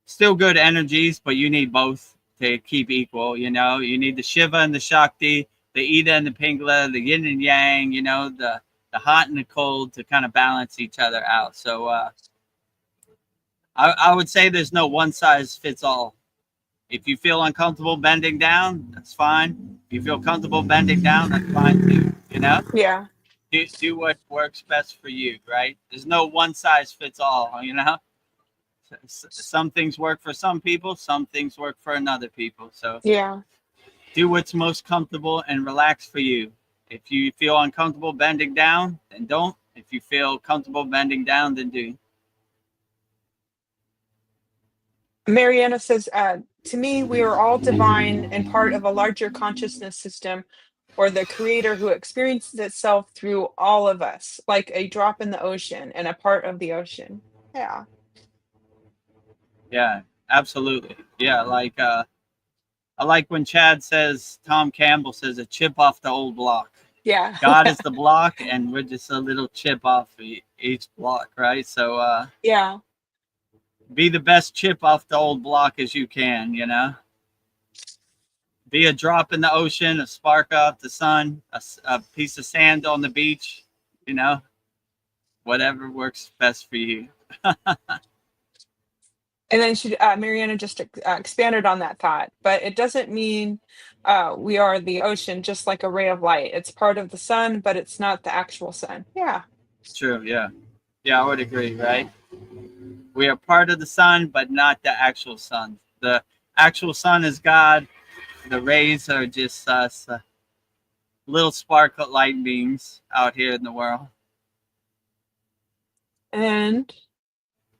still good energies, but you need both to keep equal. You need the Shiva and the Shakti, the Ida and the Pingala, the yin and yang, the hot and the cold to kind of balance each other out. So I would say there's no one size fits all. If you feel uncomfortable bending down, that's fine. If you feel comfortable bending down, that's fine too. Yeah. Do what works best for you, right? There's no one size fits all. Some things work for some people, some things work for another people. So Yeah. do what's most comfortable and relax for you. If you feel uncomfortable bending down, then don't. If you feel comfortable bending down, then do. Mariana says, to me, we are all divine and part of a larger consciousness system or the creator who experiences itself through all of us, like a drop in the ocean and a part of the ocean. Yeah. Yeah, absolutely. Yeah, like I like when Tom Campbell says, a chip off the old block. Yeah. God is the block, and we're just a little chip off each block, right? So yeah. be the best chip off the old block as you can, Be a drop in the ocean, a spark off the sun, a piece of sand on the beach, whatever works best for you. And then Mariana just expanded on that thought, but it doesn't mean we are the ocean, just like a ray of light. It's part of the sun, but it's not the actual sun. Yeah. True. Yeah. Yeah, I would agree, right? We are part of the sun, but not the actual sun. The actual sun is God. The rays are just us, little sparkle light beams out here in the world. And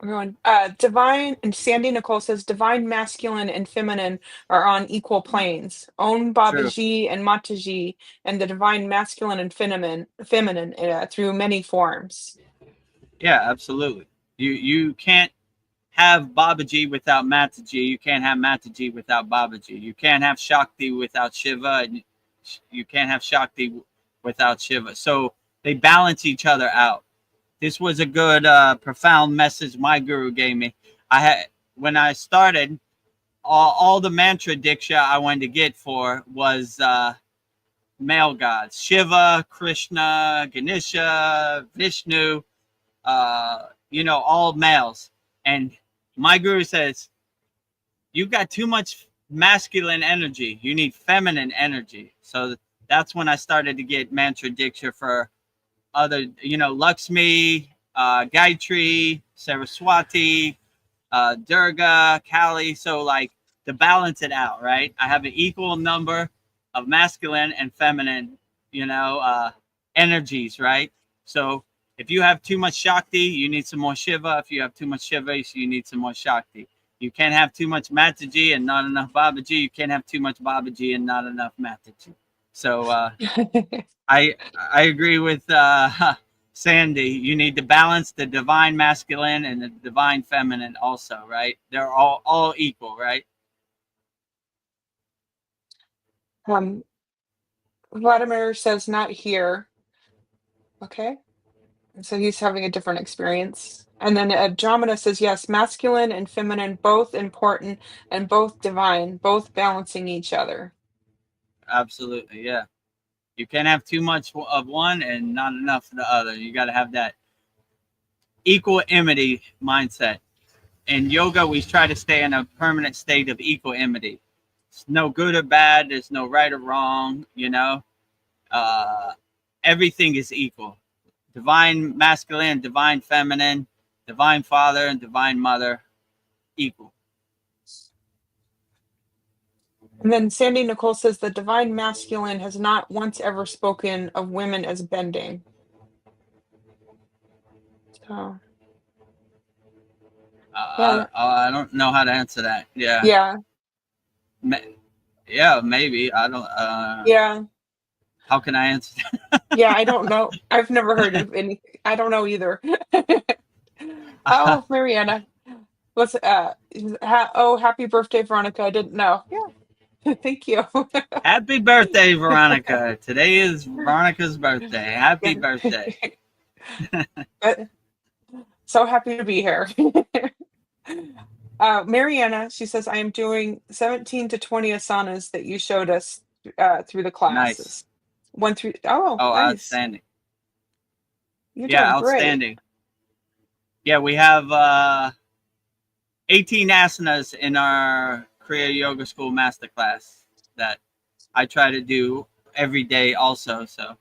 we're going divine, and Sandy Nicole says divine masculine and feminine are on equal planes. Om Babaji and Mataji, and the divine masculine and feminine through many forms. Yeah, absolutely. You can't have Babaji without Mataji. You can't have Mataji without Babaji. You can't have Shakti without Shiva, and you can't have Shakti without Shiva. So they balance each other out. This was a good, profound message my guru gave me. When I started, all the mantra diksha I wanted to get for was male gods: Shiva, Krishna, Ganesha, Vishnu. All males. And my guru says, you've got too much masculine energy. You need feminine energy. So that's when I started to get mantra diksha for other, Lakshmi, Gayatri, Saraswati, Durga, Kali. So like to balance it out, right? I have an equal number of masculine and feminine, energies, right? So if you have too much Shakti, you need some more Shiva. If you have too much Shiva, you need some more Shakti. You can't have too much Mataji and not enough Babaji. You can't have too much Babaji and not enough Mataji. So I agree with Sandy. You need to balance the divine masculine and the divine feminine also, right? They're all equal, right? Vladimir says not here. Okay. So he's having a different experience. And then Andromeda says, yes, masculine and feminine, both important and both divine, both balancing each other. Absolutely, yeah. You can't have too much of one and not enough of the other. You got to have that equanimity mindset. In yoga, we try to stay in a permanent state of equanimity. It's no good or bad. There's no right or wrong, everything is equal. Divine masculine, divine feminine, divine father and divine mother, equal. And then Sandy Nicole says the divine masculine has not once ever spoken of women as bending. So I don't know how to answer that. Yeah. Yeah. Yeah, maybe. I don't. Yeah. How can I answer that? Yeah, I don't know. I've never heard of any. I don't know either. Oh, Mariana. What's happy birthday, Veronica. I didn't know. Yeah. Thank you. Happy birthday, Veronica. Today is Veronica's birthday. Happy birthday. So happy to be here. Mariana, she says, I am doing 17 to 20 asanas that you showed us through the Nice. classes. 1 through. Oh, Oh, nice. outstanding. You're Yeah, doing great. outstanding. Yeah, we have 18 asanas in our Kriya Yoga School Masterclass that I try to do every day also. So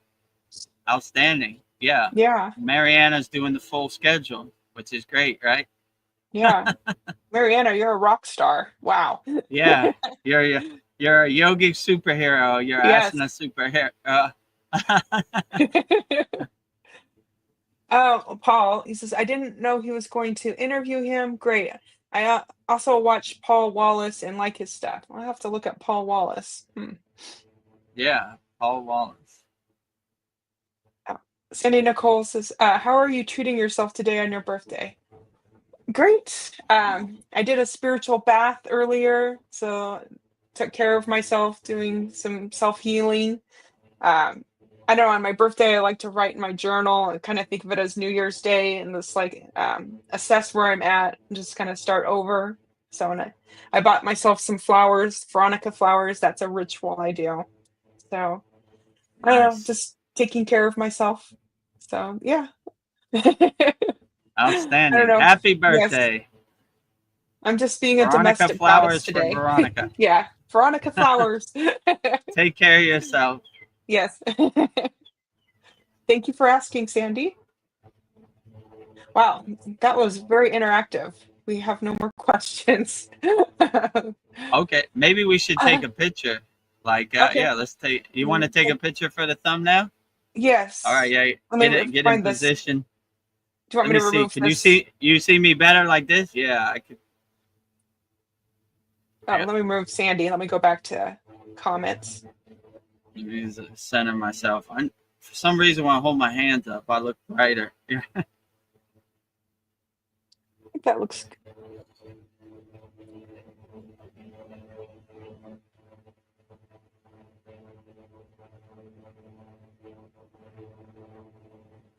outstanding. Yeah. Yeah, Mariana's doing the full schedule, which is great, right? yeah. Mariana, you're a rock star. Wow. Yeah. You're a yogic superhero. You're Yes. asana superhero. Oh, Paul, he says, I didn't know he was going to interview him. Great. I also watch Paul Wallace and like his stuff. I'll have to look at Paul Wallace. Yeah, Paul Wallace. Sandy Nicole says, how are you treating yourself today on your birthday? Great. I did a spiritual bath earlier, so took care of myself, doing some self-healing. I don't know, on my birthday, I like to write in my journal and kind of think of it as New Year's Day and just like assess where I'm at and just kind of start over. So and I bought myself some flowers, Veronica flowers. That's a ritual I do. So I don't know, Nice. just taking care of myself. So yeah. I don't Outstanding. know. Happy Yes, birthday. I'm just being a Veronica domestic goddess flowers for today. Veronica. Yeah, Veronica flowers. Take care of yourself. Yes. Thank you for asking, Sandy. Wow, that was very interactive. We have no more questions. Okay, maybe we should take a picture. Like, Okay. yeah, let's take. You want to take a picture for the thumbnail? Yes. All right, yeah. Let me Get in find this. position. Do you want Let me me to see. remove Can this? you see me better like this? Yeah, I could. Oh, let me remove Sandy. Let me go back to comments. Let me center myself. For some reason, when I hold my hands up, I look brighter. Yeah. I think that looks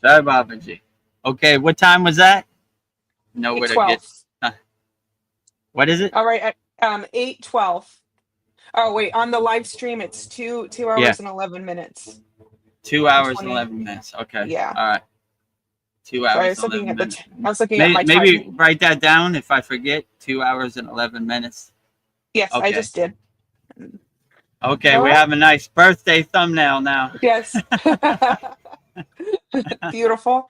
Jai Babaji. Okay, what time was that? Know where to 8:12. get. What is it? All right, 8:12. Oh wait, on the live stream it's 2 Yeah. hours and 11 minutes. 2 hours and 20. 11 minutes. Okay. Yeah. All right. 2 Sorry, I hours was and looking 11 at the minutes. I was looking at my Maybe time. write that down if I forget. 2 hours and 11 minutes. Yes, I Okay. just did. Okay, All we right. have a nice birthday thumbnail now. Yes. Beautiful.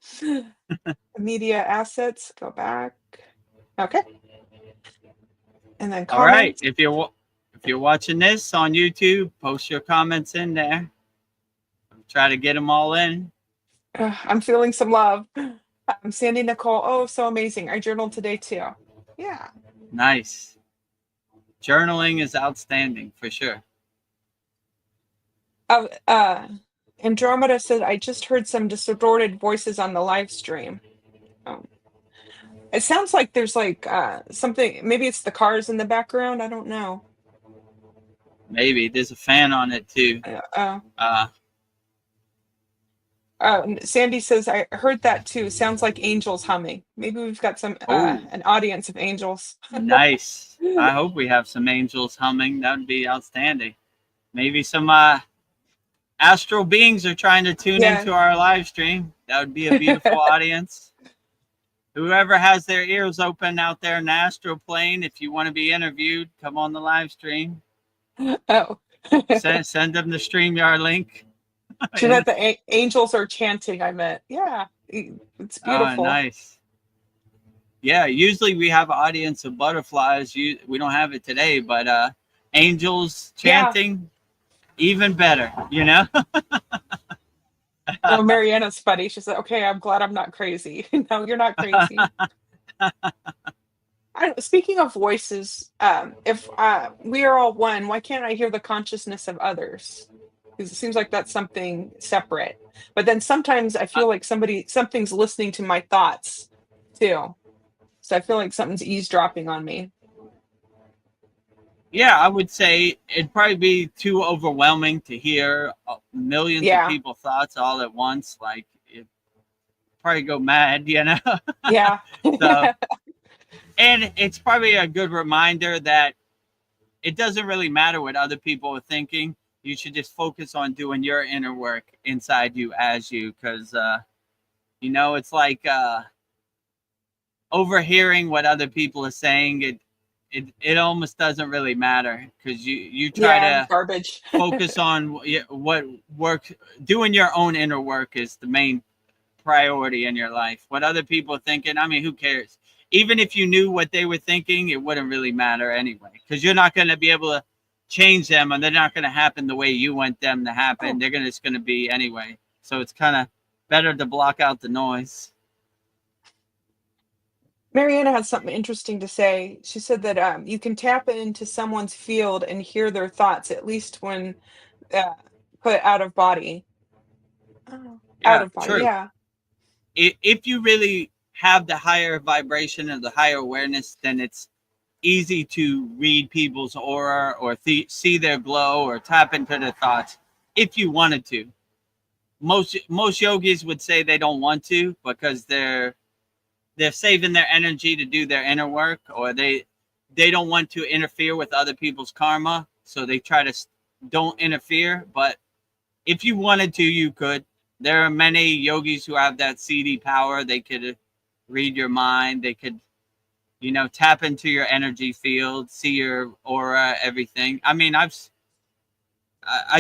Media assets, go back. Okay. And then All right. comments. If you're watching this on YouTube, post your comments in there. Try to get them all in. I'm feeling some love. Sandy Nicole. Oh, so amazing. I journaled today too. Yeah. Nice. Journaling is outstanding for sure. Andromeda said, I just heard some distorted voices on the live stream. It sounds like there's like something, maybe it's the cars in the background. I don't know. Maybe there's a fan on it too. Sandy says, I heard that too. Sounds like angels humming. Maybe we've got some an audience of angels. Nice. I hope we have some angels humming. That would be outstanding. Maybe some astral beings are trying to tune into our live stream. That would be a beautiful audience. Whoever has their ears open out there in the astral plane, if you want to be interviewed, come on the live stream. Oh. Send them the StreamYard link. She meant the angels are chanting, I meant. Yeah, it's beautiful. Oh, nice. Yeah, usually we have an audience of butterflies. We don't have it today, but angels chanting, even better, you know? Oh, Mariana's funny. She said, okay, I'm glad I'm not crazy. No, you're not crazy. Speaking of voices, if we are all one, why can't I hear the consciousness of others? Because it seems like that's something separate. But then sometimes I feel like something's listening to my thoughts too. So I feel like something's eavesdropping on me. Yeah, I would say it'd probably be too overwhelming to hear millions of people's thoughts all at once. Like, it'd probably go mad, you know? Yeah. So, and it's probably a good reminder that it doesn't really matter what other people are thinking. you should just focus on doing your inner work inside you as you, because it's like overhearing what other people are saying. It almost doesn't really matter, because you try Yeah, to garbage. focus on what work. Doing your own inner work is the main priority in your life. What other people are thinking, I mean, who cares? Even if you knew what they were thinking, it wouldn't really matter anyway, because you're not going to be able to change them, and they're not going to happen the way you want them to happen. They're just going to be anyway. So it's kind of better to block out the noise. Mariana had something interesting to say. She said that you can tap into someone's field and hear their thoughts, at least when uh, put out of body. Oh, out Yeah, of body, true. yeah. If you really have the higher vibration and the higher awareness, then it's easy to read people's aura or see their glow or tap into their thoughts if you wanted to. Most yogis would say they don't want to, because they're saving their energy to do their inner work, or they don't want to interfere with other people's karma, so they try to don't interfere. But if you wanted to, you could. There are many yogis who have that CD power. They could read your mind. They could, tap into your energy field, see your aura, everything. I mean, I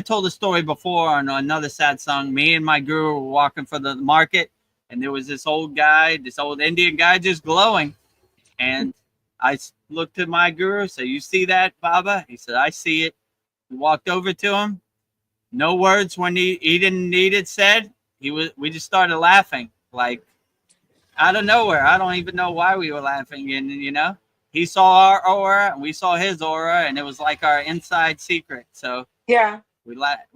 told a story before on another sad song. Me and my guru were walking for the market, and there was this old Indian guy, just glowing. And I looked at my guru, said, "You see that, Baba?" He said, "I see it." We walked over to him. No words when he didn't need it said. We just started laughing, like out of nowhere. I don't even know why we were laughing. And he saw our aura and we saw his aura, and it was like our inside secret. So Yeah, we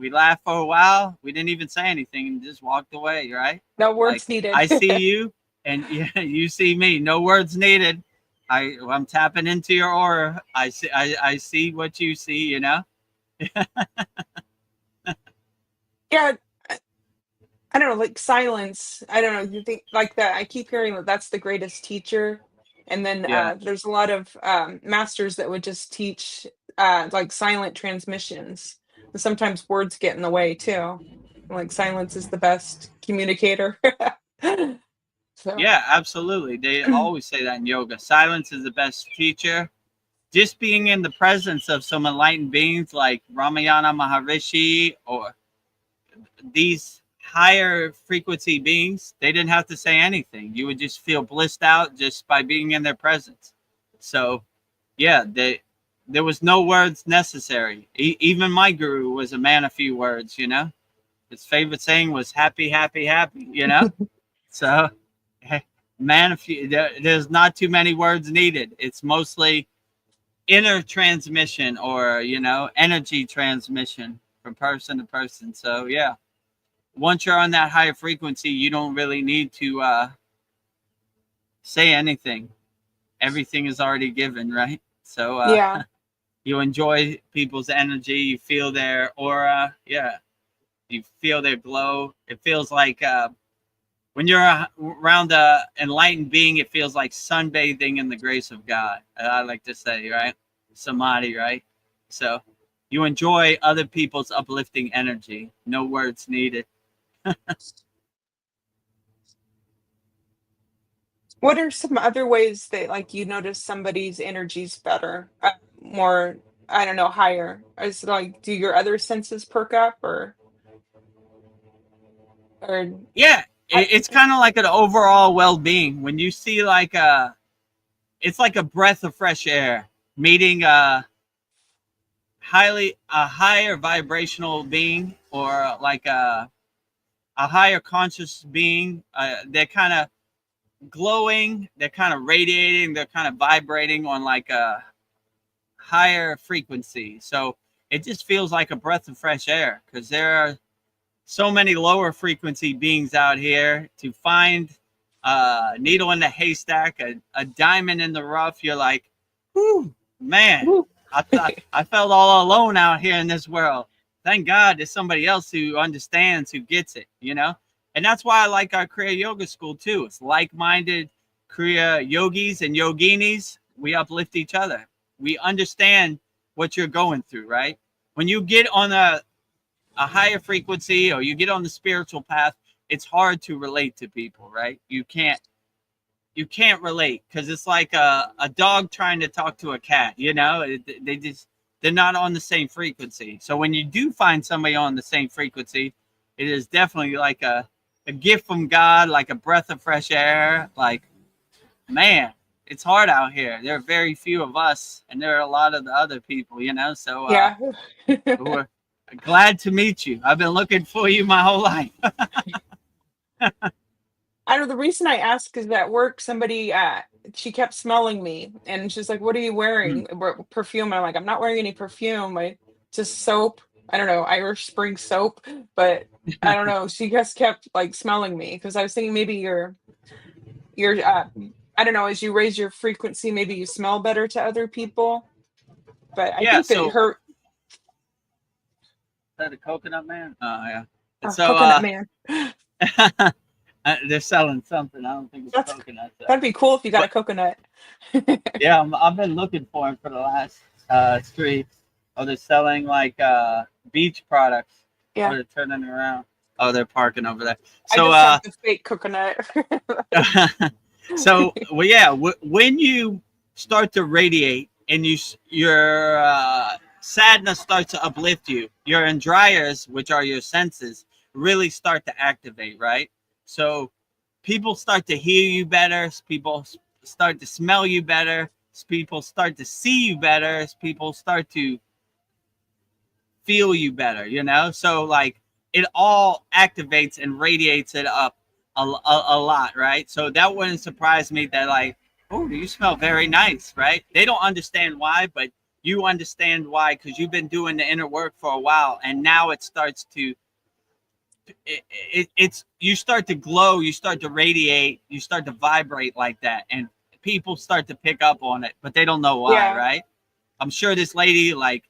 laughed for a while. We didn't even say anything and just walked away, right? no Like, words needed. I see you and you see me. No words needed. I'm tapping into your aura. I see what you see, Yeah, I don't know, like silence. I don't know. You think like that? I keep hearing that that's the greatest teacher, and then Yeah. there's a lot of masters that would just teach like silent transmissions. And sometimes words get in the way too. Like silence is the best communicator. So Yeah, absolutely. They always say that in yoga. Silence is the best teacher. Just being in the presence of some enlightened beings like Ramayana Maharishi or these higher frequency beings, they didn't have to say anything. You would just feel blissed out just by being in their presence. So, yeah, there was no words necessary. Even my guru was a man of few words, His favorite saying was happy, happy, happy, So, man, there's not too many words needed. It's mostly inner transmission or, energy transmission from person to person. So, yeah, once you're on that higher frequency, you don't really need to say anything. Everything is already given, right? So, yeah, you enjoy people's energy. You feel their aura. Yeah. You feel their glow. It feels like when you're around an enlightened being, it feels like sunbathing in the grace of God. I like to say, right? Samadhi, right? So you enjoy other people's uplifting energy. No words needed. what are some other ways that like you notice somebody's energy's better, more? I don't know, higher. Is it like do your other senses perk up or Yeah, I, it's kind of like an overall well-being when you see like it's like a breath of fresh air meeting a higher vibrational being, or like a higher conscious being. They're kind of glowing, they're kind of radiating, they're kind of vibrating on like a higher frequency. So it just feels like a breath of fresh air, because there are so many lower frequency beings out here. To find a needle in the haystack, a diamond in the rough, you're like, whew, man, woo. I felt all alone out here in this world. Thank God there's somebody else who understands, who gets it, And that's why I like our Kriya Yoga School too. It's like-minded Kriya yogis and yoginis. We uplift each other. We understand what you're going through, right? When you get on a higher frequency or you get on the spiritual path, it's hard to relate to people, right? You can't relate because it's like a dog trying to talk to a cat, you know. They're not on the same frequency. So when you do find somebody on the same frequency, it is definitely like a gift from God, like a breath of fresh air. Like, man, it's hard out here. There are very few of us, and there are a lot of the other people, you know. So Yeah. we're glad to meet you. I've been looking for you my whole life. I know the reason I asked is at work, somebody, she kept smelling me and she's like, "What are you wearing?" Perfume. And I'm like, "I'm not wearing any perfume. I just soap. I don't know, Irish Spring soap." But I don't know. She just kept like smelling me because I was thinking maybe you're, I don't know, as you raise your frequency, maybe you smell better to other people. But I Yeah. think that So is her that a coconut man? Oh yeah. And oh, so coconut man. they're selling something. I don't think it's That's coconut though. that'd be cool if you got a But coconut. yeah, I've been looking for them for the last street. Oh, they're selling like beach products. Oh, Yeah, they're turning around. Oh, they're parking over there. I So just got the fake coconut. so well, yeah. When you start to radiate and your sadness starts to uplift you, your dryers, which are your senses, really start to activate, right? So people start to hear you better. People start to smell you better. People start to see you better. People start to feel you better, you know? So like it all activates and radiates it up a lot, right? So that wouldn't surprise me that like, oh, you smell very nice, right? They don't understand why, but you understand why because you've been doing the inner work for a while, and now it starts to it's you start to glow, you start to radiate, you start to vibrate like that, and people start to pick up on it, but they don't know why, Yeah, right? I'm sure this lady like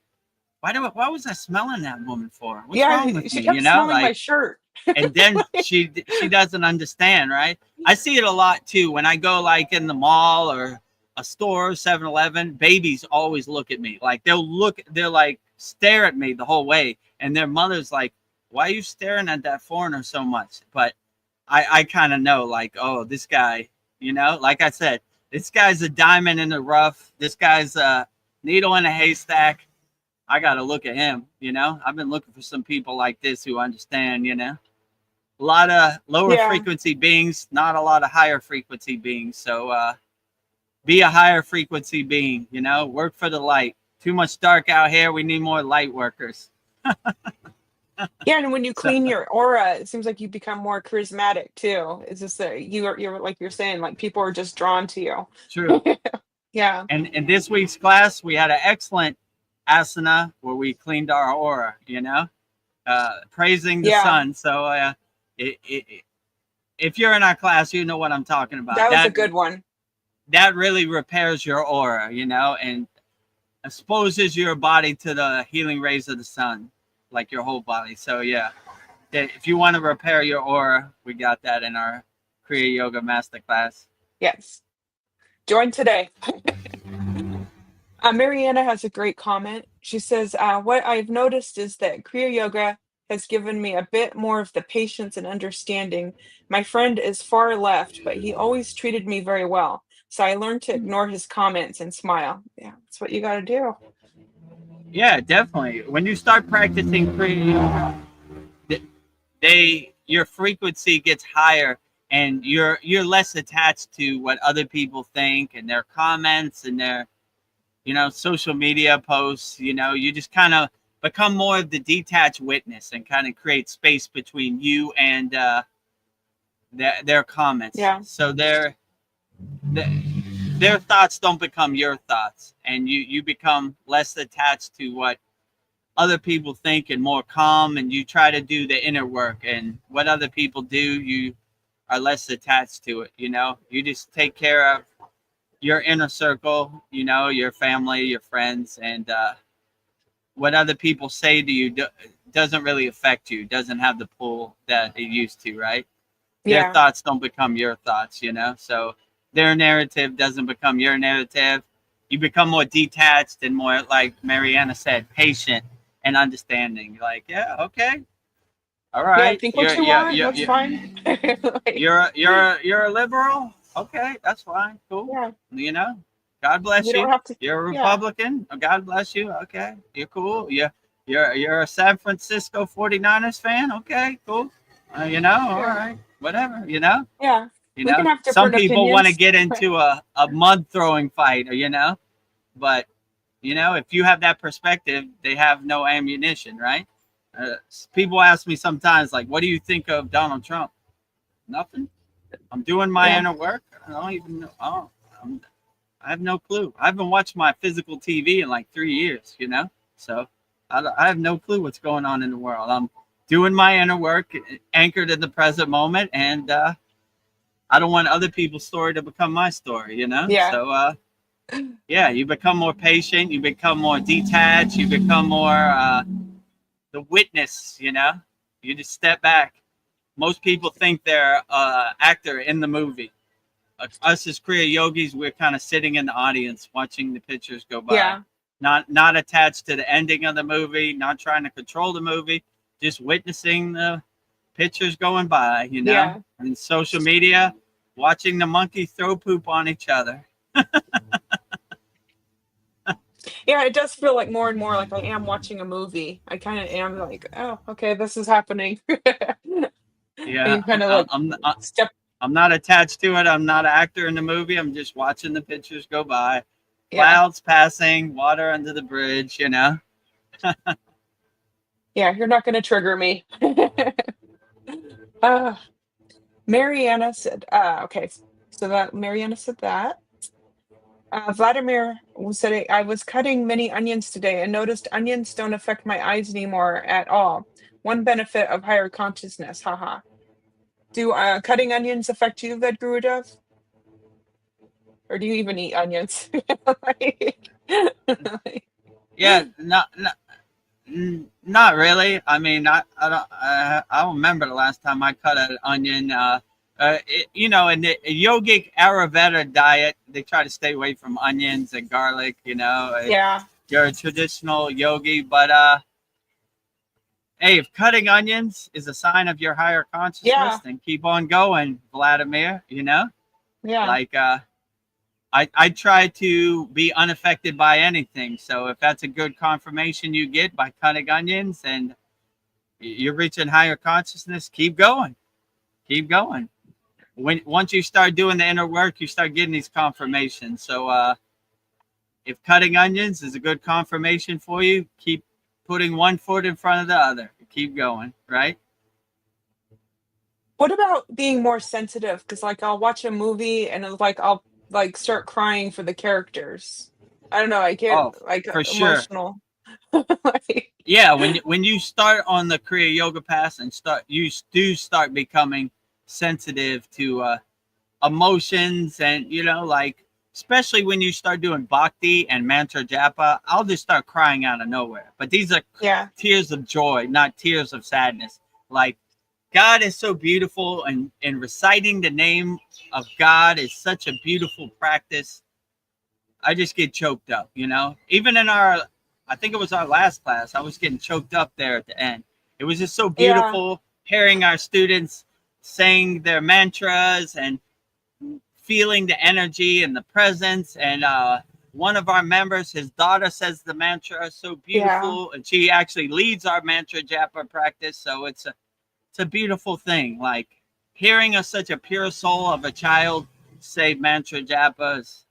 why was I smelling that woman for? What's yeah. wrong with She me? You kept know, smelling my like, shirt. and then she doesn't understand, right? I see it a lot too when I go like in the mall or a store, 7-Eleven. Babies always look at me like they're like stare at me the whole way, and their mother's like, "Why are you staring at that foreigner so much?" But I kind of know like, oh, this guy, you know, like I said, this guy's a diamond in the rough. This guy's a needle in a haystack. I got to look at him, you know. I've been looking for some people like this who understand, you know. A lot of lower Yeah, frequency beings, not a lot of higher frequency beings. So be a higher frequency being, you know, work for the light. Too much dark out here. We need more light workers. yeah. And when you So clean your aura, it seems like you become more charismatic too. It's just that you're like you're saying, like people are just drawn to you. true. Yeah, And in this week's class, we had an excellent asana where we cleaned our aura, you know, praising the yeah. sun. So if you're in our class, you know what I'm talking about. That was a That good one. that really repairs your aura, you know, and exposes your body to the healing rays of the sun, like your whole body. So yeah, if you want to repair your aura, we got that in our Kriya Yoga Masterclass. Yes. Join today. Mariana has a great comment. She says, "What I've noticed is that Kriya Yoga has given me a bit more of the patience and understanding. My friend is far left, but he always treated me very well. So I learned to ignore his comments and smile." Yeah, that's what you got to do. Yeah, definitely. When you start practicing Kriya Yoga, your frequency gets higher, and you're less attached to what other people think and their comments and their social media posts. You just kind of become more of the detached witness and kind of create space between you and their comments, Yeah. so their thoughts don't become your thoughts, and you become less attached to what other people think and more calm, and you try to do the inner work, and what other people do, you are less attached to it. You just take care of your inner circle, your family, your friends, and what other people say to you doesn't really affect you, doesn't have the pull that it used to, right? Their Yeah. thoughts don't become your thoughts, so their narrative doesn't become your narrative. You become more detached and more, like Mariana said, patient, and understanding. Like, yeah, okay, all Yeah, right, think what you want. That's you're fine. Like, you're a liberal. Okay, that's fine, cool. yeah, You know, God bless you don't you. have to. You're a Yeah, Republican. God bless you. Okay, you're cool. You're a San Francisco 49ers fan. Okay, cool. You know, all yeah, right, whatever. You know, yeah. you We can know. have Some different people want to opinions. get into a mud throwing fight. You know, but you know, if you have that perspective, they have no ammunition, right? Uh, People ask me sometimes, like, "What do you think of Donald Trump?" Nothing. I'm doing my Yeah, inner work. I don't even know. Oh, I have no clue. I haven't watched my physical TV in like 3 years, you know? So I have no clue what's going on in the world. I'm doing my inner work, anchored in the present moment, and I don't want other people's story to become my story, you know? yeah, So, yeah, you become more patient, you become more detached, you become more the witness, you know? You just step back. Most people think they're actor in the movie. Us as Kriya yogis, we're kind of sitting in the audience watching the pictures go by, yeah, not attached to the ending of the movie, not trying to control the movie, just witnessing the pictures going by, you know, yeah. and social media, watching the monkeys throw poop on each other. Yeah, it does feel like more and more like I am watching a movie. I kind of am like, oh, okay, this is happening. And Yeah, you kind of like step, I'm not attached to it. I'm not an actor in the movie. I'm just watching the pictures go by, yeah, clouds passing, water under the bridge, you know. yeah, you're not going to trigger me. uh, Mariana said, okay, so that Mariana said that. Vladimir said, I was cutting many onions today and noticed onions don't affect my eyes anymore at all. One benefit of higher consciousness, haha. Do cutting onions affect you, Vedgurudev? Or do you even eat onions? Like, Yeah, not really. I mean, I don't remember the last time I cut an onion. You know, in the yogic Ayurveda diet, they try to stay away from onions and garlic. You know, yeah, you're a traditional yogi, but hey, if cutting onions is a sign of your higher consciousness, yeah, then keep on going, Vladimir. You know, yeah, like I try to be unaffected by anything. So if that's a good confirmation you get by cutting onions and you're reaching higher consciousness, keep going. Keep going. When once you start doing the inner work, you start getting these confirmations. So if cutting onions is a good confirmation for you, keep putting one foot in front of the other. Keep going, right? What about being more sensitive? Because like I'll watch a movie and it's like I'll like start crying for the characters. I don't know, I get Oh, like for sure. emotional. Like, Yeah, when you start on the Kriya Yoga path and you do start becoming sensitive to emotions and you know like especially when you start doing bhakti and mantra japa, I'll just start crying out of nowhere, but these are yeah, tears of joy, not tears of sadness. Like God is so beautiful, and reciting the name of God is such a beautiful practice. I just get choked up, you know. Even in our, I think it was our last class, I was getting choked up there at the end. It was just so yeah, beautiful hearing our students saying their mantras and feeling the energy and the presence. And one of our members, his daughter says the mantra is so yeah, beautiful, and she actually leads our mantra japa practice. So it's a beautiful thing. Like hearing such a pure soul of a child say mantra japas,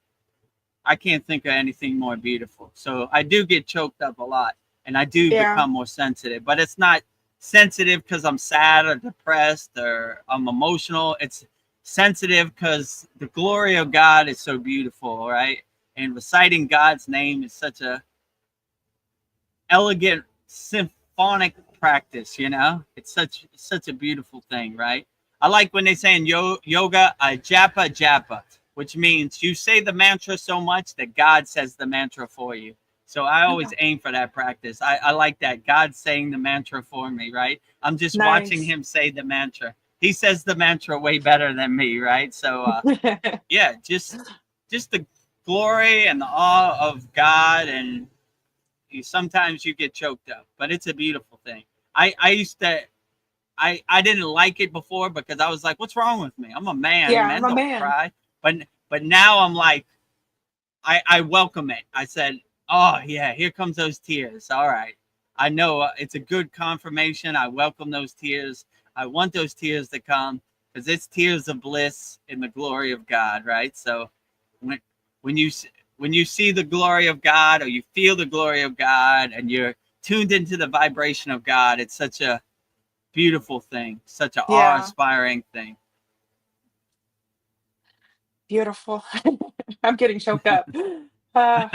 I can't think of anything more beautiful. So I do get choked up a lot, and I do yeah. become more sensitive. But it's not sensitive because I'm sad or depressed or I'm emotional. It's sensitive because the glory of God is so beautiful, right? And reciting God's name is such a elegant symphonic practice. You know, it's such a beautiful thing, right? I like when they say in yoga, japa japa, which means you say the mantra so much that God says the mantra for you. So I always aim for that practice. I like that God saying the mantra for me, right? I'm just watching Nice. him say the mantra. He says the mantra way better than me, right? So yeah, just the glory and the awe of God, and sometimes you get choked up, but it's a beautiful thing. I used to I didn't like it before because I was like, what's wrong with me? I'm a man. Yeah, I'm Men a don't man. cry. But now I'm like, I welcome it. I said, oh yeah, here comes those tears. All right. I know it's a good confirmation. I welcome those tears. I want those tears to come because it's tears of bliss in the glory of God, right? So when when you when you see the glory of God or you feel the glory of God and you're tuned into the vibration of God, it's such a beautiful thing, such an Yeah, awe-inspiring thing. beautiful. I'm getting choked up. Uh,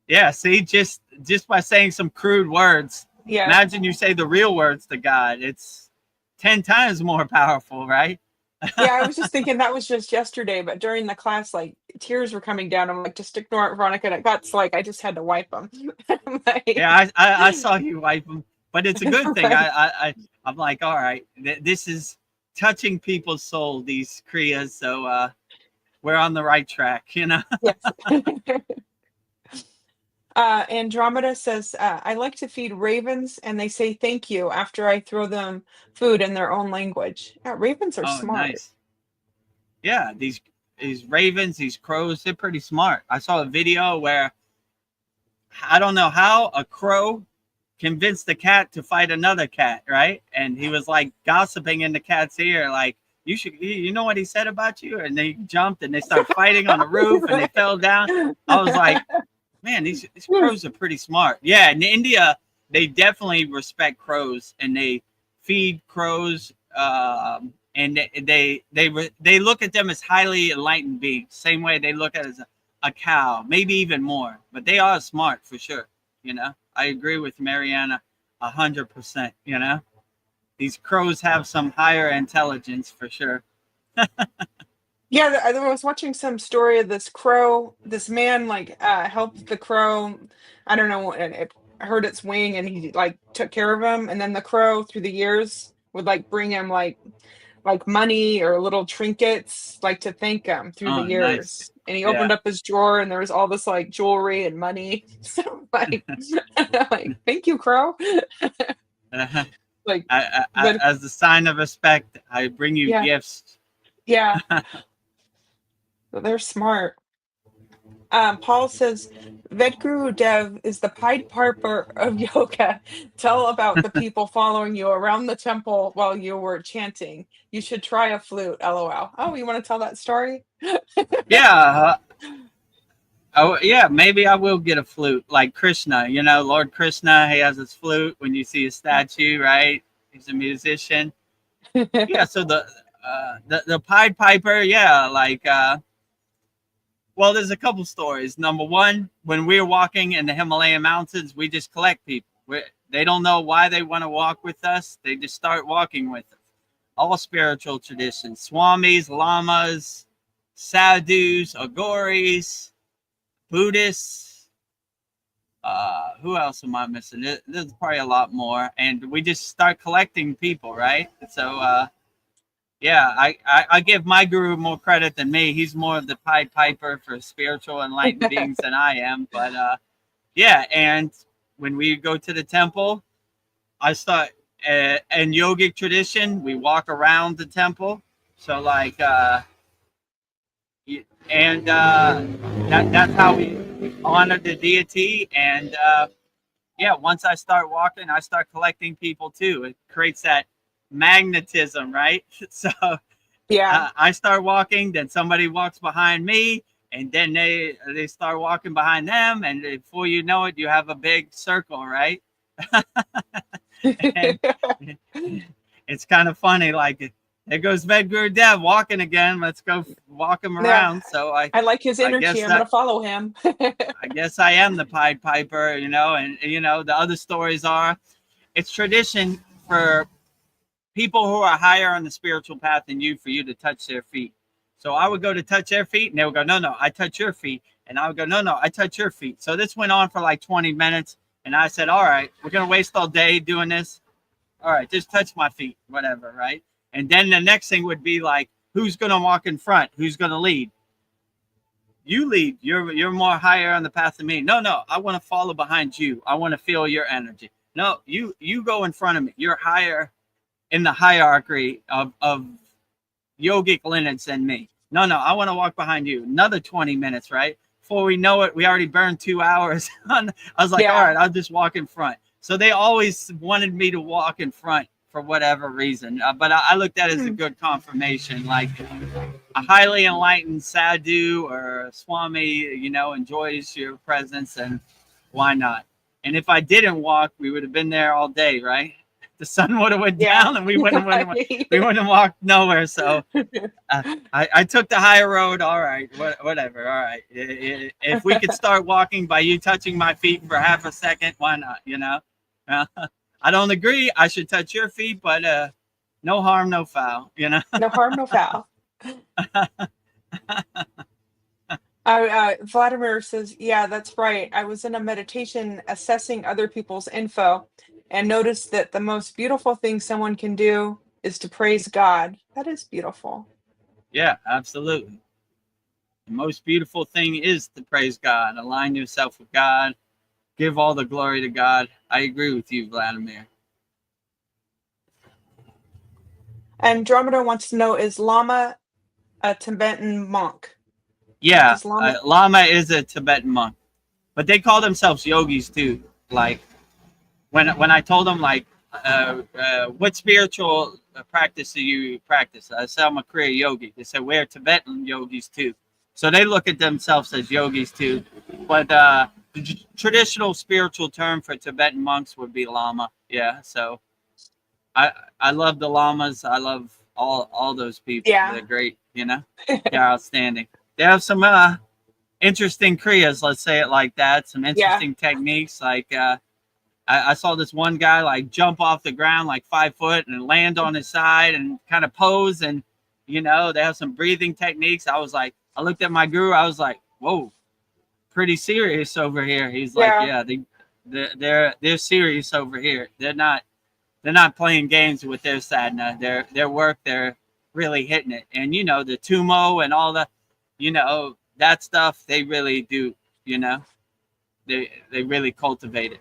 Yeah, see, just by saying some crude words, yeah. imagine you say the real words to God. It's 10 times more powerful, right? Yeah, I was just thinking that was just yesterday, but during the class, like tears were coming down. I'm like, just ignore it, Veronica. And it got to, like I just had to wipe them. Like, Yeah, I saw you wipe them, but it's a good thing. right. I'm like, all right, this is touching people's soul, these kriyas. So we're on the right track, you know. Yes. Andromeda says, I like to feed ravens and they say thank you after I throw them food in their own language. Yeah, ravens are Oh, smart. nice. Yeah, these ravens, these crows, they're pretty smart. I saw a video where I don't know how a crow convinced the cat to fight another cat, right? And he was like gossiping in the cat's ear, like, you know what he said about you? And they jumped and they started fighting on the roof and they fell down. I was like, man, these crows are pretty smart. Yeah, in India, they definitely respect crows and they feed crows. And they look at them as highly enlightened beings, same way they look at it as a cow, maybe even more. But they are smart for sure. You know, I agree with Mariana 100%. You know, these crows have some higher intelligence for sure. Yeah, I was watching some story of this crow. This man like helped the crow. I don't know, and it hurt its wing, and he like took care of him. And then the crow, through the years, would like bring him like money or little trinkets, like to thank him through the Oh, nice. years. And he opened Yeah. up his drawer, and there was all this like jewelry and money. So like, like thank you, crow. Like, but As a sign of respect, I bring you yeah, gifts. yeah, they're smart. Paul says, Vedagurudev is the Pied Piper of yoga. Tell about the people following you around the temple while you were chanting. You should try a flute, lol. Oh, you want to tell that story? Yeah. Oh, yeah. Maybe I will get a flute like Krishna. You know, Lord Krishna. He has his flute. When you see his statue, right? He's a musician. Yeah. So the Pied Piper. Yeah. Like well, there's a couple stories. Number one, when we're walking in the Himalayan mountains, we just collect people. They don't know why they want to walk with us. They just start walking with us. All spiritual traditions, swamis, lamas, sadhus, agoris, Buddhists. Who else am I missing? There's probably a lot more. And we just start collecting people, right? So, yeah, I give my guru more credit than me. He's more of the Pied Piper for spiritual enlightened beings than I am. But yeah, and when we go to the temple, I start in yogic tradition. We walk around the temple, so like, and that's how we honor the deity. And yeah, once I start walking, I start collecting people too. It creates that magnetism, right? So Yeah. I start walking, then somebody walks behind me, and then they start walking behind them, and before you know it, you have a big circle, right? And it's kind of funny. Like there goes Vedagurudev walking again. Let's go walk him Yeah. around. So I like his I energy. guess I'm gonna that follow him. I guess I am the Pied Piper, you know. And you know the other stories are it's tradition for people who are higher on the spiritual path than you for you to touch their feet. So I would go to touch their feet, and they would go, no, I touch your feet. And I would go, no, I touch your feet. So this went on for like 20 minutes. And I said, all right, we're going to waste all day doing this. All right, just touch my feet, whatever, right? And then the next thing would be like, who's going to walk in front? Who's going to lead? you lead. You're more higher on the path than me. No, I want to follow behind you. I want to feel your energy. No, you go in front of me. You're higher in the hierarchy of yogic lineage than me. No, I want to walk behind you. Another 20 minutes, right? Before we know it, we already burned 2 hours. I was like, all right, I'll just walk in front. So they always wanted me to walk in front for whatever reason. But I looked at it as a good confirmation. Like a highly enlightened sadhu or swami, you know, enjoys your presence, and why not? And if I didn't walk, we would have been there all day, right? The sun would have went down, and we wouldn't have walked nowhere. So I took the higher road. All right, whatever. All right. If we could start walking by you touching my feet for half a second, why not? You know, I don't agree. I should touch your feet, but no harm, no foul. You know, no harm, no foul. Vladimir says, yeah, that's right. I was in a meditation assessing other people's info and noticed that the most beautiful thing someone can do is to praise God. That is beautiful. Yeah, absolutely. The most beautiful thing is to praise God. Align yourself with God. Give all the glory to God. I agree with you, Vladimir. Andromeda wants to know, is Lama a Tibetan monk? Yeah, Lama is a Tibetan monk, but they call themselves yogis too. Like when I told them like, what spiritual practice do you practice? I said I'm a Kriya yogi. They said we're Tibetan yogis too. So they look at themselves as yogis too. But the traditional spiritual term for Tibetan monks would be Lama. Yeah. So I love the Lamas. I love all those people. Yeah. They're great. You know, they're outstanding. They have some interesting kriyas, let's say it like that. Some interesting techniques. Like I saw this one guy like jump off the ground like 5 foot and land on his side and kind of pose. And, you know, they have some breathing techniques. I looked at my guru. I was like, whoa, pretty serious over here. He's like, yeah, they're serious over here. They're not playing games with their sadhana. Their work, they're really hitting it. And, you know, the tumo and all the, you know, that stuff, they really do, you know, they really cultivate it.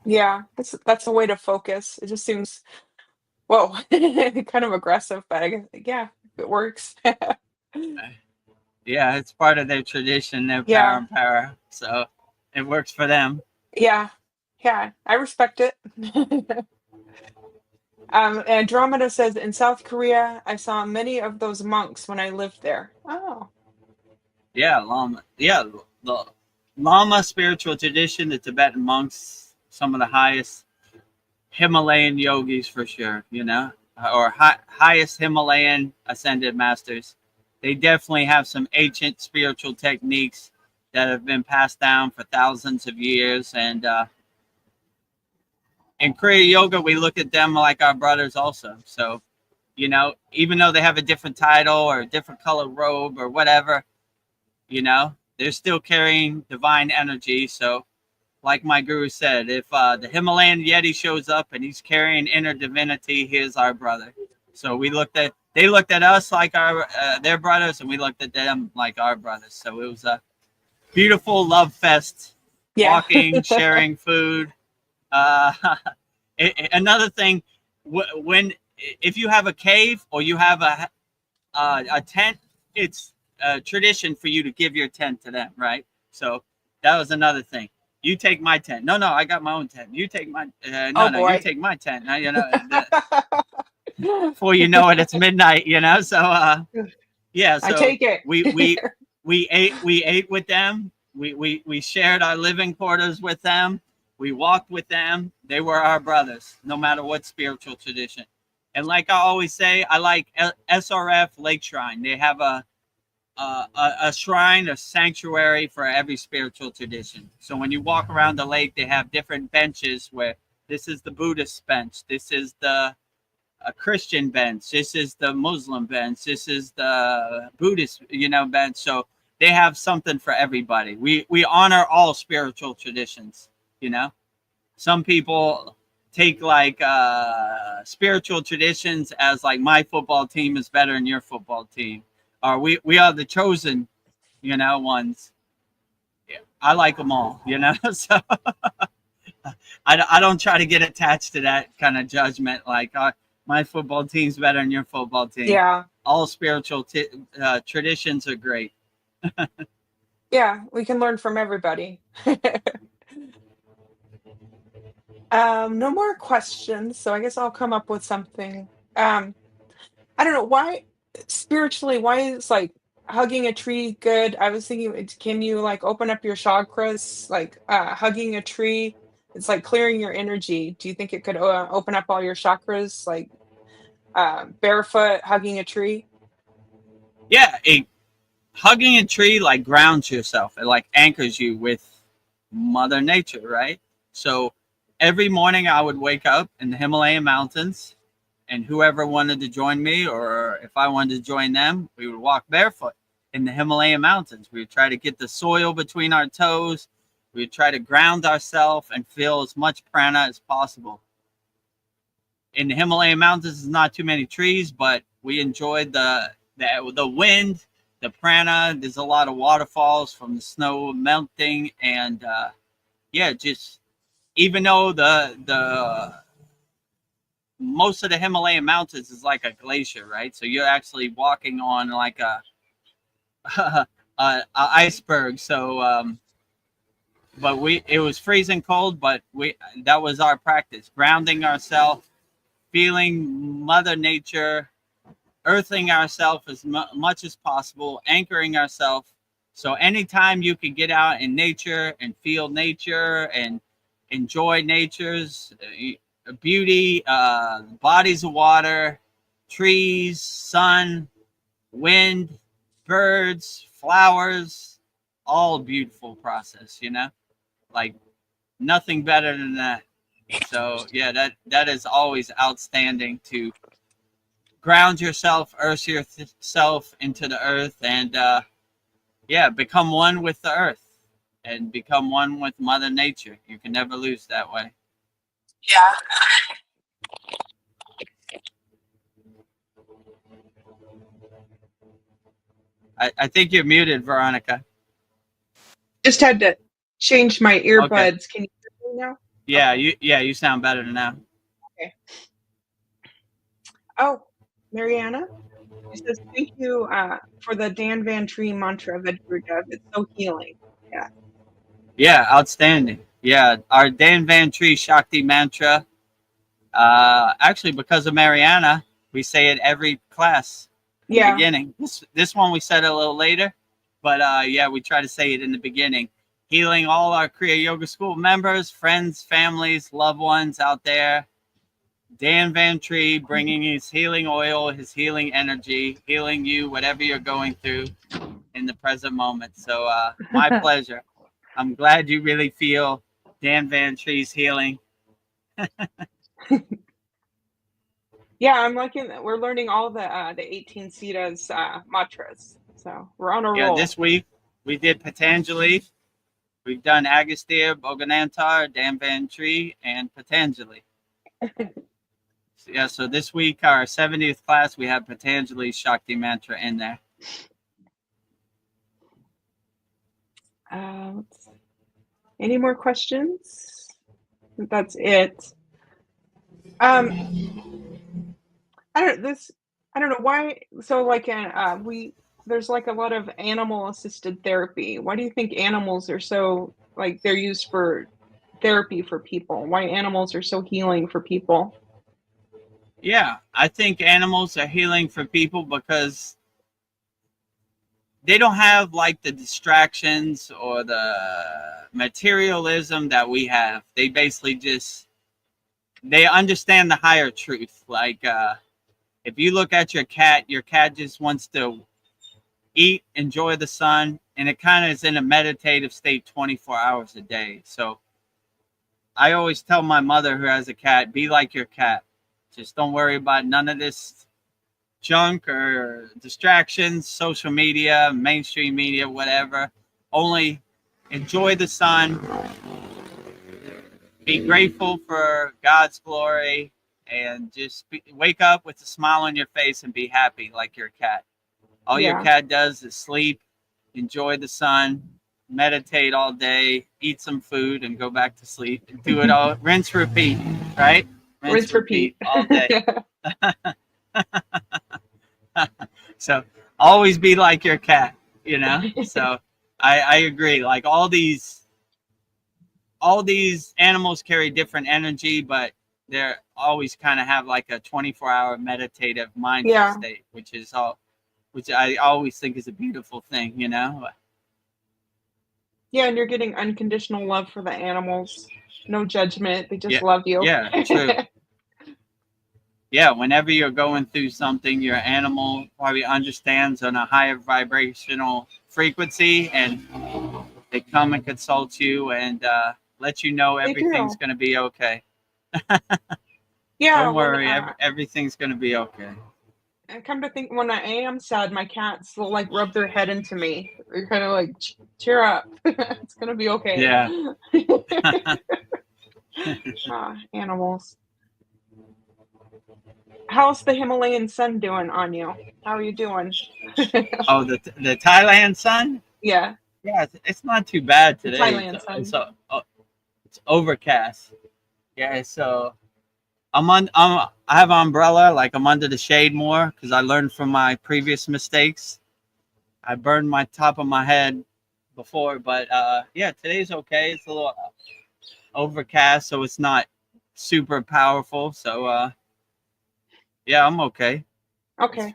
Yeah, that's a way to focus. It just seems, whoa, kind of aggressive, but I guess, yeah, it works. Yeah, it's part of their tradition, their power and power. So it works for them. Yeah, I respect it. Andromeda says, in South Korea, I saw many of those monks when I lived there. Oh. Yeah, Lama. Yeah, the Lama spiritual tradition, the Tibetan monks, some of the highest Himalayan yogis for sure, you know, or highest Himalayan ascended masters. They definitely have some ancient spiritual techniques that have been passed down for thousands of years. And in Kriya Yoga, we look at them like our brothers also. So, you know, even though they have a different title or a different color robe or whatever, you know, they're still carrying divine energy. So, like my guru said, if the Himalayan Yeti shows up and he's carrying inner divinity, he is our brother. So they looked at us like their brothers, and we looked at them like our brothers. So it was a beautiful love fest, walking, sharing food. Another thing, if you have a cave or you have a tent, it's a tradition for you to give your tent to them, right? So that was another thing. You take my tent. No, I got my own tent. You take my you take my tent. Now, you know, before you know it, it's midnight. You know, so yeah. So I take it. we ate with them. We shared our living quarters with them. We walked with them. They were our brothers, no matter what spiritual tradition. And like I always say, I like SRF Lake Shrine. They have a shrine, a sanctuary for every spiritual tradition. So when you walk around the lake, they have different benches where this is the Buddhist bench, this is the Christian bench, this is the Muslim bench, this is the Buddhist, you know, bench. So they have something for everybody. We honor all spiritual traditions, you know. Some people take like spiritual traditions as like my football team is better than your football team. Or we are the chosen ones. Yeah, I like them all, so I don't try to get attached to that kind of judgment. Like, my football team's better than your football team. Yeah. All spiritual traditions are great. Yeah, we can learn from everybody. No more questions, so I guess I'll come up with something. I don't know why spiritually, why is like hugging a tree good? I was thinking, can you like open up your chakras, like hugging a tree? It's like clearing your energy. Do you think it could open up all your chakras, like barefoot hugging a tree? Yeah, hugging a tree like grounds yourself. It like anchors you with Mother Nature, right? So every morning I would wake up in the Himalayan mountains, and whoever wanted to join me, or if I wanted to join them, we would walk barefoot in the Himalayan mountains. We would try to get the soil between our toes. We would try to ground ourselves and feel as much prana as possible. In the Himalayan mountains, there's not too many trees, but we enjoyed the wind, the prana. There's a lot of waterfalls from the snow melting, and yeah, just even though the most of the Himalayan mountains is like a glacier, right? So you're actually walking on like a iceberg. So, but it was freezing cold, but that was our practice, grounding ourselves, feeling Mother Nature, earthing ourselves as much as possible, anchoring ourselves. So anytime you can get out in nature and feel nature and enjoy nature's beauty, bodies of water, trees, sun, wind, birds, flowers, all beautiful process, like nothing better than that. So yeah, that is always outstanding, to ground yourself, earth yourself into the earth, and yeah, become one with the earth and become one with Mother Nature. You can never lose that way. Yeah. I think you're muted, Veronica. Just had to change my Okay. earbuds. Can you hear me now? Yeah, Okay. you sound better now. Okay. Oh, Mariana, she says thank you for the Dan Van Tree mantra, Vedagurudev. It's so healing. Yeah. Yeah, outstanding. Yeah, our Dan Van Tree Shakti mantra. Actually, because of Mariana, we say it every class in the beginning. This one we said it a little later, but yeah, we try to say it in the beginning. Healing all our Kriya Yoga School members, friends, families, loved ones out there. Dan Van Tree bringing his healing oil, his healing energy, healing you, whatever you're going through in the present moment. So my pleasure. I'm glad you really feel Dan Van Tree's healing. Yeah, I'm liking that we're learning all the 18 Siddhas mantras. So we're on a roll. Yeah, this week we did Patanjali. We've done Agastya, Bhoganantar, Dan Van Tree, and Patanjali. Yeah, so this week, our 70th class, we have Patanjali Shakti Mantra in there. Any more questions? That's it. I don't know why. So like there's like a lot of animal assisted therapy. Why do you think animals are so like they're used for therapy for people? Why animals are so healing for people? Yeah, I think animals are healing for people because they don't have like the distractions or the materialism that we have. They basically they understand the higher truth. Like if you look at your cat just wants to eat, enjoy the sun, and it kind of is in a meditative state 24 hours a day. So I always tell my mother, who has a cat, be like your cat. Just don't worry about none of this junk or distractions, social media, mainstream media, whatever. Only enjoy the sun, be grateful for God's glory, and just wake up with a smile on your face and be happy like your cat. All your cat does is sleep, enjoy the sun, meditate all day, eat some food, and go back to sleep. Do it all, rinse, repeat, right? Rinse, repeat. all day. So always be like your cat, you know? So I agree. Like all these animals carry different energy, but they're always kind of have like a 24-hour meditative mindful Yeah. state, which I always think is a beautiful thing, you know? Yeah, and you're getting unconditional love for the animals. No judgment. They just Yeah. love you. Yeah, true. Yeah, whenever you're going through something, your animal probably understands on a higher vibrational frequency, and they come and consult you and let you know They everything's do. going to be okay. Yeah, Don't when worry, everything's going to be okay. I come to think, when I am sad, my cats will like rub their head into me. They're kind of like, cheer up. It's gonna be okay. Yeah. Animals. How's the Himalayan sun doing on you? How are you doing? Oh, the Thailand sun? Yeah, Yeah, it's not too bad the today. Thailand sun. It's overcast. Yeah, so I have an umbrella, like I'm under the shade more because I learned from my previous mistakes. I burned my top of my head before, but yeah, today's okay. It's a little overcast, so it's not super powerful. So yeah, I'm okay. Okay.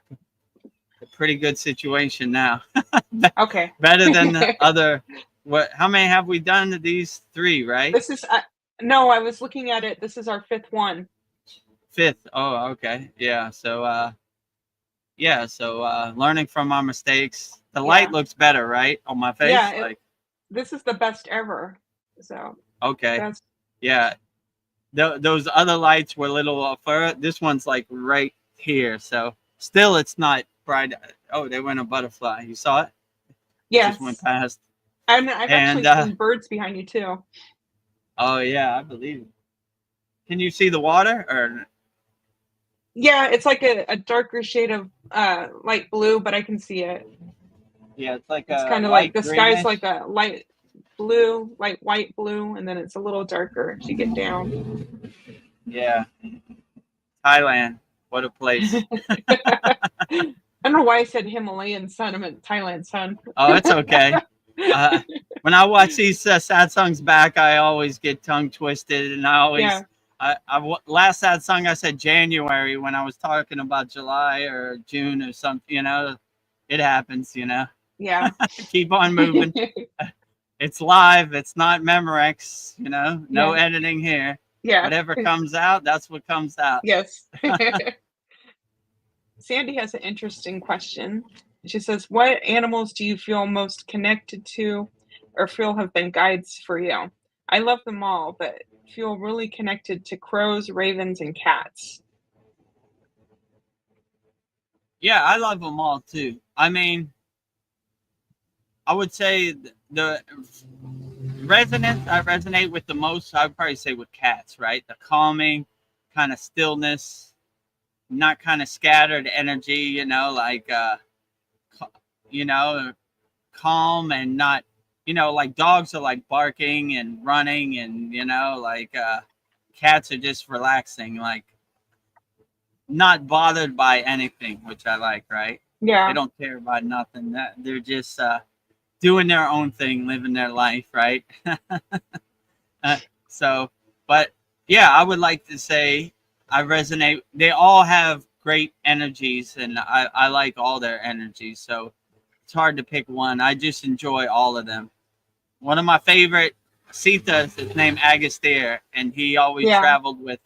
It's a pretty good situation now. Okay. Better than the other. What? How many have we done? These 3, right? This is no. I was looking at it. This is our 5th one. 5th. Oh, okay. Yeah. So learning from our mistakes. The light looks better, right, on my face. Yeah. This is the best ever. So. Okay. Yeah. Those other lights were a little further. This one's like right here. So still, it's not bright. Oh, they went a butterfly. You saw it? Yes. Just went past. I've actually seen birds behind you too. Oh yeah, I believe it. Can you see the water or? Yeah, it's like a darker shade of light blue, but I can see it. Yeah, it's like it's kind of like the sky's like a light blue, like white blue, and then it's a little darker as you get down. Yeah. Thailand, what a place. I don't know why I said Himalayan sun. I meant Thailand sun. Oh, it's okay. When I watch these sad songs back, I always get tongue twisted, and I always, last sad song I said January when I was talking about July or June or something. You know, it happens. You know. Yeah. Keep on moving. It's live. It's not Memorex. You know, no editing here. Yeah. Whatever comes out, that's what comes out. Yes. Sandy has an interesting question. She says, what animals do you feel most connected to or feel have been guides for you? I love them all, but feel really connected to crows, ravens, and cats. Yeah, I love them all too. I mean, I would say the resonance I resonate with the most, I would probably say with cats, right? The calming kind of stillness, not kind of scattered energy, you know, like, you know, calm and not, you know, like dogs are like barking and running and, you know, like cats are just relaxing, like not bothered by anything, which I like, right? Yeah. They don't care about nothing. They're just doing their own thing, living their life, right? So, but yeah, I would like to say I resonate. They all have great energies, and I like all their energies. So it's hard to pick one. I just enjoy all of them. One of my favorite, Sita, is his name Agastya, and he always traveled with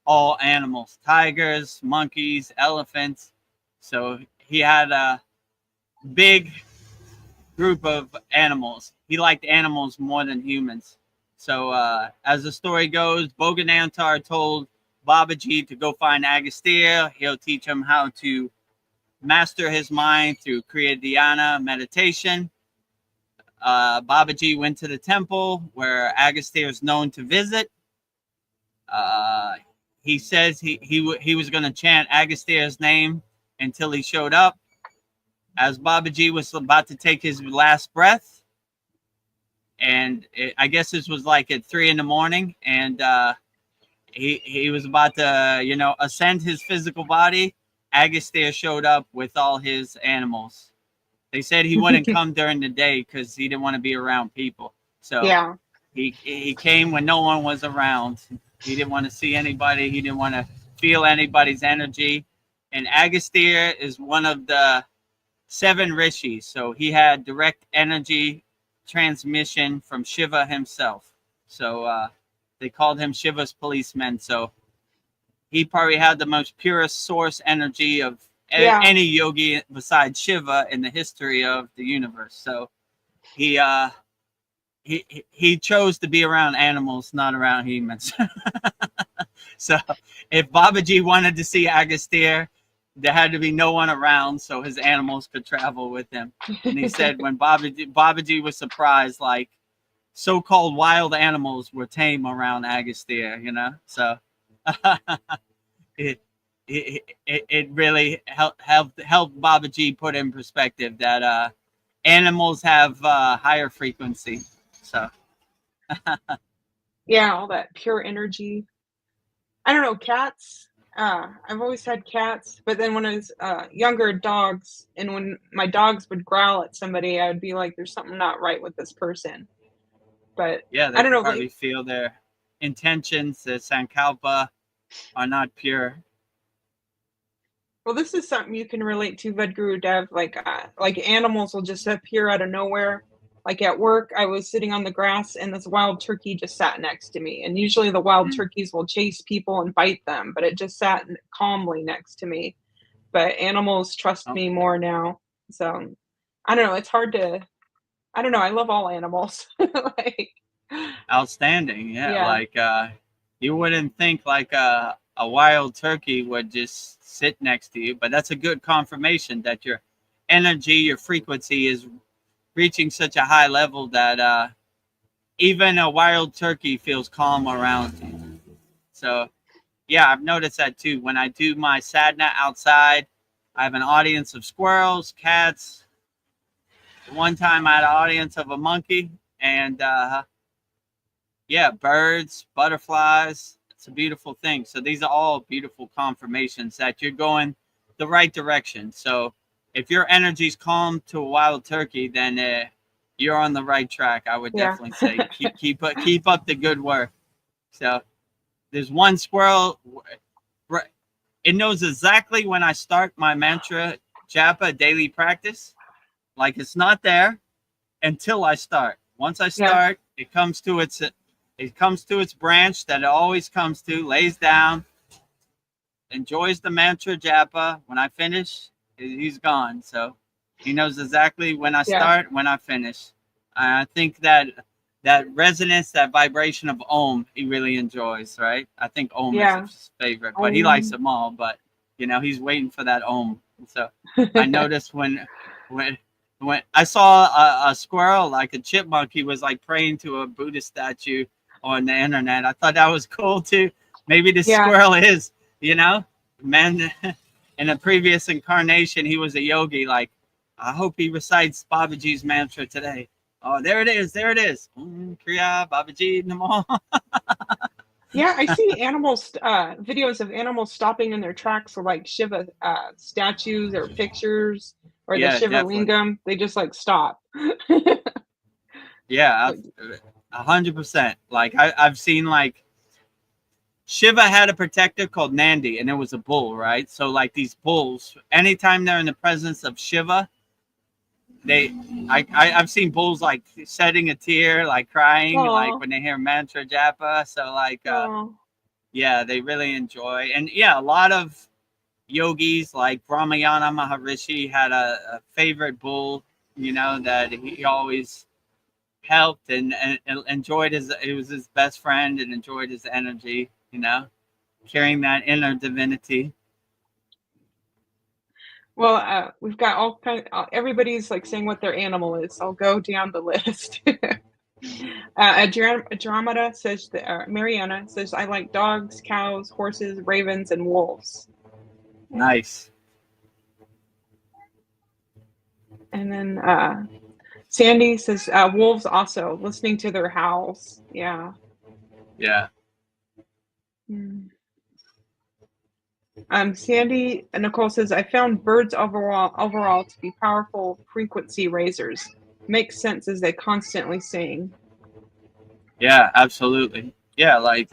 all animals, tigers, monkeys, elephants. So he had a big group of animals. He liked animals more than humans. So as the story goes, Bhoganantar told Babaji to go find Agastya. He'll teach him how to master his mind through Kriya Dhyana meditation. Babaji went to the temple where Agastya is known to visit. He says he was going to chant Agastya's name until he showed up. as Babaji was about to take his last breath, and I guess this was like at 3 a.m, and he was about to, ascend his physical body. Agastya showed up with all his animals. They said he wouldn't come during the day because he didn't want to be around people. So Yeah. he came when no one was around. He didn't want to see anybody. He didn't want to feel anybody's energy. And Agastya is one of the 7 rishis. So he had direct energy transmission from Shiva himself. So they called him Shiva's policeman. So he probably had the most purest source energy of any yogi besides Shiva in the history of the universe. So he chose to be around animals, not around humans. So if Babaji wanted to see Agastya, there had to be no one around so his animals could travel with him. And he said when Babaji was surprised, like so-called wild animals were tame around Agastya, So it really helped Babaji put in perspective that animals have higher frequency. So Yeah, all that pure energy. I don't know, cats. I've always had cats, but then when I was younger, dogs, and when my dogs would growl at somebody, I would be like, "There's something not right with this person." But yeah, I they don't could know, probably like, feel their intentions, their sankalpa are not pure. well, this is something you can relate to, Vedagurudev. Like animals will just appear out of nowhere. Like at work, I was sitting on the grass and this wild turkey just sat next to me. And usually the wild turkeys will chase people and bite them, but it just sat calmly next to me. But animals trust Oh, me more now. So I don't know. It's hard to. I don't know. I love all animals. Like, outstanding. Yeah, yeah, like you wouldn't think like a wild turkey would just sit next to you, but that's a good confirmation that your energy, your frequency is reaching such a high level that even a wild turkey feels calm around you. So yeah, I've noticed that too. When I do my sadhana outside, I have an audience of squirrels, cats. One time I had an audience of a monkey, and yeah, birds, butterflies. It's a beautiful thing. So these are all beautiful confirmations that you're going the right direction. So if your energy's calm to a wild turkey, then you're on the right track. I would yeah, definitely say keep up the good work. So there's one squirrel. It knows exactly when I start my mantra japa daily practice. Like it's not there until I start. Once I yeah, start, it comes to its branch that it always comes to, lays down, enjoys the mantra japa. When I finish, he's gone. So he knows exactly when I yeah, start, when I finish. I think that resonance, that vibration of Om, he really enjoys, right? I think Om is yeah. his favorite, but he likes them all. But he's waiting for that Om. So I noticed when when I saw a squirrel, like a chipmunk, he was like praying to a Buddhist statue on the internet. I thought that was cool too. Maybe this Yeah. squirrel is, man. In a previous incarnation, he was a yogi. Like, I hope he recites Babaji's mantra today. Oh, there it is. There it is. Kriya Babaji Namo. Yeah, I see animals, videos of animals stopping in their tracks for like Shiva statues or pictures or the Yeah, Shiva definitely. lingam. They just like stop. Yeah, 100%. Like I've seen like Shiva had a protector called Nandi, and it was a bull, right? So like these bulls, anytime they're in the presence of Shiva, they I've seen bulls like shedding a tear, like crying, like Oh, when they hear mantra japa. So like oh, yeah, they really enjoy. And yeah, a lot of yogis like Ramayana Maharishi had a favorite bull, that he always helped and enjoyed it was his best friend and enjoyed his energy, carrying that inner divinity. well, we've got all kind. Everybody's like saying what their animal is. I'll go down the list. Adramata says that, Mariana says, I like dogs, cows, horses, ravens, and wolves. Nice. And then Sandy says wolves also listening to their howls. Yeah. Yeah. Mm. Sandy Nicole says I found birds overall to be powerful frequency raisers. Makes sense as they constantly sing. Yeah, absolutely. Yeah, like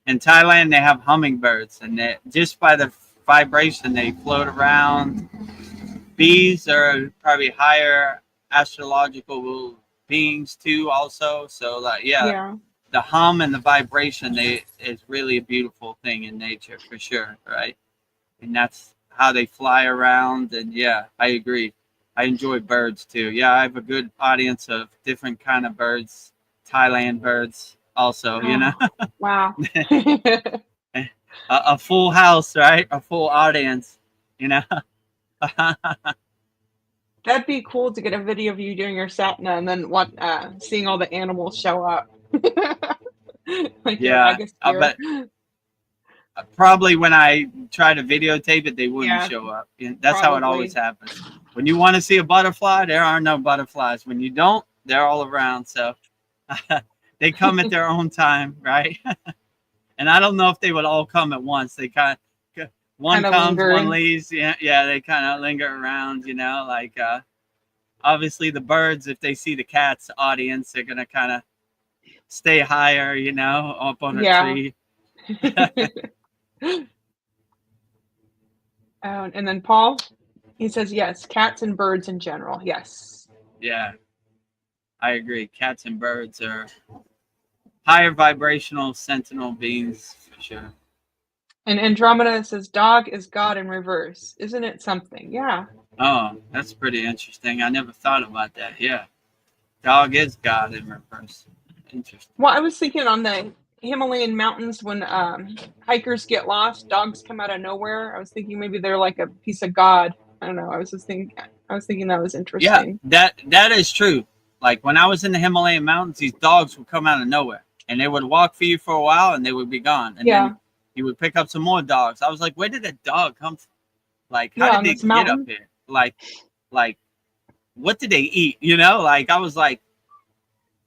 in Thailand they have hummingbirds, and they, just by the vibration they float around. Bees are probably higher astrological beings too, also. So like, yeah, Yeah. the hum and the vibration they is really a beautiful thing in nature for sure, right? And that's how they fly around. And yeah, I agree. I enjoy birds too. Yeah, I have a good audience of different kind of birds, Thailand birds also, you know. Oh, wow. A full house, right? A full audience, you know. That'd be cool to get a video of you doing your satna and then what seeing all the animals show up. Like your Yeah, I megasphere. bet probably when I try to videotape it, they wouldn't Yeah, show up. That's how it always probably. happens. When you want to see a butterfly, there are no butterflies. When you don't, they're all around. So they come at their own time, right? And I don't know if they would all come at once. They one Kind of comes, one lingering. leaves. Yeah, yeah. They kind of linger around, you know. Like obviously the birds, if they see the cat's audience, they're gonna kind of stay higher, you know, up on a Yeah. tree. And then Paul, he says yes, cats and birds in general. Yes. Yeah, I agree. Cats and birds are higher vibrational sentinel beings for sure. And Andromeda says dog is God in reverse. Isn't it something? Yeah. Oh, that's pretty interesting. I never thought about that. Yeah, dog is God in reverse. Interesting. Well, I was thinking on the Himalayan mountains when hikers get lost, dogs come out of nowhere. I was thinking maybe they're like a piece of God. I don't know. I was thinking that was Yeah, interesting. that is true. Like when I was in the Himalayan mountains, these dogs would come out of nowhere, and they would walk for you for a while, and they would be gone, and Yeah. then you would pick up some more dogs. I was like, where did a dog come from? Like, how Yeah, did on they this get up mountain. here? Like, what did they eat? You know, like I was like,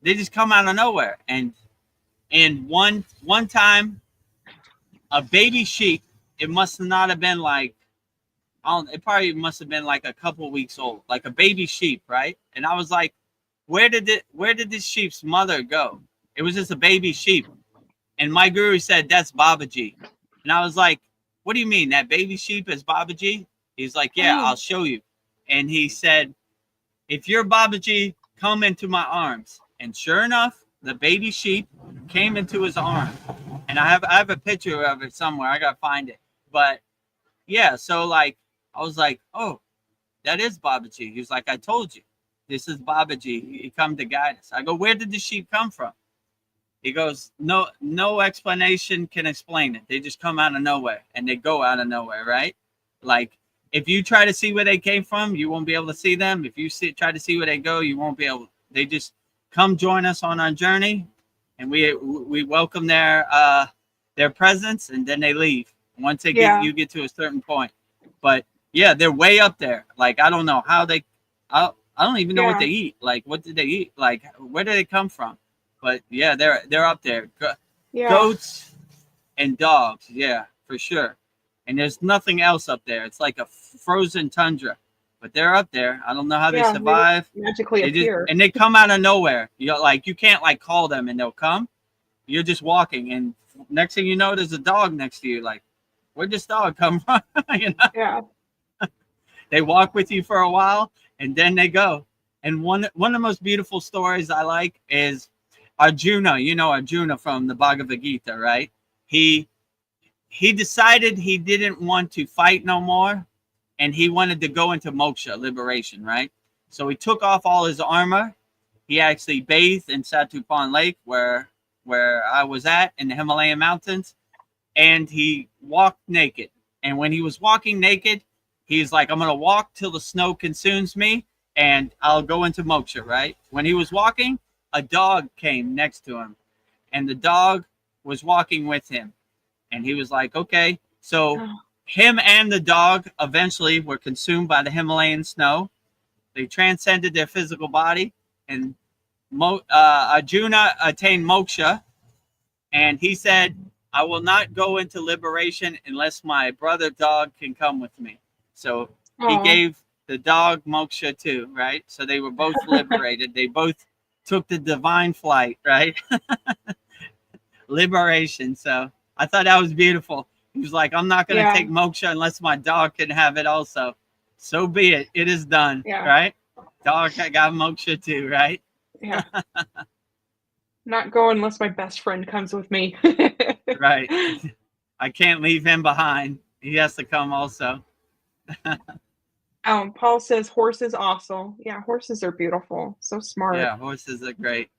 they just come out of nowhere. And one time, a baby sheep, it must not have been like, I don't, it probably must have been like a couple weeks old, like a baby sheep, right? And I was like, where did this sheep's mother go? It was just a baby sheep. And my guru said, that's Babaji. And I was like, what do you mean? That baby sheep is Babaji? He's like, yeah, I'll Oh, show you. And he said, if you're Babaji, come into my arms. And sure enough, the baby sheep came into his arm. And I have a picture of it somewhere. I gotta find it. But yeah, so like I was like, oh, that is Babaji. He was like, I told you, this is Babaji. He come to guide us. I go, where did the sheep come from? He goes, no explanation can explain it. They just come out of nowhere and they go out of nowhere, right? Like if you try to see where they came from, you won't be able to see them. If you try to see where they go, you won't be able. They just come join us on our journey, and we welcome their presence, and then they leave once they get yeah. you get to a certain point. But yeah, they're way up there. Like I don't know how they. I don't even know what Yeah. they eat. Like what did they eat? Like where did they come from? But yeah, they're up there. Yeah. Goats and dogs, yeah, for sure. And there's nothing else up there. It's like a frozen tundra, but they're up there. I don't know how they Yeah. They just survive. magically They just appear. and they come out of nowhere. You know, like you can't like call them and they'll come. You're just walking, and next thing you know, there's a dog next to you. Like, where'd this dog come from? You know, Yeah. they walk with you for a while, and then they go. And one of the most beautiful stories I like is Arjuna. You know Arjuna from the Bhagavad Gita, right? He he decided he didn't want to fight no more, and he wanted to go into moksha, liberation, right? So he took off all his armor. He actually bathed in Satupan Lake, where I was at in the Himalayan mountains, and he walked naked. And when he was walking naked, he's like, I'm gonna walk till the snow consumes me, and I'll go into moksha, right? When he was walking, a dog came next to him, and the dog was walking with him. And he was like, okay. So Oh, him and the dog eventually were consumed by the Himalayan snow. they transcended their physical body, and Arjuna attained moksha, and he said, I will not go into liberation unless my brother dog can come with me. So he Aw. gave the dog moksha too, right? So they were both liberated. They both took the divine flight, right? Liberation. So I thought that was beautiful. He was like, I'm not going to Yeah. take moksha unless my dog can have it also. So be it. It is done, Yeah. right? Dog got moksha too, right? Yeah. Not go unless my best friend comes with me. Right. I can't leave him behind. He has to come also. Paul says horses also. Yeah, horses are beautiful. So smart. Yeah, horses are great.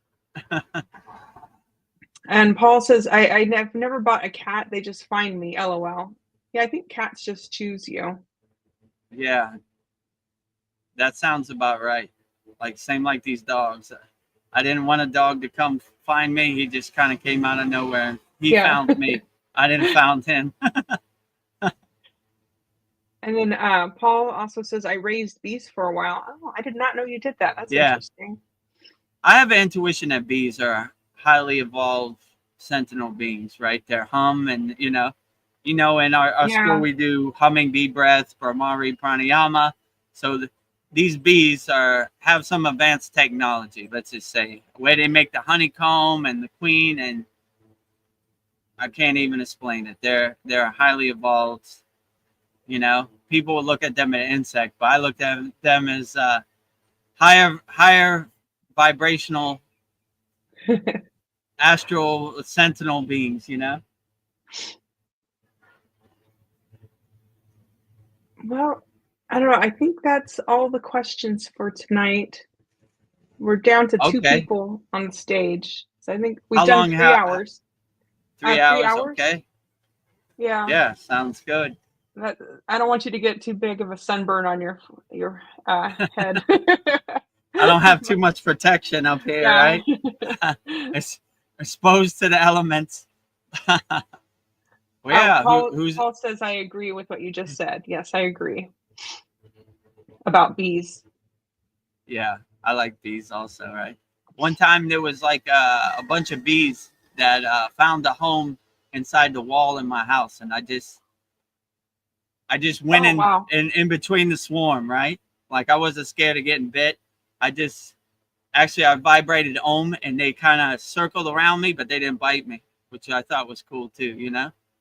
And Paul says, I've never bought a cat. They just find me. LOL. Yeah, I think cats just choose you. Yeah. That sounds about right. Like same like these dogs. I didn't want a dog to come find me. He just kind of came out of nowhere. He Yeah. found me. I didn't found him. And then Paul also says, I raised bees for a while. Oh, I did not know you did that. That's Yeah. interesting. I have an intuition that bees are highly evolved sentinel beings, right? They're hum, and in our Yeah. school we do humming bee breath, Brahmari pranayama. So these bees have some advanced technology, let's just say, where they make the honeycomb and the queen, and I can't even explain it. They're highly evolved. People would look at them as an insect, but I looked at them as higher vibrational astral sentinel beings. Well, I don't know. I think that's all the questions for tonight. We're down to two Okay. people on the stage. So I think we've How done long 3 ha- hours. 3 hours. Okay. Yeah. Yeah, sounds good. I don't want you to get too big of a sunburn on your head. I don't have too much protection up here, Yeah. right? It's exposed to the elements. Well, yeah. Paul says I agree with what you just said. Yes, I agree. About bees. Yeah, I like bees also, right? One time there was like a bunch of bees that found a home inside the wall in my house, and I just went in between the swarm, right? Like I wasn't scared of getting bit. I vibrated Om, and they kind of circled around me, but they didn't bite me, which I thought was cool too,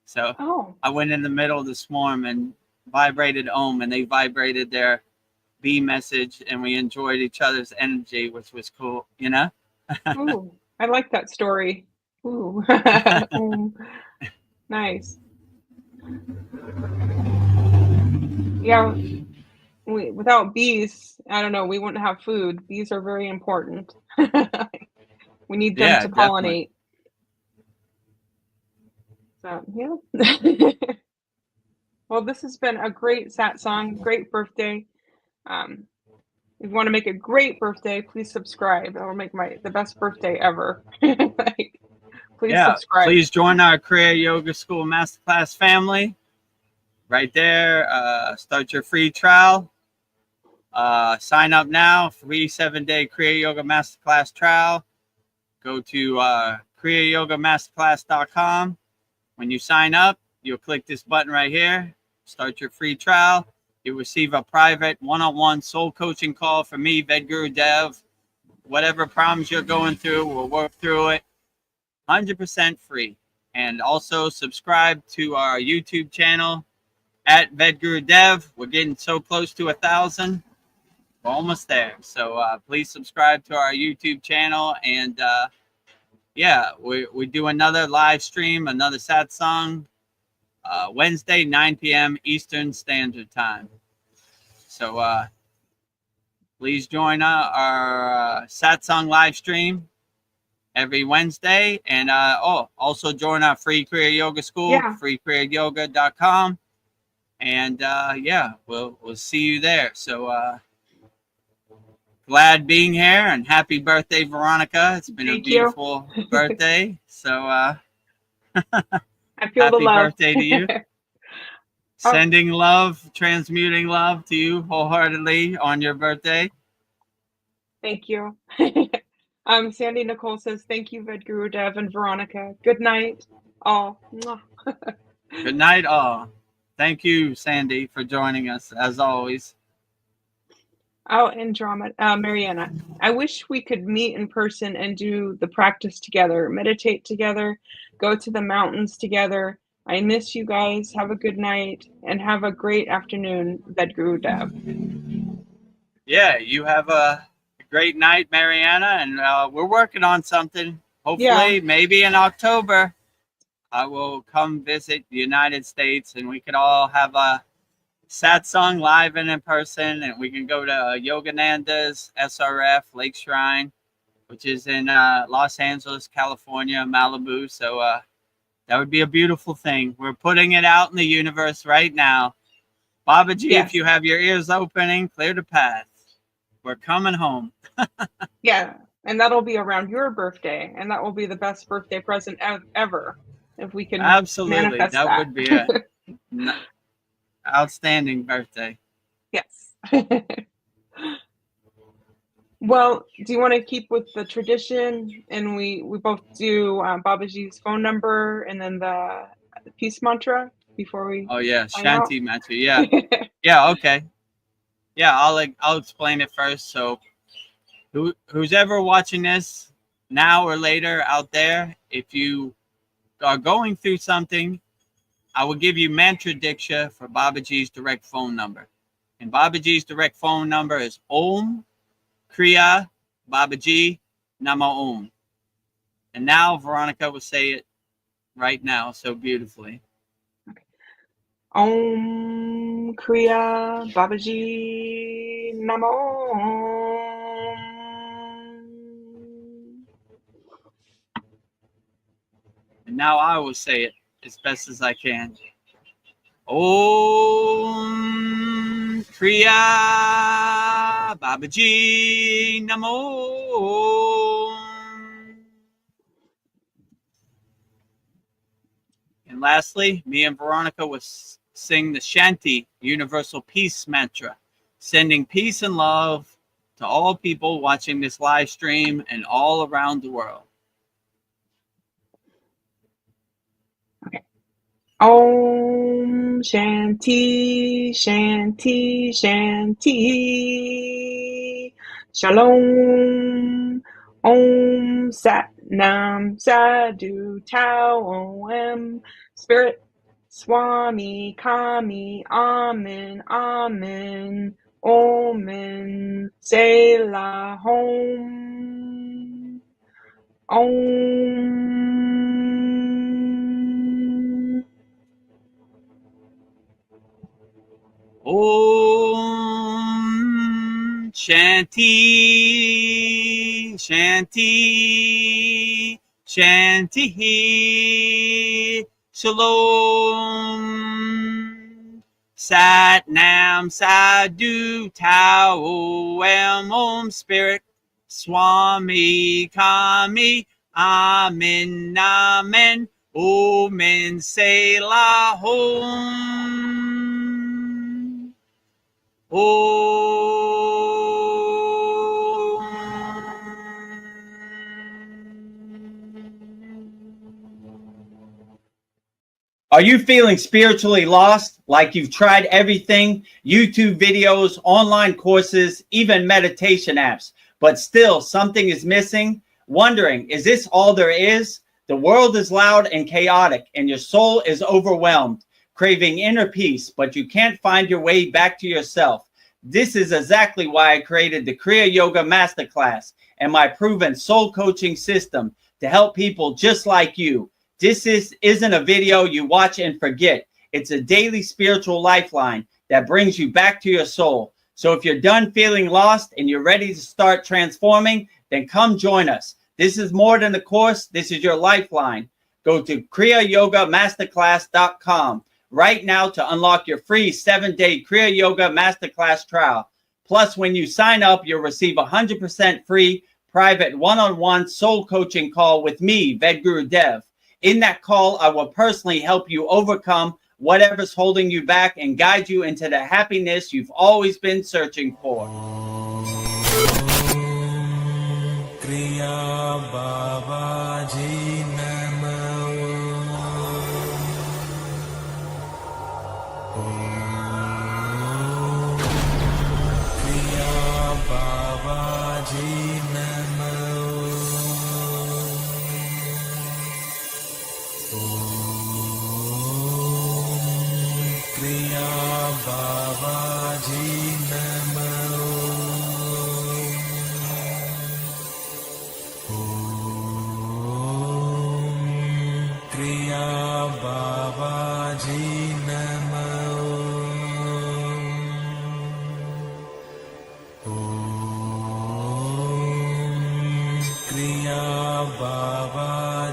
So I went in the middle of the swarm and vibrated Om, and they vibrated their bee message, and we enjoyed each other's energy, which was cool, Ooh, I like that story. Ooh. Nice. Yeah, without bees, I don't know, we wouldn't have food. Bees are very important. We need them to pollinate. Definitely. So, yeah. Well, this has been a great satsang, great birthday. If you want to make a great birthday, please subscribe. It will make the best birthday ever. Please subscribe. Please join our Kriya Yoga School Masterclass family. Right there. Start your free trial. Sign up now. Free 7-day Kriya Yoga Masterclass trial. Go to KriyaYogaMasterclass.com. When you sign up, you'll click this button right here. Start your free trial. You'll receive a private one-on-one soul coaching call from me, Vedagurudev. Whatever problems you're going through, we'll work through it. 100% free. And also subscribe to our YouTube channel at Vedagurudev. We're getting so close to 1,000. We're almost there. So please subscribe to our YouTube channel. And we do another live stream, another satsang, Wednesday, 9 p.m. Eastern Standard Time. So please join our satsang live stream every Wednesday. And also join our free Kriya Yoga School, freekriyayoga.com. And we'll see you there. So glad being here, and happy birthday, Veronica. It's been a beautiful birthday. So I feel happy the love. Birthday to you. Sending love, transmuting love to you wholeheartedly on your birthday. Thank you. Sandy Nicole says, thank you, Vedagurudev and Veronica. Good night, all. Mwah. Good night, all. Thank you, Sandy, for joining us, as always. Oh, and Mariana, I wish we could meet in person and do the practice together, meditate together, go to the mountains together. I miss you guys. Have a good night and have a great afternoon, Vedagurudev. Yeah, you have a great night, Mariana, and we're working on something. Hopefully, maybe in October, I will come visit the United States and we could all have a satsang live and in person, and we can go to Yogananda's SRF Lake Shrine, which is in Los Angeles, California, Malibu. So that would be a beautiful thing. We're putting it out in the universe right now. Babaji, if you have your ears opening, clear the path. We're coming home. Yeah, and that'll be around your birthday, and that will be the best birthday present ever if we can manifest that. Would be an outstanding birthday. Yes. Well, do you want to keep with the tradition, and we both do Babaji's phone number and then the peace mantra before we? Oh yeah, Shanti mantra. Yeah, yeah. Okay. Yeah, I'll explain it first. So, who's ever watching this now or later out there, if you are going through something, I will give you mantra diksha for Babaji's direct phone number. And Babaji's direct phone number is Om Kriya Babaji Nama Om. And now Veronica will say it right now so beautifully. Okay. Om Kriya Babaji Nama Om. And now I will say it as best as I can. Om Kriya Babaji Namo. And lastly, me and Veronica will sing the Shanti Universal Peace Mantra, sending peace and love to all people watching this live stream and all around the world. Om Shanti Shanti Shanti Shalom. Om Sat Nam Sadhu Tao Om Spirit Swami Kami Amen Amen Omen Selah Home Om. Om Shanti Shanti Shanti Shalom Sat Nam Sadhu Tao Om Spirit Swami Kami Amen Amen Omen Selah Home. Are you feeling spiritually lost, like you've tried everything, YouTube videos, online courses, even meditation apps, but still something is missing? Wondering, is this all there is? The world is loud and chaotic, and your soul is overwhelmed, craving inner peace, but you can't find your way back to yourself. This is exactly why I created the Kriya Yoga Masterclass and my proven soul coaching system to help people just like you. This isn't a video you watch and forget. It's a daily spiritual lifeline that brings you back to your soul. So if you're done feeling lost and you're ready to start transforming, then come join us. This is more than a course. This is your lifeline. Go to KriyaYogaMasterclass.com right now to unlock your free 7-day Kriya Yoga Masterclass trial. Plus, when you sign up, you'll receive 100% free private one-on-one soul coaching call with me, Vedagurudev. In that call, I will personally help you overcome whatever's holding you back and guide you into the happiness you've always been searching for. क्रिया बाबा जी नमः क्रिया बाबा जी नमः क्रिया बाबा जी नमः क्रिया बाबा जी नमः क्रिया बाबा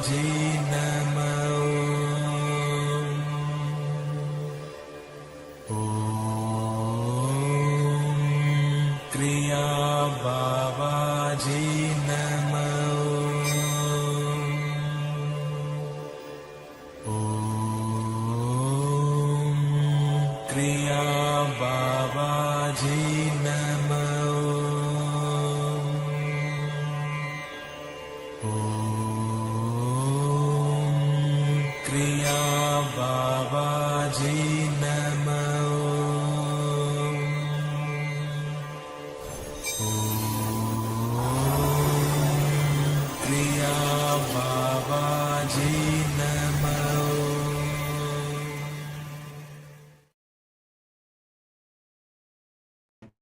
जी नमः क्रिया बाबा जी नमः क्रिया बाबा जी नमः क्रिया बाबा जी